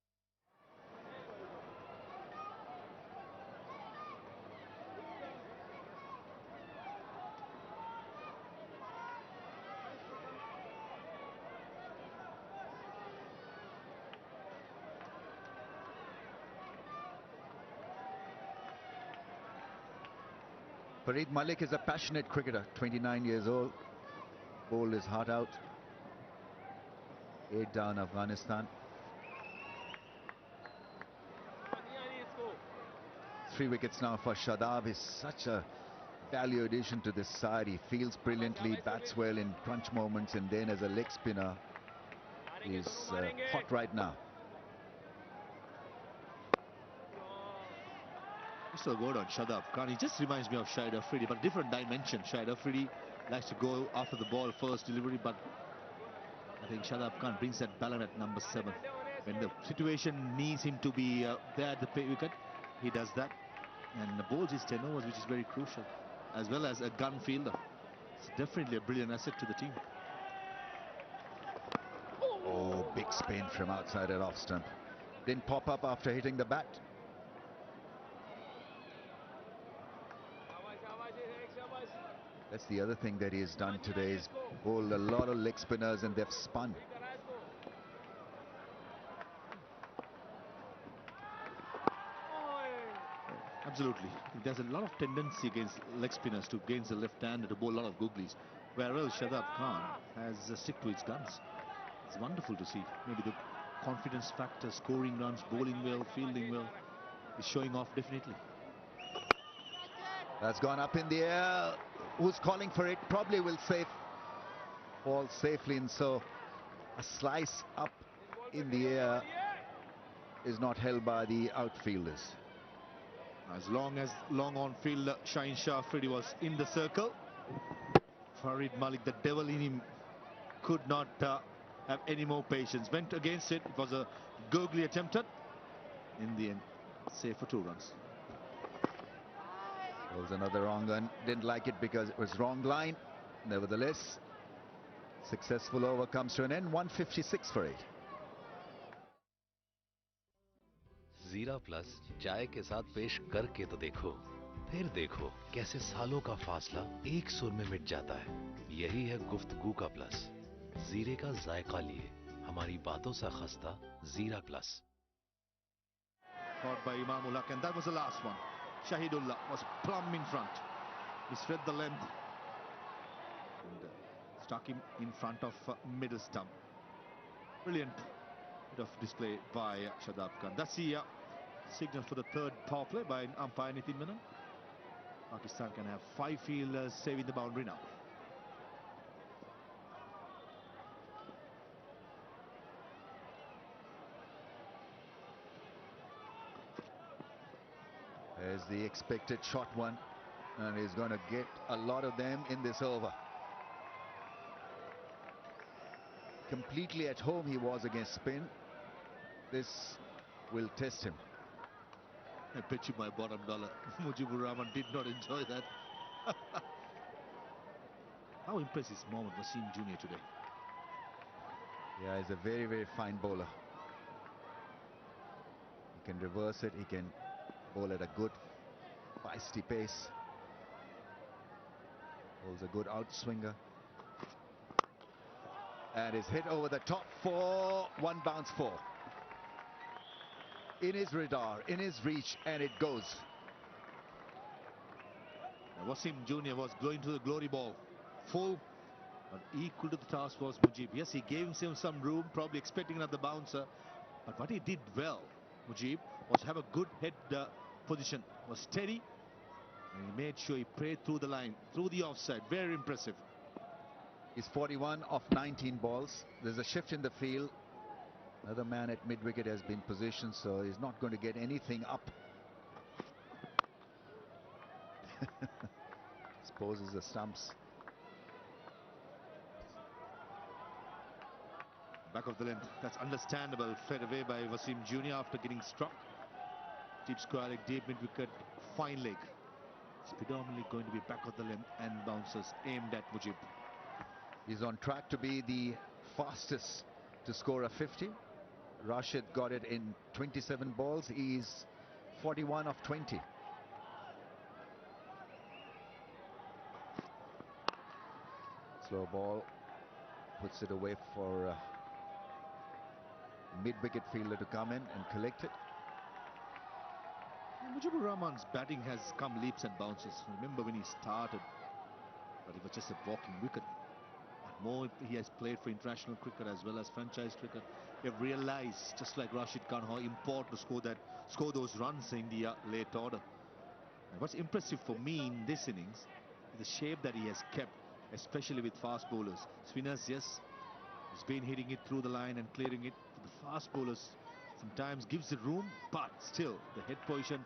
Farid Malik is a passionate cricketer, 29 years old, bowled his heart out. 8 down Afghanistan. 3 wickets now for Shadab. He's such a value addition to this side. He fields brilliantly, bats well in crunch moments, and then as a leg spinner, he's hot right now.
Just a word on Shadab Khan. He just reminds me of Shahid Afridi, but different dimension. Shahid Afridi likes to go after the ball first delivery, but I think Shadab Khan brings that balance at number 7. When the situation needs him to be there at the wicket, he does that. And the bowls his 10 overs, which is very crucial, as well as a gun fielder. It's definitely a brilliant asset to the team.
Oh, big spin from outside at off stump. Didn't pop up after hitting the bat. That's the other thing that he has done today, is bowled a lot of leg spinners and they've spun.
Absolutely. There's a lot of tendency against leg spinners to against the left-hander to bowl a lot of googlies, whereas Shadab Khan has stick to his guns. It's wonderful to see. Maybe the confidence factor, scoring runs, bowling well, fielding well, is showing off definitely.
That's gone up in the air. Who's calling for it? Probably will fall safely in. So a slice up in the air is not held by the outfielders.
As long as long on field, Shaheen Shah Afridi was in the circle. Farid Malik, the devil in him, could not have any more patience. Went against it. It was a googly attempted. In the end, safe for 2 runs.
There was another wrong one. Didn't like it because it was wrong line. Nevertheless, successful over comes to an end. 156 for 8.
जीरा plus चाय के साथ पेश करके तो देखो, फिर देखो कैसे सालों का फासला एक सुर में मिट जाता है। यही है गुफ्तगू का प्लस। जीरे का जायका लिए हमारी बातों सा खस्ता जीरा plus.
Caught by Imam Ulhaq, and that was the last one. Shahidullah was plumb in front. He spread the length and stuck him in front of middle stump. Brilliant bit of display by Shadab Khan. That's the signal for the 3rd power play by umpire Nitin Menon. Pakistan can have 5 fielders saving the boundary now.
There's the expected shot one, and he's going to get a lot of them in this over. Completely at home he was against spin. This will test him.
I bet you my bottom dollar Mujibur Rahman did not enjoy that. How impressed is Mohammad Wasim Jr. today?
Yeah, he's a very, very fine bowler. He can reverse it, he can bowl at a good feisty pace. Bowls a good outswinger. And is hit over the top for 1 bounce 4. In his radar, in his reach, and it goes.
Wasim Jr. was going to the glory ball full, but equal to the task was Mujib. Yes, he gave himself some room, probably expecting another bouncer, but what he did well, Mujib, was have a good head position, was steady, and he made sure he prayed through the line, through the offside. Very impressive.
He's 41 of 19 balls. There's a shift in the field. Another man at mid-wicket has been positioned, so he's not going to get anything up. Exposes the stumps.
Back of the length. That's understandable. Fed away by Wasim Jr. after getting struck. Deep square leg, deep mid-wicket. fine leg. It's predominantly going to be back of the length and bounces aimed at Mujib.
He's on track to be the fastest to score a 50. Rashid got it in 27 balls. He's 41 of 20. Slow ball, puts it away for mid-wicket fielder to come in and collect it.
Mujibur Rahman's batting has come leaps and bounces. Remember when he started, but it was just a walking wicket. But more he has played for international cricket as well as franchise cricket. They've realized, just like Rashid Khan, how important to score those runs in the late order. And what's impressive for me in this innings is the shape that he has kept, especially with fast bowlers. Spinners, yes, he's been hitting it through the line and clearing it. For the fast bowlers, sometimes gives the room, but still the head position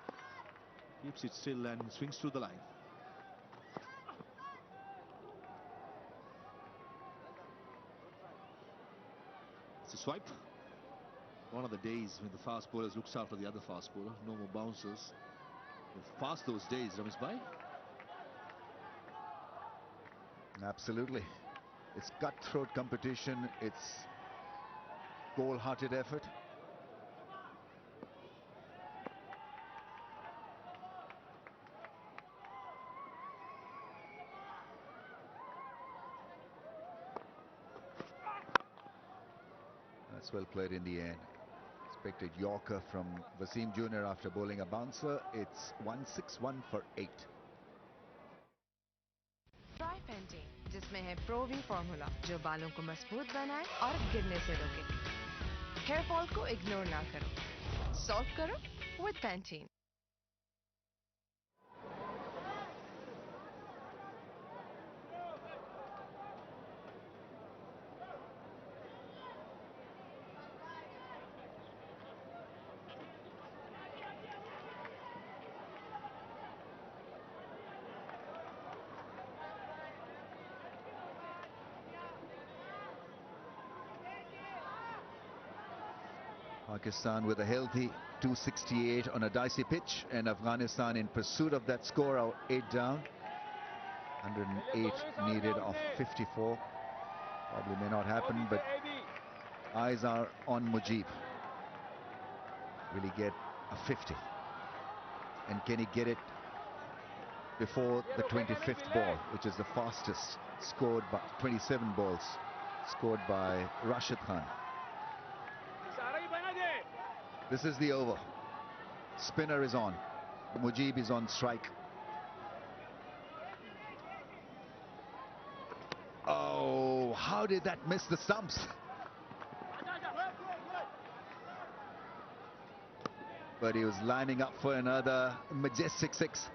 keeps it still and swings through the line. It's a swipe. One of the days when the fast bowlers looks after the other fast bowler. No more bouncers. They've passed those days, Ramesh bhai.
Absolutely. It's cutthroat competition. It's wholehearted effort. That's well played in the end. Expected Yorker from Wasim Jr. after bowling a bouncer. It's 161 for 8.
Try painting जिसमें है प्रोवी formula जो बालों को मजबूत बनाए और गिरने से रोके हेयर फॉल को इग्नोर ना करो सॉल्व करो with Pantene
Pakistan with a healthy 268 on a dicey pitch, and Afghanistan in pursuit of that score, out 8 down. 108 needed of 54. Probably may not happen, but eyes are on Mujib. Will he get a 50? And can he get it before the 25th ball, which is the fastest scored by 27 balls scored by Rashid Khan? This is the over. Spinner is on. Mujib is on strike. Oh, how did that miss the stumps? But he was lining up for another majestic 6.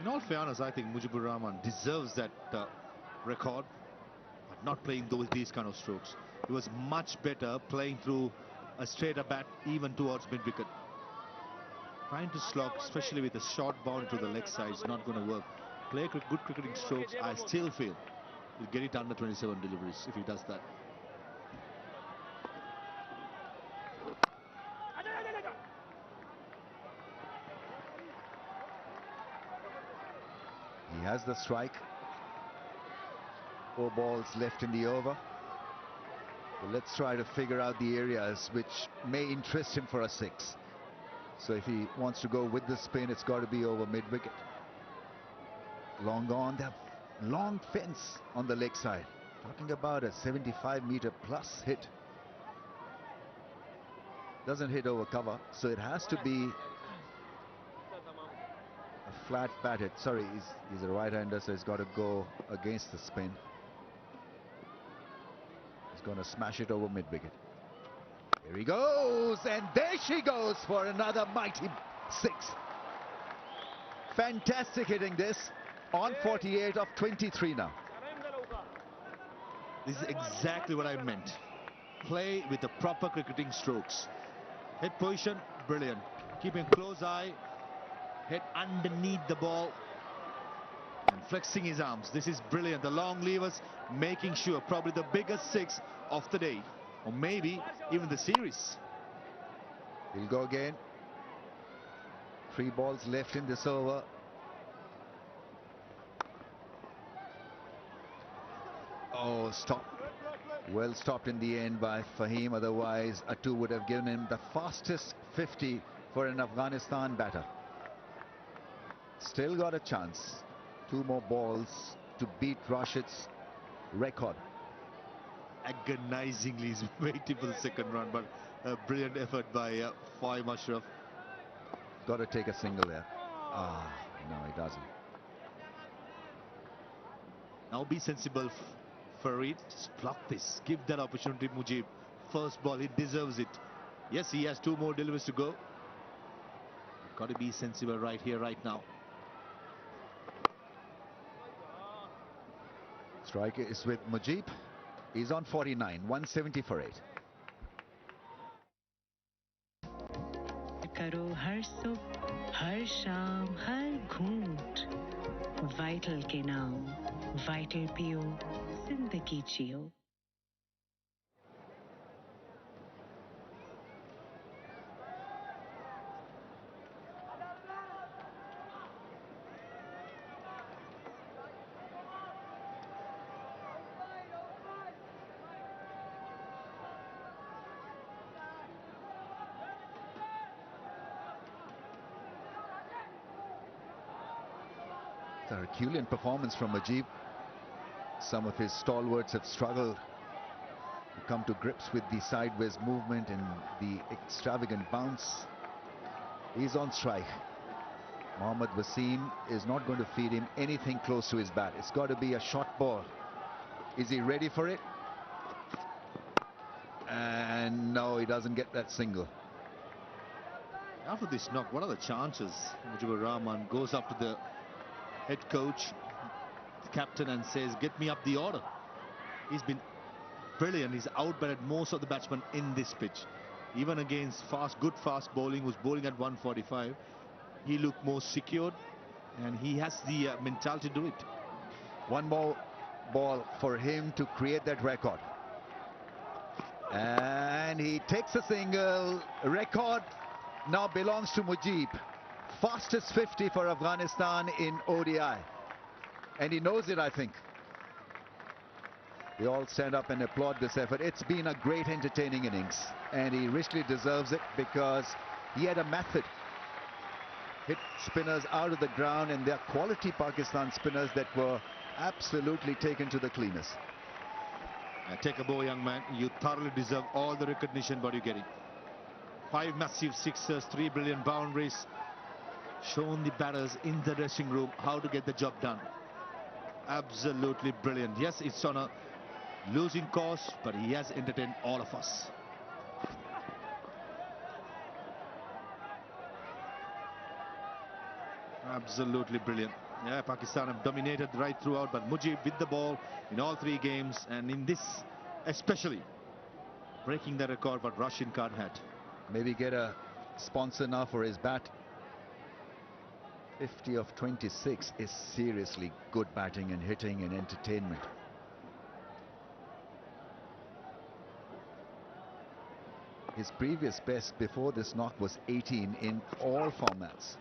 In all fairness, I think Mujibur Rahman deserves that record, but not playing these kind of strokes. He was much better playing through a straighter bat, even towards mid-wicket. Trying to slog, especially with a short bound to the leg side, is not going to work. Play good cricketing strokes, I still feel he'll get it under 27 deliveries if he does that.
He has the strike. 4 balls left in the over. So let's try to figure out the areas which may interest him for a 6. So if he wants to go with the spin, it's got to be over mid-wicket. Long gone. They have long fence on the leg side. Talking about a 75-meter plus hit. Doesn't hit over cover, so it has to be a flat bat hit. Sorry, he's a right-hander, so he's got to go against the spin. Going to smash it over mid-wicket. Here he goes, and there she goes for another mighty 6. Fantastic hitting this on 48 of 23 now.
This is exactly what I meant. Play with the proper cricketing strokes. Head position, brilliant. Keeping a close eye. Head underneath the ball. And flexing his arms. This is brilliant. The long levers making sure, probably the biggest 6 of the day, or maybe even the series.
He'll go again. 3 balls left in this over. Oh, stop. Well stopped in the end by Fahim. Otherwise, a 2 would have given him the fastest 50 for an Afghanistan batter. Still got a chance. 2 more balls to beat Rashid's record.
Agonizingly, he's waiting for the second run, but a brilliant effort by Fahim Ashraf.
Got to take a single there. No, he doesn't.
Now be sensible, Farid. Just block this. Give that opportunity, Mujib. First ball, he deserves it. Yes, he has 2 more deliveries to go. Got to be sensible right here, right now.
Striker is with Mujib. He's on 49, 170 for 8.
करो हर सुबह हर शाम हर घूंट vital के नाम vital पियो जिंदगी जियो.
A Herculean performance from Mujib. Some of his stalwarts have struggled to come to grips with the sideways movement and the extravagant bounce. He's on strike. Mohammad Wasim is not going to feed him anything close to his bat. It's got to be a short ball. Is he ready for it? And no, he doesn't get that single.
After this knock, what are the chances? Mujibur Rahman goes up to the head coach, the captain, and says, get me up the order. He's been brilliant. He's outbatted most of the batsmen in this pitch. Even against good fast bowling, who's bowling at 145, he looked more secured, and he has the mentality to do it.
1 more ball for him to create that record. And he takes a single. Record now belongs to Mujib. Fastest 50 for Afghanistan in ODI. And he knows it, I think. We all stand up and applaud this effort. It's been a great entertaining innings. And he richly deserves it because he had a method. Hit spinners out of the ground, and they're quality Pakistan spinners that were absolutely taken to the cleaners.
Take a bow, young man. You thoroughly deserve all the recognition, but you're getting 5 massive sixers, 3 brilliant boundaries. Shown the batters in the dressing room how to get the job done. Absolutely brilliant. Yes, it's on a losing course, but he has entertained all of us. Absolutely brilliant. Yeah, Pakistan have dominated right throughout, but Mujib with the ball in all 3 games, and in this especially, breaking the record what Rashid Khan had.
Maybe get a sponsor now for his bat. 50 of 26 is seriously good batting and hitting and entertainment. His previous best before this knock was 18 in all formats.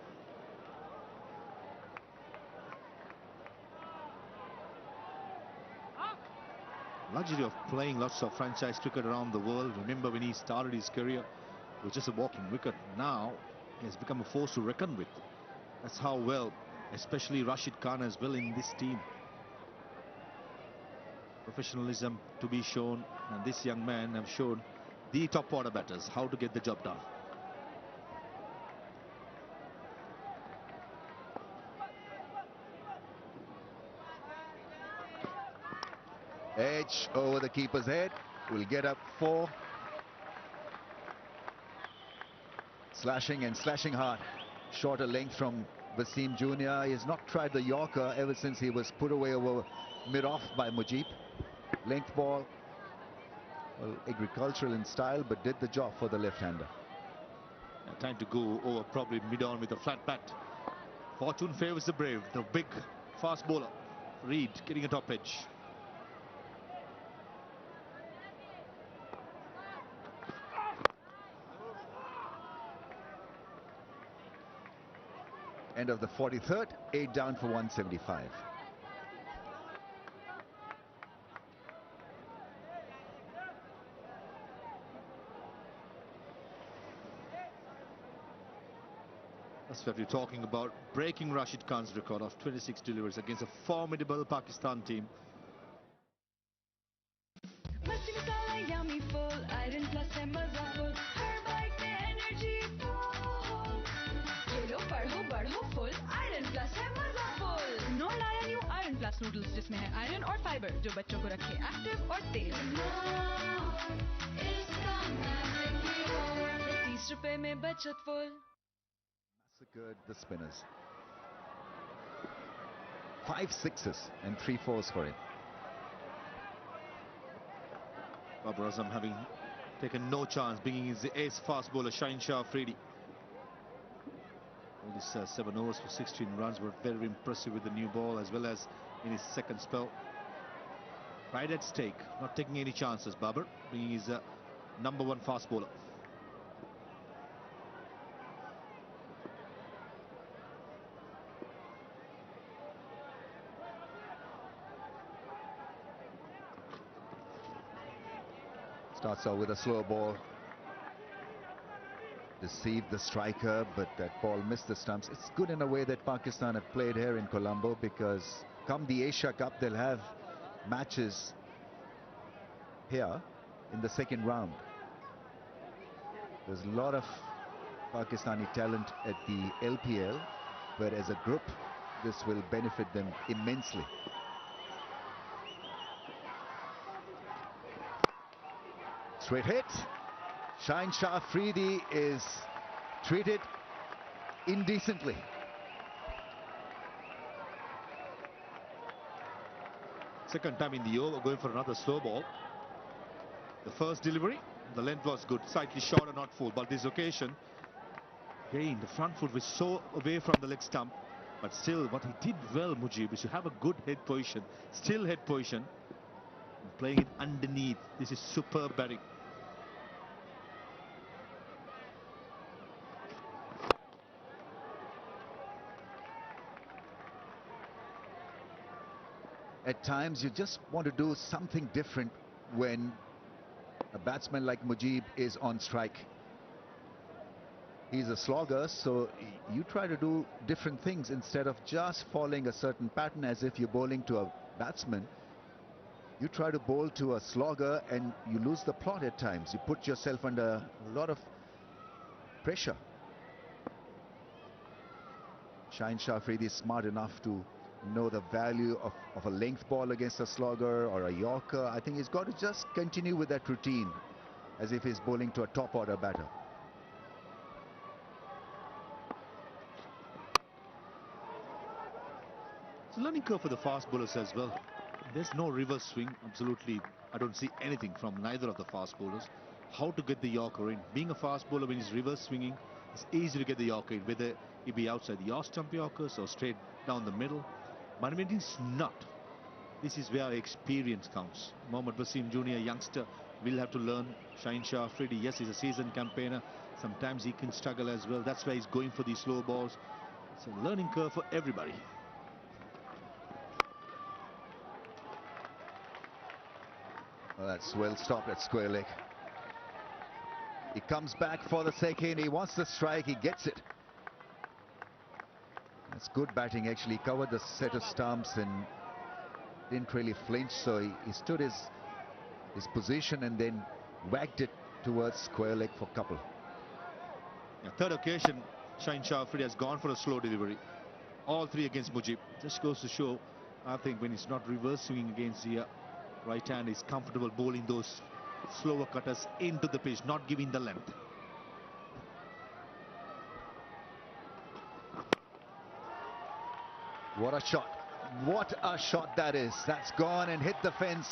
Luxury of playing lots of franchise cricket around the world. Remember when he started his career, it was just a walking wicket. Now he has become a force to reckon with. That's how well, especially Rashid Khan as well in this team. Professionalism to be shown, and this young man have shown the top order batters how to get the job done.
Edge over the keeper's head. Will get up 4. Slashing and slashing hard. Shorter length from Wasim Jr. He has not tried the Yorker ever since he was put away over mid-off by Mujib. Length ball, well, agricultural in style, but did the job for the left-hander.
Time to go over probably mid-on with a flat bat. Fortune favors the brave. The big fast bowler, Reed, getting a top edge.
End of the 43rd, 8 down for 175.
That's what we're talking about, breaking Rashid Khan's record of 26 deliveries against a formidable Pakistan team.
मस्ती मसाला yummy full iron plus है मजा full हर bite में energy full खेलो पढ़ो बढ़ो full iron plus है मजा full
नौ लाया new iron plus noodles जिसमें है आयरन और फाइबर जो बच्चों को रखे एक्टिव और तेज।
इसका magic ही है 30 रुपए में बचत full
Good, the spinners. 5 sixes and 3 fours for him.
Babar Azam having taken no chance, bringing his ace fast bowler Shaheen Shah Afridi. All these 7 overs for 16 runs were very impressive with the new ball as well as in his second spell. Pride at stake, not taking any chances. Babar being his #1 fast bowler.
Starts out with a slow ball. Deceived the striker, but that ball missed the stumps. It's good in a way that Pakistan have played here in Colombo, because come the Asia Cup, they'll have matches here in the second round. There's a lot of Pakistani talent at the LPL, but as a group, this will benefit them immensely. Straight hit. Shaheen Shah Afridi is treated indecently.
Second time in the over, going for another slow ball. The first delivery, the length was good, slightly short and not full, but this occasion, again, the front foot was so away from the leg stump, but still what he did well, Mujib, is to have a good head position, still head position, playing it underneath. This is superb batting.
At times, you just want to do something different when a batsman like Mujib is on strike. He's a slogger, so you try to do different things instead of just following a certain pattern as if you're bowling to a batsman. You try to bowl to a slogger and you lose the plot at times. You put yourself under a lot of pressure. Shaheen Shah Afridi is smart enough to know the value of a length ball against a slogger or a yorker. I think he's got to just continue with that routine as if he's bowling to a top order batter.
It's a learning curve for the fast bowlers as well. There's no reverse swing, absolutely. I don't see anything from neither of the fast bowlers. How to get the yorker in. Being a fast bowler when he's reverse swinging, it's easy to get the yorker in, whether it be outside the off stump yorkers or straight down the middle. But when it's not, this is where experience counts. Mohammad Wasim Jr., youngster, will have to learn. Shaheen Shah Afridi, yes, he's a seasoned campaigner. Sometimes he can struggle as well. That's why he's going for these slow balls. It's a learning curve for everybody.
Well, that's well stopped at square leg. He comes back for the second. He wants the strike. He gets it. That's good batting, actually. He covered the set of stumps and didn't really flinch, so he stood his position and then whacked it towards square leg for couple.
Yeah, third occasion, Shaheen Shah Afridi has gone for a slow delivery. All three against Mujib. Just goes to show, I think, when he's not reverse swinging against the right hand, he's comfortable bowling those slower cutters into the pitch, not giving the length.
What a shot. What a shot that is. That's gone and hit the fence.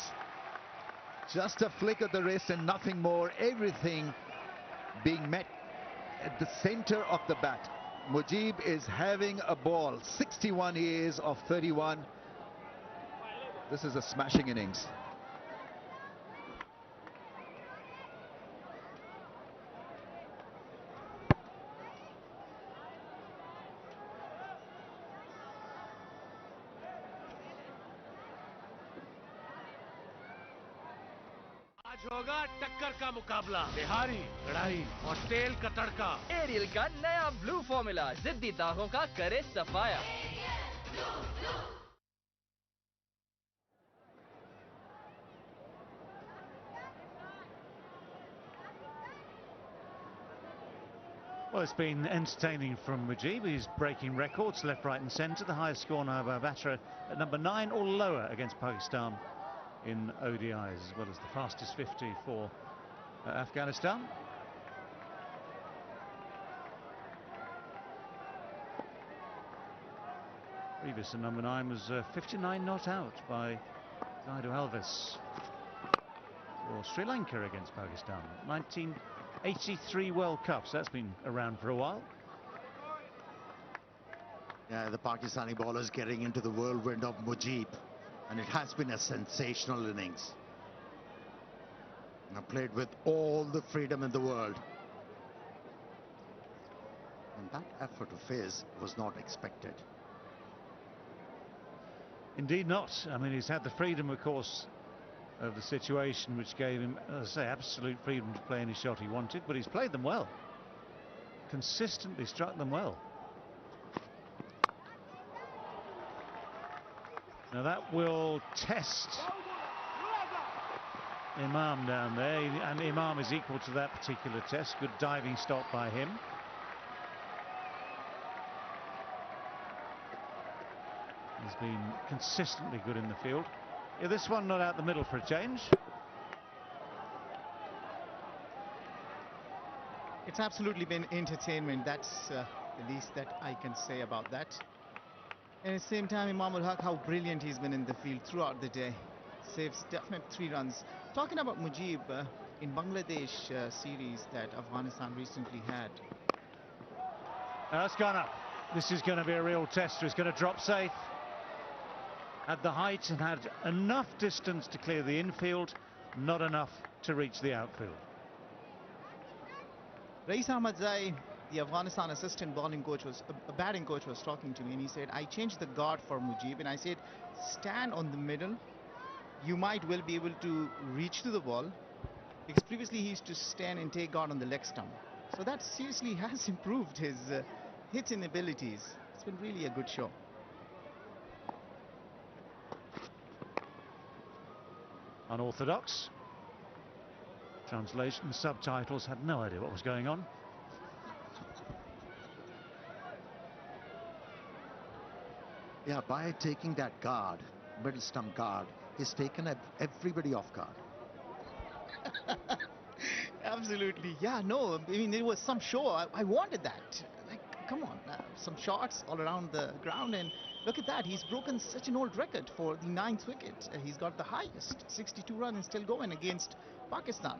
Just a flick of the wrist and nothing more. Everything being met at the center of the bat. Mujib is having a ball. 61 years of 31. This is a smashing innings.
आज होगा टक्कर का मुकाबला, बिहारी लड़ाई और तेल का तड़का।
Aerial का नया ब्लू फॉर्मूला जिद्दी दागों का करे सफाया।
Well, it's been entertaining from Mujib. He's breaking records left, right and centre. The highest score now by a batter at number 9 or lower against Pakistan in ODIs, as well as the fastest 50 for Afghanistan. Previous to number 9 was 59 not out by Guido Alves for Sri Lanka against Pakistan. 1983 World Cups, that's been around for a while.
Yeah, the Pakistani bowlers getting into the whirlwind of Mujib, and it has been a sensational innings. Now played with all the freedom in the world. And that effort of his was not expected.
Indeed not. I mean, he's had the freedom, of course, of the situation, which gave him, as I say, absolute freedom to play any shot he wanted, but he's played them well. Consistently struck them well. Now that will test Imam down there, and Imam is equal to that particular test. Good diving stop by him. He's been consistently good in the field. Yeah, this one not out the middle for a change.
It's absolutely been entertainment. That's the least that I can say about that. And at the same time, Imam ul Haq, how brilliant he's been in the field throughout the day. Saves definite 3 runs. Talking about Mujib, in Bangladesh series that Afghanistan recently had.
That's gone up. This is going to be a real tester. It's going to drop safe. Had the height and had enough distance to clear the infield, not enough to reach the outfield.
Rais Ahmadzai, the Afghanistan assistant batting coach was talking to me, and he said, I changed the guard for Mujib, and I said, stand on the middle. You might well be able to reach to the ball, because previously he used to stand and take guard on the leg stump. So that seriously has improved his hitting abilities. It's been really a good show.
Unorthodox. Translation, subtitles, had no idea what was going on.
Yeah, by taking that guard, middle stump guard, he's taken everybody off guard.
Absolutely. Yeah, no, I mean, it was some show. I wanted that. Like, come on, some shots all around the ground, and look at that. He's broken such an old record for the 9th wicket. He's got the highest, 62 runs, and still going against Pakistan.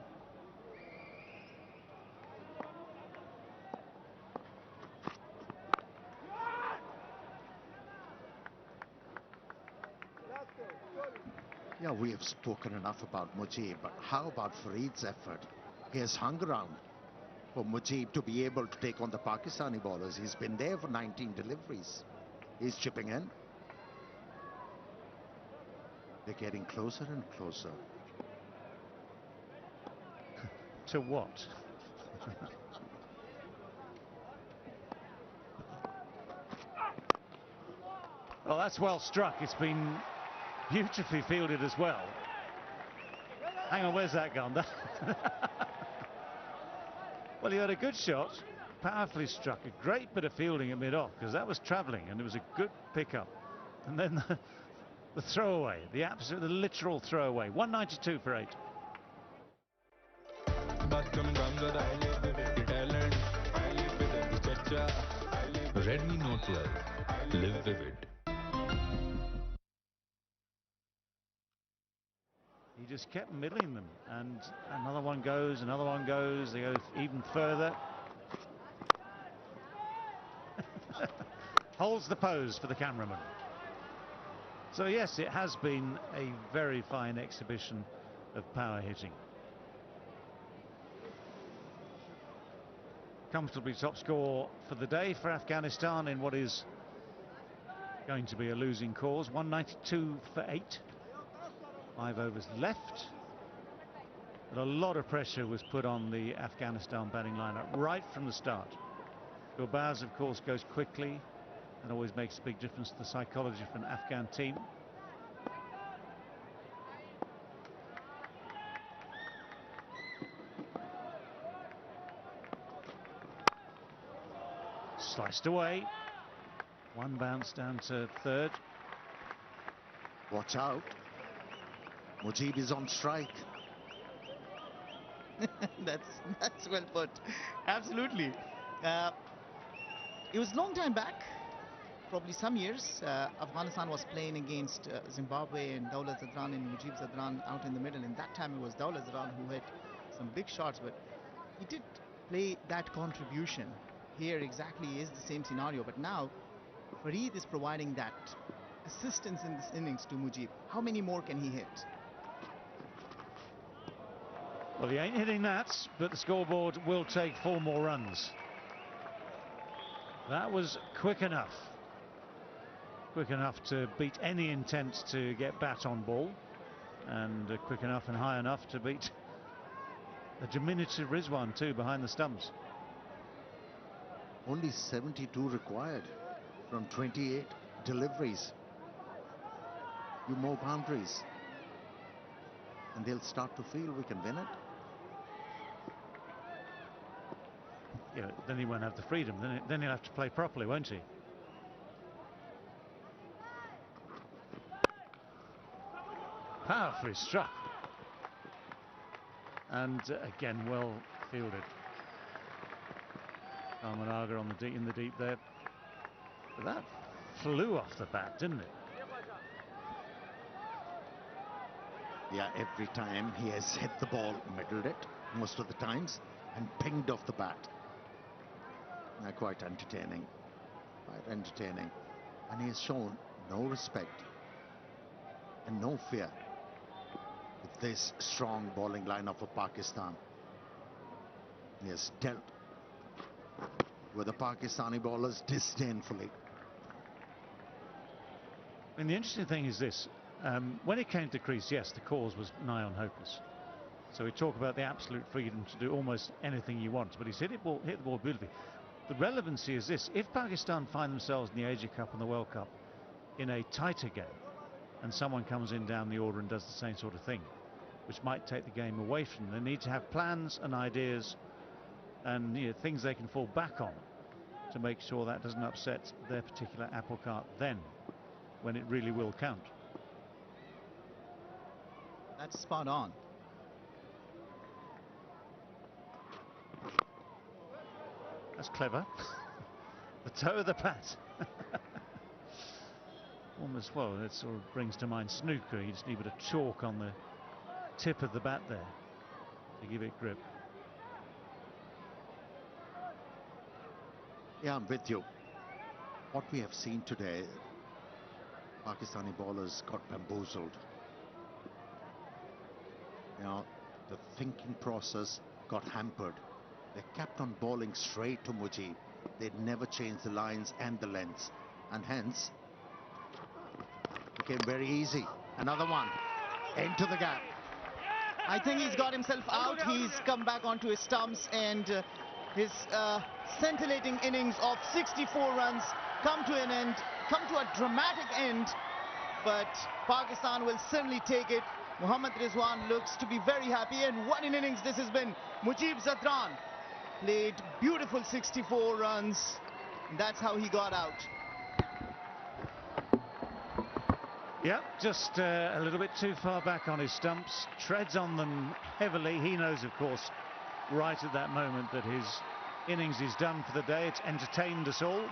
Yeah, we have spoken enough about Mujib, but how about Fareed's effort? He has hung around for Mujib to be able to take on the Pakistani bowlers. He's been there for 19 deliveries. He's chipping in. They're getting closer and closer.
To what? Well, that's well struck. It's been beautifully fielded as well. Hang on, where's that gone? Well, he had a good shot, powerfully struck, a great bit of fielding at mid-off, because that was travelling and it was a good pickup. And then the throwaway, the literal throwaway, 192 for 8.
Redmi Note 12. Live vivid.
He just kept middling them, and another one goes, they go even further. Holds the pose for the cameraman. So yes, it has been a very fine exhibition of power hitting. Comfortably top score for the day for Afghanistan in what is going to be a losing cause. 192 for 8. 5 overs left. But a lot of pressure was put on the Afghanistan batting lineup right from the start. Gurbaz, of course, goes quickly. That always makes a big difference to the psychology for an Afghan team. Sliced away. One bounce down to third.
Watch out. Mujib is on strike.
That's well put. Absolutely. It was a long time back, probably some years. Afghanistan was playing against Zimbabwe and Dawlat Zadran and Mujib Zadran out in the middle. And that time it was Dawlat Zadran who hit some big shots, but he did play that contribution. Here exactly is the same scenario, but now Farid is providing that assistance in this innings to Mujib. How many more can he hit?
Well, he ain't hitting that, but the scoreboard will take 4 more runs. That was quick enough. Quick enough to beat any intent to get bat on ball, and quick enough and high enough to beat the diminutive Rizwan too behind the stumps.
Only 72 required from 28 deliveries. You more boundaries, and they'll start to feel we can win it.
Yeah, then he won't have the freedom. Then he'll have to play properly, won't he? Powerfully struck, and again well fielded. Kamaraga on the in the deep there. But that flew off the bat, didn't it?
Yeah, every time he has hit the ball, middled it most of the times, and pinged off the bat. Quite entertaining. Quite entertaining. And he has shown no respect and no fear with this strong bowling lineup of Pakistan. He has dealt with the Pakistani bowlers disdainfully.
And the interesting thing is this, when it came to crease, yes, the cause was nigh on hopeless. So we talk about the absolute freedom to do almost anything you want, but he's hit the ball beautifully. The relevancy is this: if Pakistan find themselves in the Asia Cup and the World Cup in a tighter game, and someone comes in down the order and does the same sort of thing, which might take the game away from them, they need to have plans and ideas and things they can fall back on to make sure that doesn't upset their particular apple cart then, when it really will count.
That's spot on.
That's clever. The toe of the bat. Almost, well, that sort of brings to mind snooker. You just need a bit of chalk on the tip of the bat there to give it grip.
Yeah, I'm with you. What we have seen today, Pakistani bowlers got bamboozled. The thinking process got hampered. They kept on bowling straight to Mujib. They'd never changed the lines and the lengths, and hence became very easy. Another one into the gap.
I think he's got himself out. He's come back onto his stumps, and his scintillating innings of 64 runs come to an end, come to a dramatic end. But Pakistan will certainly take it. Mohammad Rizwan looks to be very happy, and what an innings this has been. Mujib Zadran played beautiful 64 runs. That's how he got out.
Yep, just a little bit too far back on his stumps, treads on them heavily. He knows, of course, right at that moment that his innings is done for the day. It's entertained us all.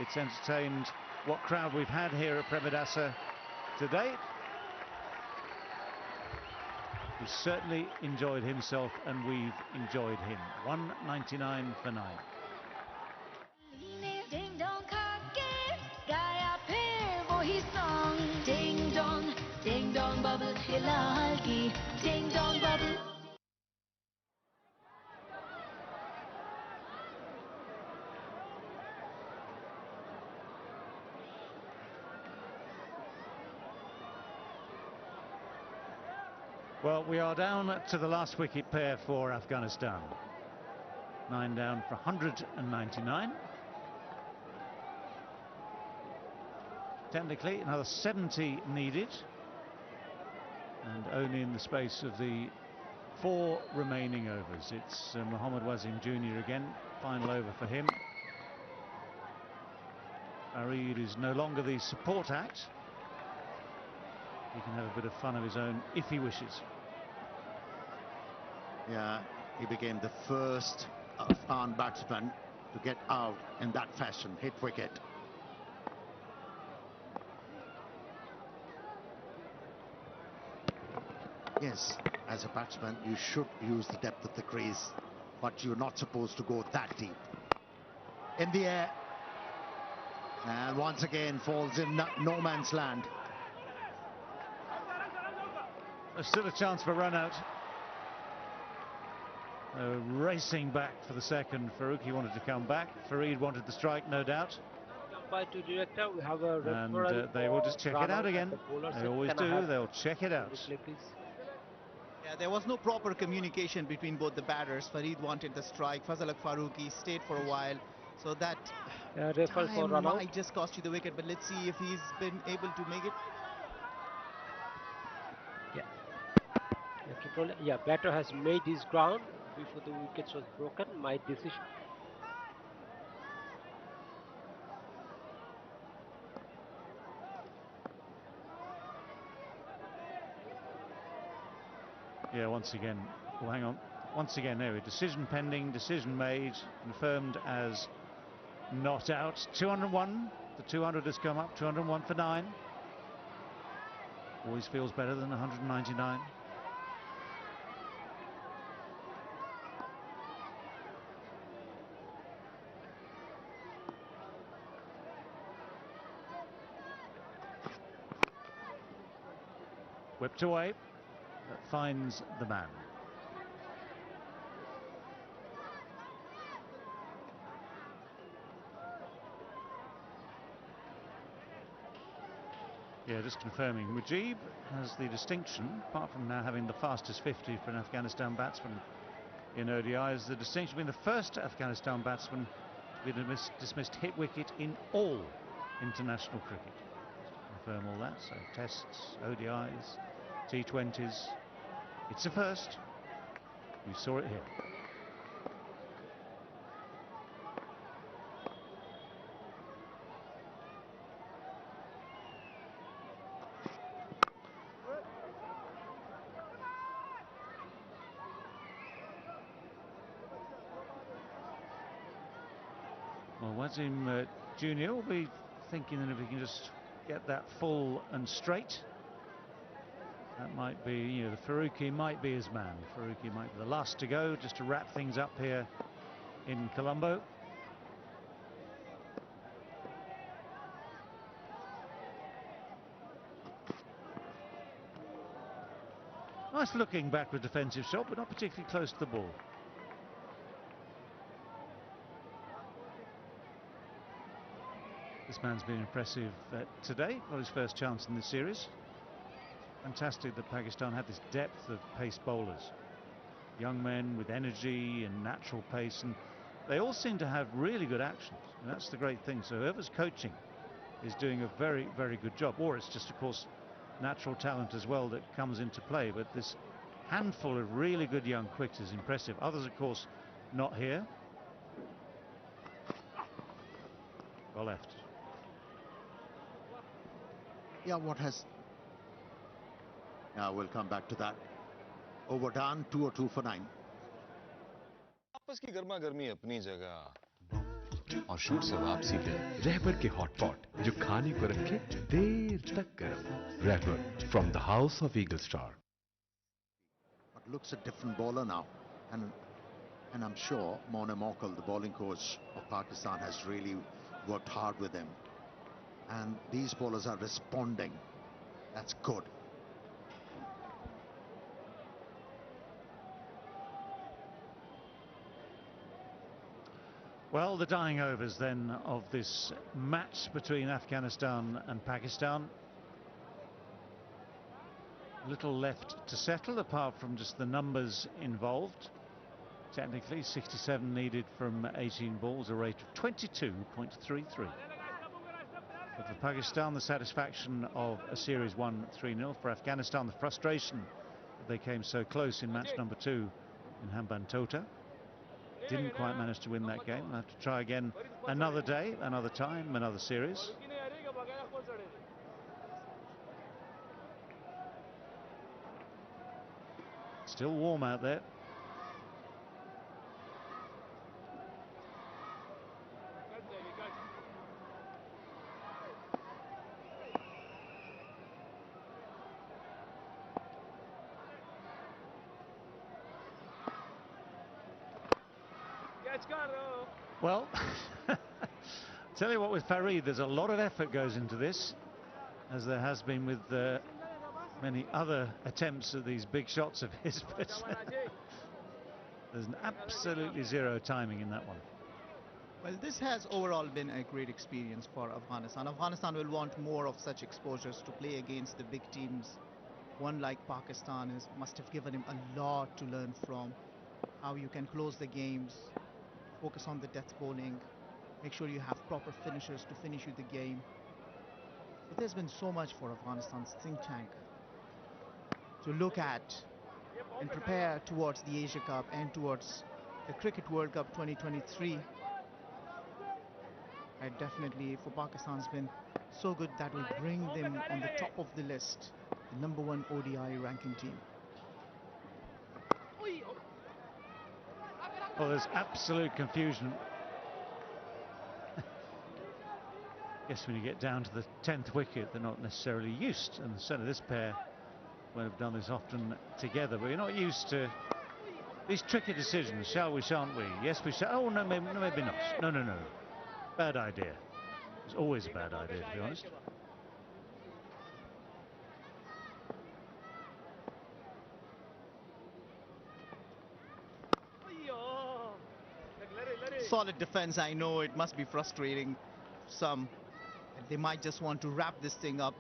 It's entertained what crowd we've had here at Premadasa today. He's certainly enjoyed himself, and we've enjoyed him. 199 for 9.
Ding dong खा के गाया फिर वही song. Ding dong bubble हिला की. Ding dong bubble.
Well, we are down to the last wicket pair for Afghanistan. 9 down for 199. Technically, another 70 needed. And only in the space of the 4 remaining overs. It's Mohammad Wasim Jr. again. Final over for him. Farid is no longer the support act. He can have a bit of fun of his own if he wishes.
Yeah, he became the first Afghan batsman to get out in that fashion, hit wicket. Yes, as a batsman, you should use the depth of the crease, but you're not supposed to go that deep. In the air, and once again falls in no man's land.
There's still a chance for run out. Racing back for the second. Faruqi wanted to come back. Farid wanted the strike, no doubt.
By to director, we have a
And they will just check it out again. They always do. They'll check it out.
Yeah, there was no proper communication between both the batters. Farid wanted the strike. Fazal Faruqi stayed for a while. So that time might just cost you the wicket. But let's see if he's been able to make it.
Yeah, batter has made his ground before the wickets was broken. My decision.
Yeah, once again. Well, hang on. Once again, there. Decision pending. Decision made. Confirmed as not out. 201. The 200 has come up. 201 for 9. Always feels better than 199. Whipped away. That finds the man. Yeah, just confirming. Mujib has the distinction, apart from now having the fastest 50 for an Afghanistan batsman in ODIs, the distinction being the first Afghanistan batsman to be dismissed hit wicket in all international cricket. Just confirm all that. So tests, ODIs, T20s. It's a first. We saw it here. Well, Wasim Jr. will be thinking that if he can just get that full and straight, that might be, you know, the Faruqi might be his man. Faruqi might be the last to go, just to wrap things up here in Colombo. Nice looking backward defensive shot, but not particularly close to the ball. This man's been impressive today. Got his first chance in this series. Fantastic that Pakistan had this depth of pace bowlers. Young men with energy and natural pace, and they all seem to have really good actions. And that's the great thing. So whoever's coaching is doing a very, very good job. Or it's just, of course, natural talent as well that comes into play. But this handful of really good young quicks is impressive. Others, of course, not here. Well left.
Yeah, what has... Yeah, we'll come back to that. Overdone, 202 for 9.
आपस की गर्मा गर्मी अपनी जगह
और shoot से वापसी पे रहबर के हॉटपॉट जो खाने को रखे देर तक गर्म. रहबर from the house of Eagle Star.
But looks a different bowler now, and I'm sure Mona Mokal, the bowling coach of Pakistan, has really worked hard with him, and these bowlers are responding. That's good.
Well, the dying overs then of this match between Afghanistan and Pakistan. little left to settle apart from just the numbers involved. Technically 67 needed from 18 balls, a rate of 22.33. But for Pakistan, the satisfaction of a series won 3-0. For Afghanistan, the frustration that they came so close in match number 2 in Hambantota. Didn't quite manage to win that game. They'll have to try again another day, another time, another series. Still warm out there. Well, tell you what, with Farid, there's a lot of effort goes into this, as there has been with many other attempts at these big shots of his, but there's absolutely zero timing in that one.
Well, this has overall been a great experience for Afghanistan. Afghanistan will want more of such exposures to play against the big teams. One like Pakistan must have given him a lot to learn from. How you can close the games, focus on the death bowling, make sure you have proper finishers to finish you the game. But there's been so much for Afghanistan's think tank to look at and prepare towards the Asia Cup and towards the Cricket World Cup 2023. And definitely for Pakistan's been so good that will bring them on the top of the list, the #1 ODI ranking team.
Well, there's absolute confusion. Guess when you get down to the 10th wicket, they're not necessarily used, and certainly this pair won't have done this often together, but you're not used to these tricky decisions. Shall we, shan't we? Yes, we shall. Oh, no, maybe not. No. Bad idea. It's always a bad idea, to be honest.
Solid defense. I know it must be frustrating some. They might just want to wrap this thing up.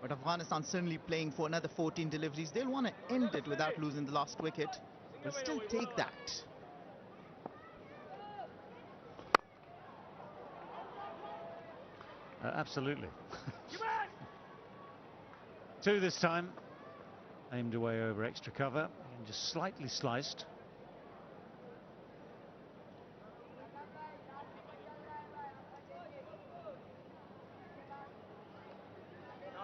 But Afghanistan certainly playing for another 14 deliveries. They'll want to end it without losing the last wicket. They'll still take that.
Absolutely. 2 this time. Aimed away over extra cover and just slightly sliced.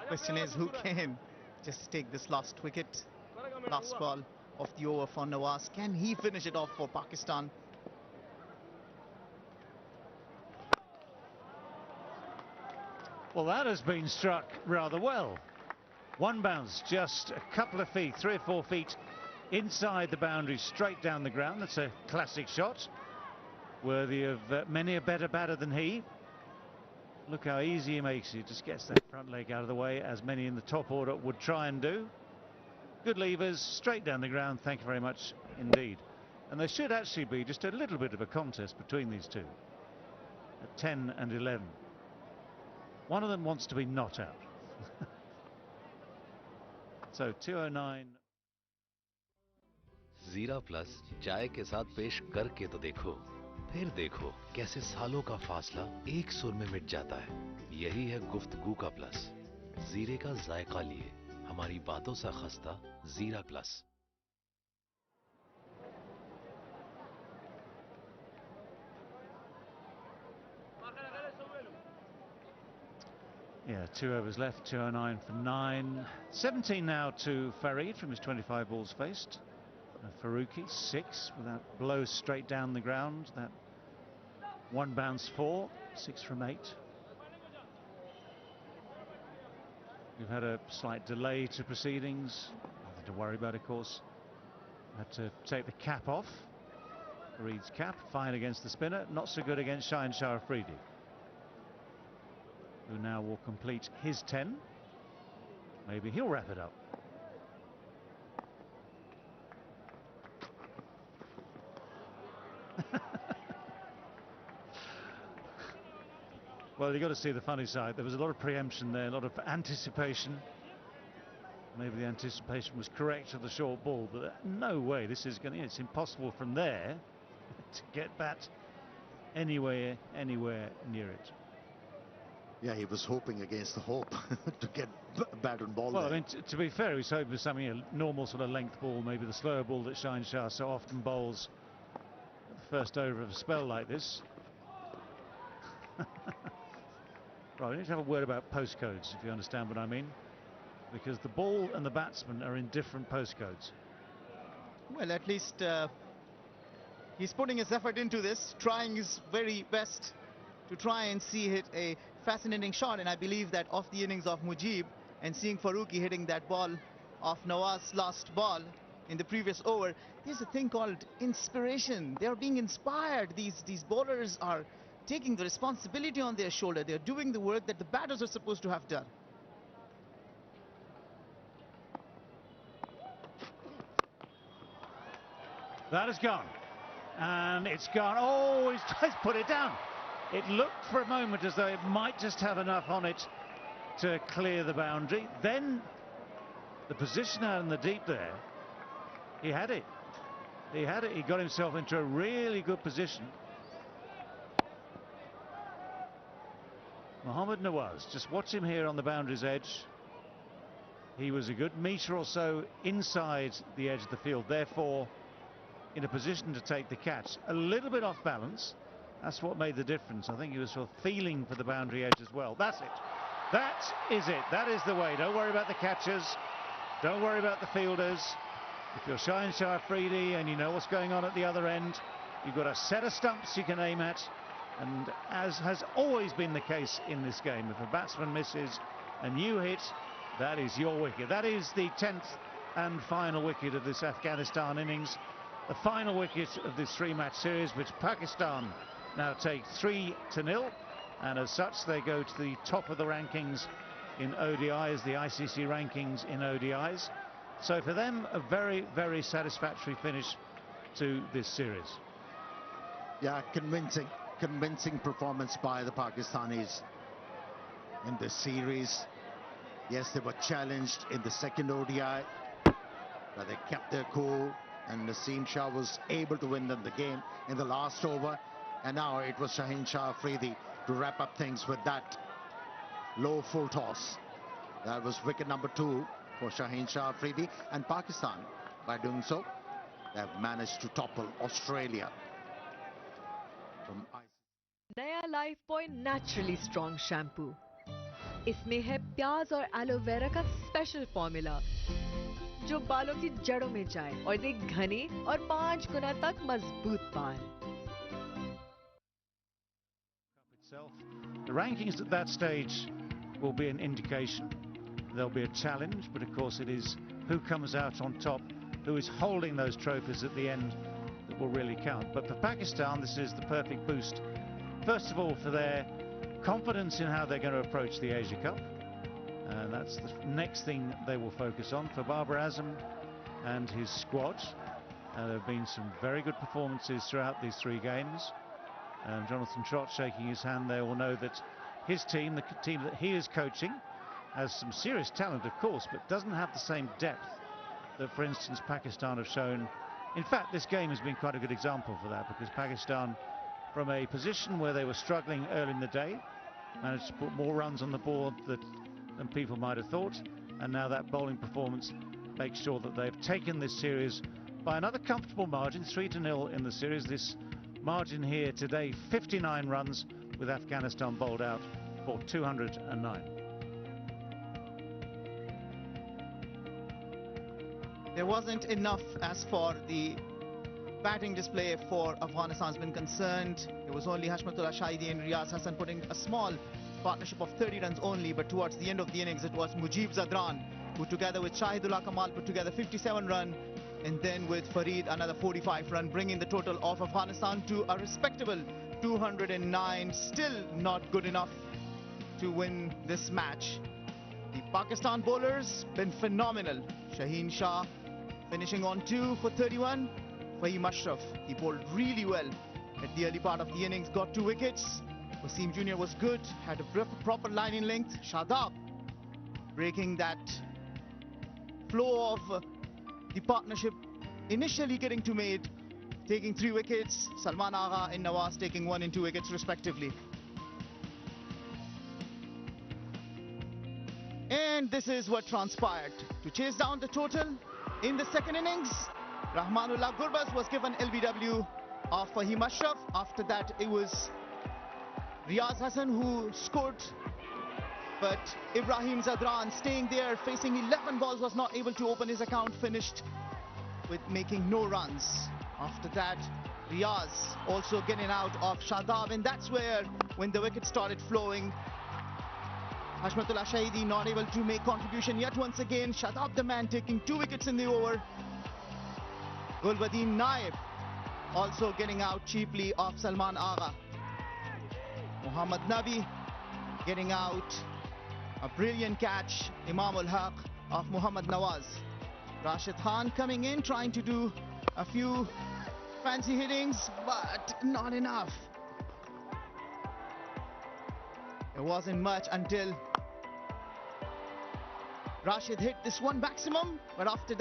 Question is, who can just take this last wicket, last ball of the over for Nawaz? Can he finish it off for Pakistan?
Well, that has been struck rather well. One bounce, just a couple of feet, 3 or 4 feet inside the boundary, straight down the ground. That's a classic shot, worthy of many a better batter than he. Look how easy he makes it. Just gets that front leg out of the way, as many in the top order would try and do. Good levers, straight down the ground. Thank you very much indeed. And there should actually be just a little bit of a contest between these two at 10 and 11. One of them wants to be not out. So 209.
जीरा plus चाय के साथ पेश करके तो देखो, फिर देखो कैसे सालों का फासला एक सुर में मिट जाता है। यही है गुफ्तगू का प्लस। जीरे का जायका लिए हमारी बातों सा खस्ता जीरा plus.
Yeah, 2 overs left, 209 for 9. 17 now to Farid from his 25 balls faced. Faruqi 6 with that blow straight down the ground. That one bounce 4, 6 from 8. We've had a slight delay to proceedings. Nothing to worry about, of course. Had to take the cap off. Farid's cap, fine against the spinner, not so good against Shaheen Shah Afridi, who now will complete his 10. Maybe he'll wrap it up. Well, you've got to see the funny side. There was a lot of preemption there, a lot of anticipation. Maybe the anticipation was correct of the short ball, but no way this is going to... It's impossible from there to get bat anywhere near it.
Yeah, he was hoping against the hope to get bat and ball
Well,
there.
I mean, to be fair, he was hoping for something, a normal sort of length ball, maybe the slower ball that Shaheen Shah so often bowls at the first over of a spell like this. Right, we need to have a word about postcodes, if you understand what I mean, because the ball and the batsman are in different postcodes.
Well, at least he's putting his effort into this, trying his very best to try and hit a fascinating shot, and I believe that off the innings of Mujib and seeing Farooqi hitting that ball off Nawaz's last ball in the previous over, there's a thing called inspiration. They are being inspired. These bowlers are taking the responsibility on their shoulder. They're doing the work that the batters are supposed to have done.
That has gone, and it's gone. Oh, he's put it down. It looked for a moment as though it might just have enough on it to clear the boundary. Then the position out in the deep there, he had it. He had it. He got himself into a really good position. Mohammad Nawaz, just watch him here on the boundary's edge. He was a good metre or so inside the edge of the field, therefore in a position to take the catch. A little bit off balance. That's what made the difference. I think he was sort of feeling for the boundary edge as well. That's it. That is it. That is the way. Don't worry about the catchers. Don't worry about the fielders. If you're Shaheen Shah Afridi and you know what's going on at the other end, you've got a set of stumps you can aim at. And as has always been the case in this game, if a batsman misses and you hit, that is your wicket. That is the 10th and final wicket of this Afghanistan innings. The final wicket of this three-match series, which Pakistan now take 3-0, and as such they go to the top of the rankings in ODIs, the ICC rankings in ODIs. So for them, a very, very satisfactory finish to this series.
Yeah, convincing performance by the Pakistanis in this series. Yes, they were challenged in the second ODI, but they kept their cool, and Naseem Shah was able to win them the game in the last over. And now it was Shaheen Shah Afridi to wrap up things with that low full toss. That was wicket number 2 for Shaheen Shah Afridi, and Pakistan, by doing so, they have managed to topple Australia.
नया life boy naturally strong shampoo, इसमें है प्याज और aloe vera का special formula जो बालों की जड़ों में जाए और दे घने और 5 गुना तक मजबूत बाल।
The rankings at that stage will be an indication. There'll be a challenge, but of course it is who comes out on top, who is holding those trophies at the end, that will really count. But for Pakistan, this is the perfect boost. First of all, for their confidence in how they're going to approach the Asia Cup. And that's the next thing they will focus on. For Babar Azam and his squad, there have been some very good performances throughout these 3 games. Jonathan Trott shaking his hand there will know that his team, the team that he is coaching, has some serious talent, of course, but doesn't have the same depth that, for instance, Pakistan have shown. In fact, this game has been quite a good example for that, because Pakistan, from a position where they were struggling early in the day, managed to put more runs on the board than people might have thought, and now that bowling performance makes sure that they've taken this series by another comfortable margin, 3-0 in the series. This margin here today, 59 runs, with Afghanistan bowled out for 209.
There wasn't enough as far the batting display for Afghanistan has been concerned. There was only Hashmatullah Shahidi and Riyaz Hassan putting a small partnership of 30 runs only, but towards the end of the innings it was Mujib Zadran who, together with Shahidullah Kamal, put together 57 runs, and then with Farid another 45 run, bringing the total of Afghanistan to a respectable 209. Still not good enough to win this match. The Pakistan bowlers been phenomenal. Shaheen Shah finishing on 2 for 31. Fahim Ashraf, he bowled really well at the early part of the innings, got 2 wickets. Wasim Jr. was good, had a proper line in length. Shadab breaking that flow of the partnership initially getting to mate, taking 3 wickets. Salman Agha and Nawaz taking 1 and 2 wickets respectively. And this is what transpired. To chase down the total in the second innings, Rahmanullah Gurbaz was given LBW of Fahim Ashraf. After that, it was Riaz Hassan who scored. But Ibrahim Zadran staying there, facing 11 balls, was not able to open his account, finished with making no runs. After that, Riaz also getting out of Shadab, and that's where, when the wicket started flowing, Hashmatullah Shahidi not able to make contribution yet once again. Shadab the man taking 2 wickets in the over. Gulbadin Naib also getting out cheaply of Salman Agha. Muhammad Nabi getting out. A brilliant catch, Imam ul Haq of Muhammad Nawaz. Rashid Khan coming in, trying to do a few fancy hittings, but not enough. It wasn't much until Rashid hit this one maximum, but after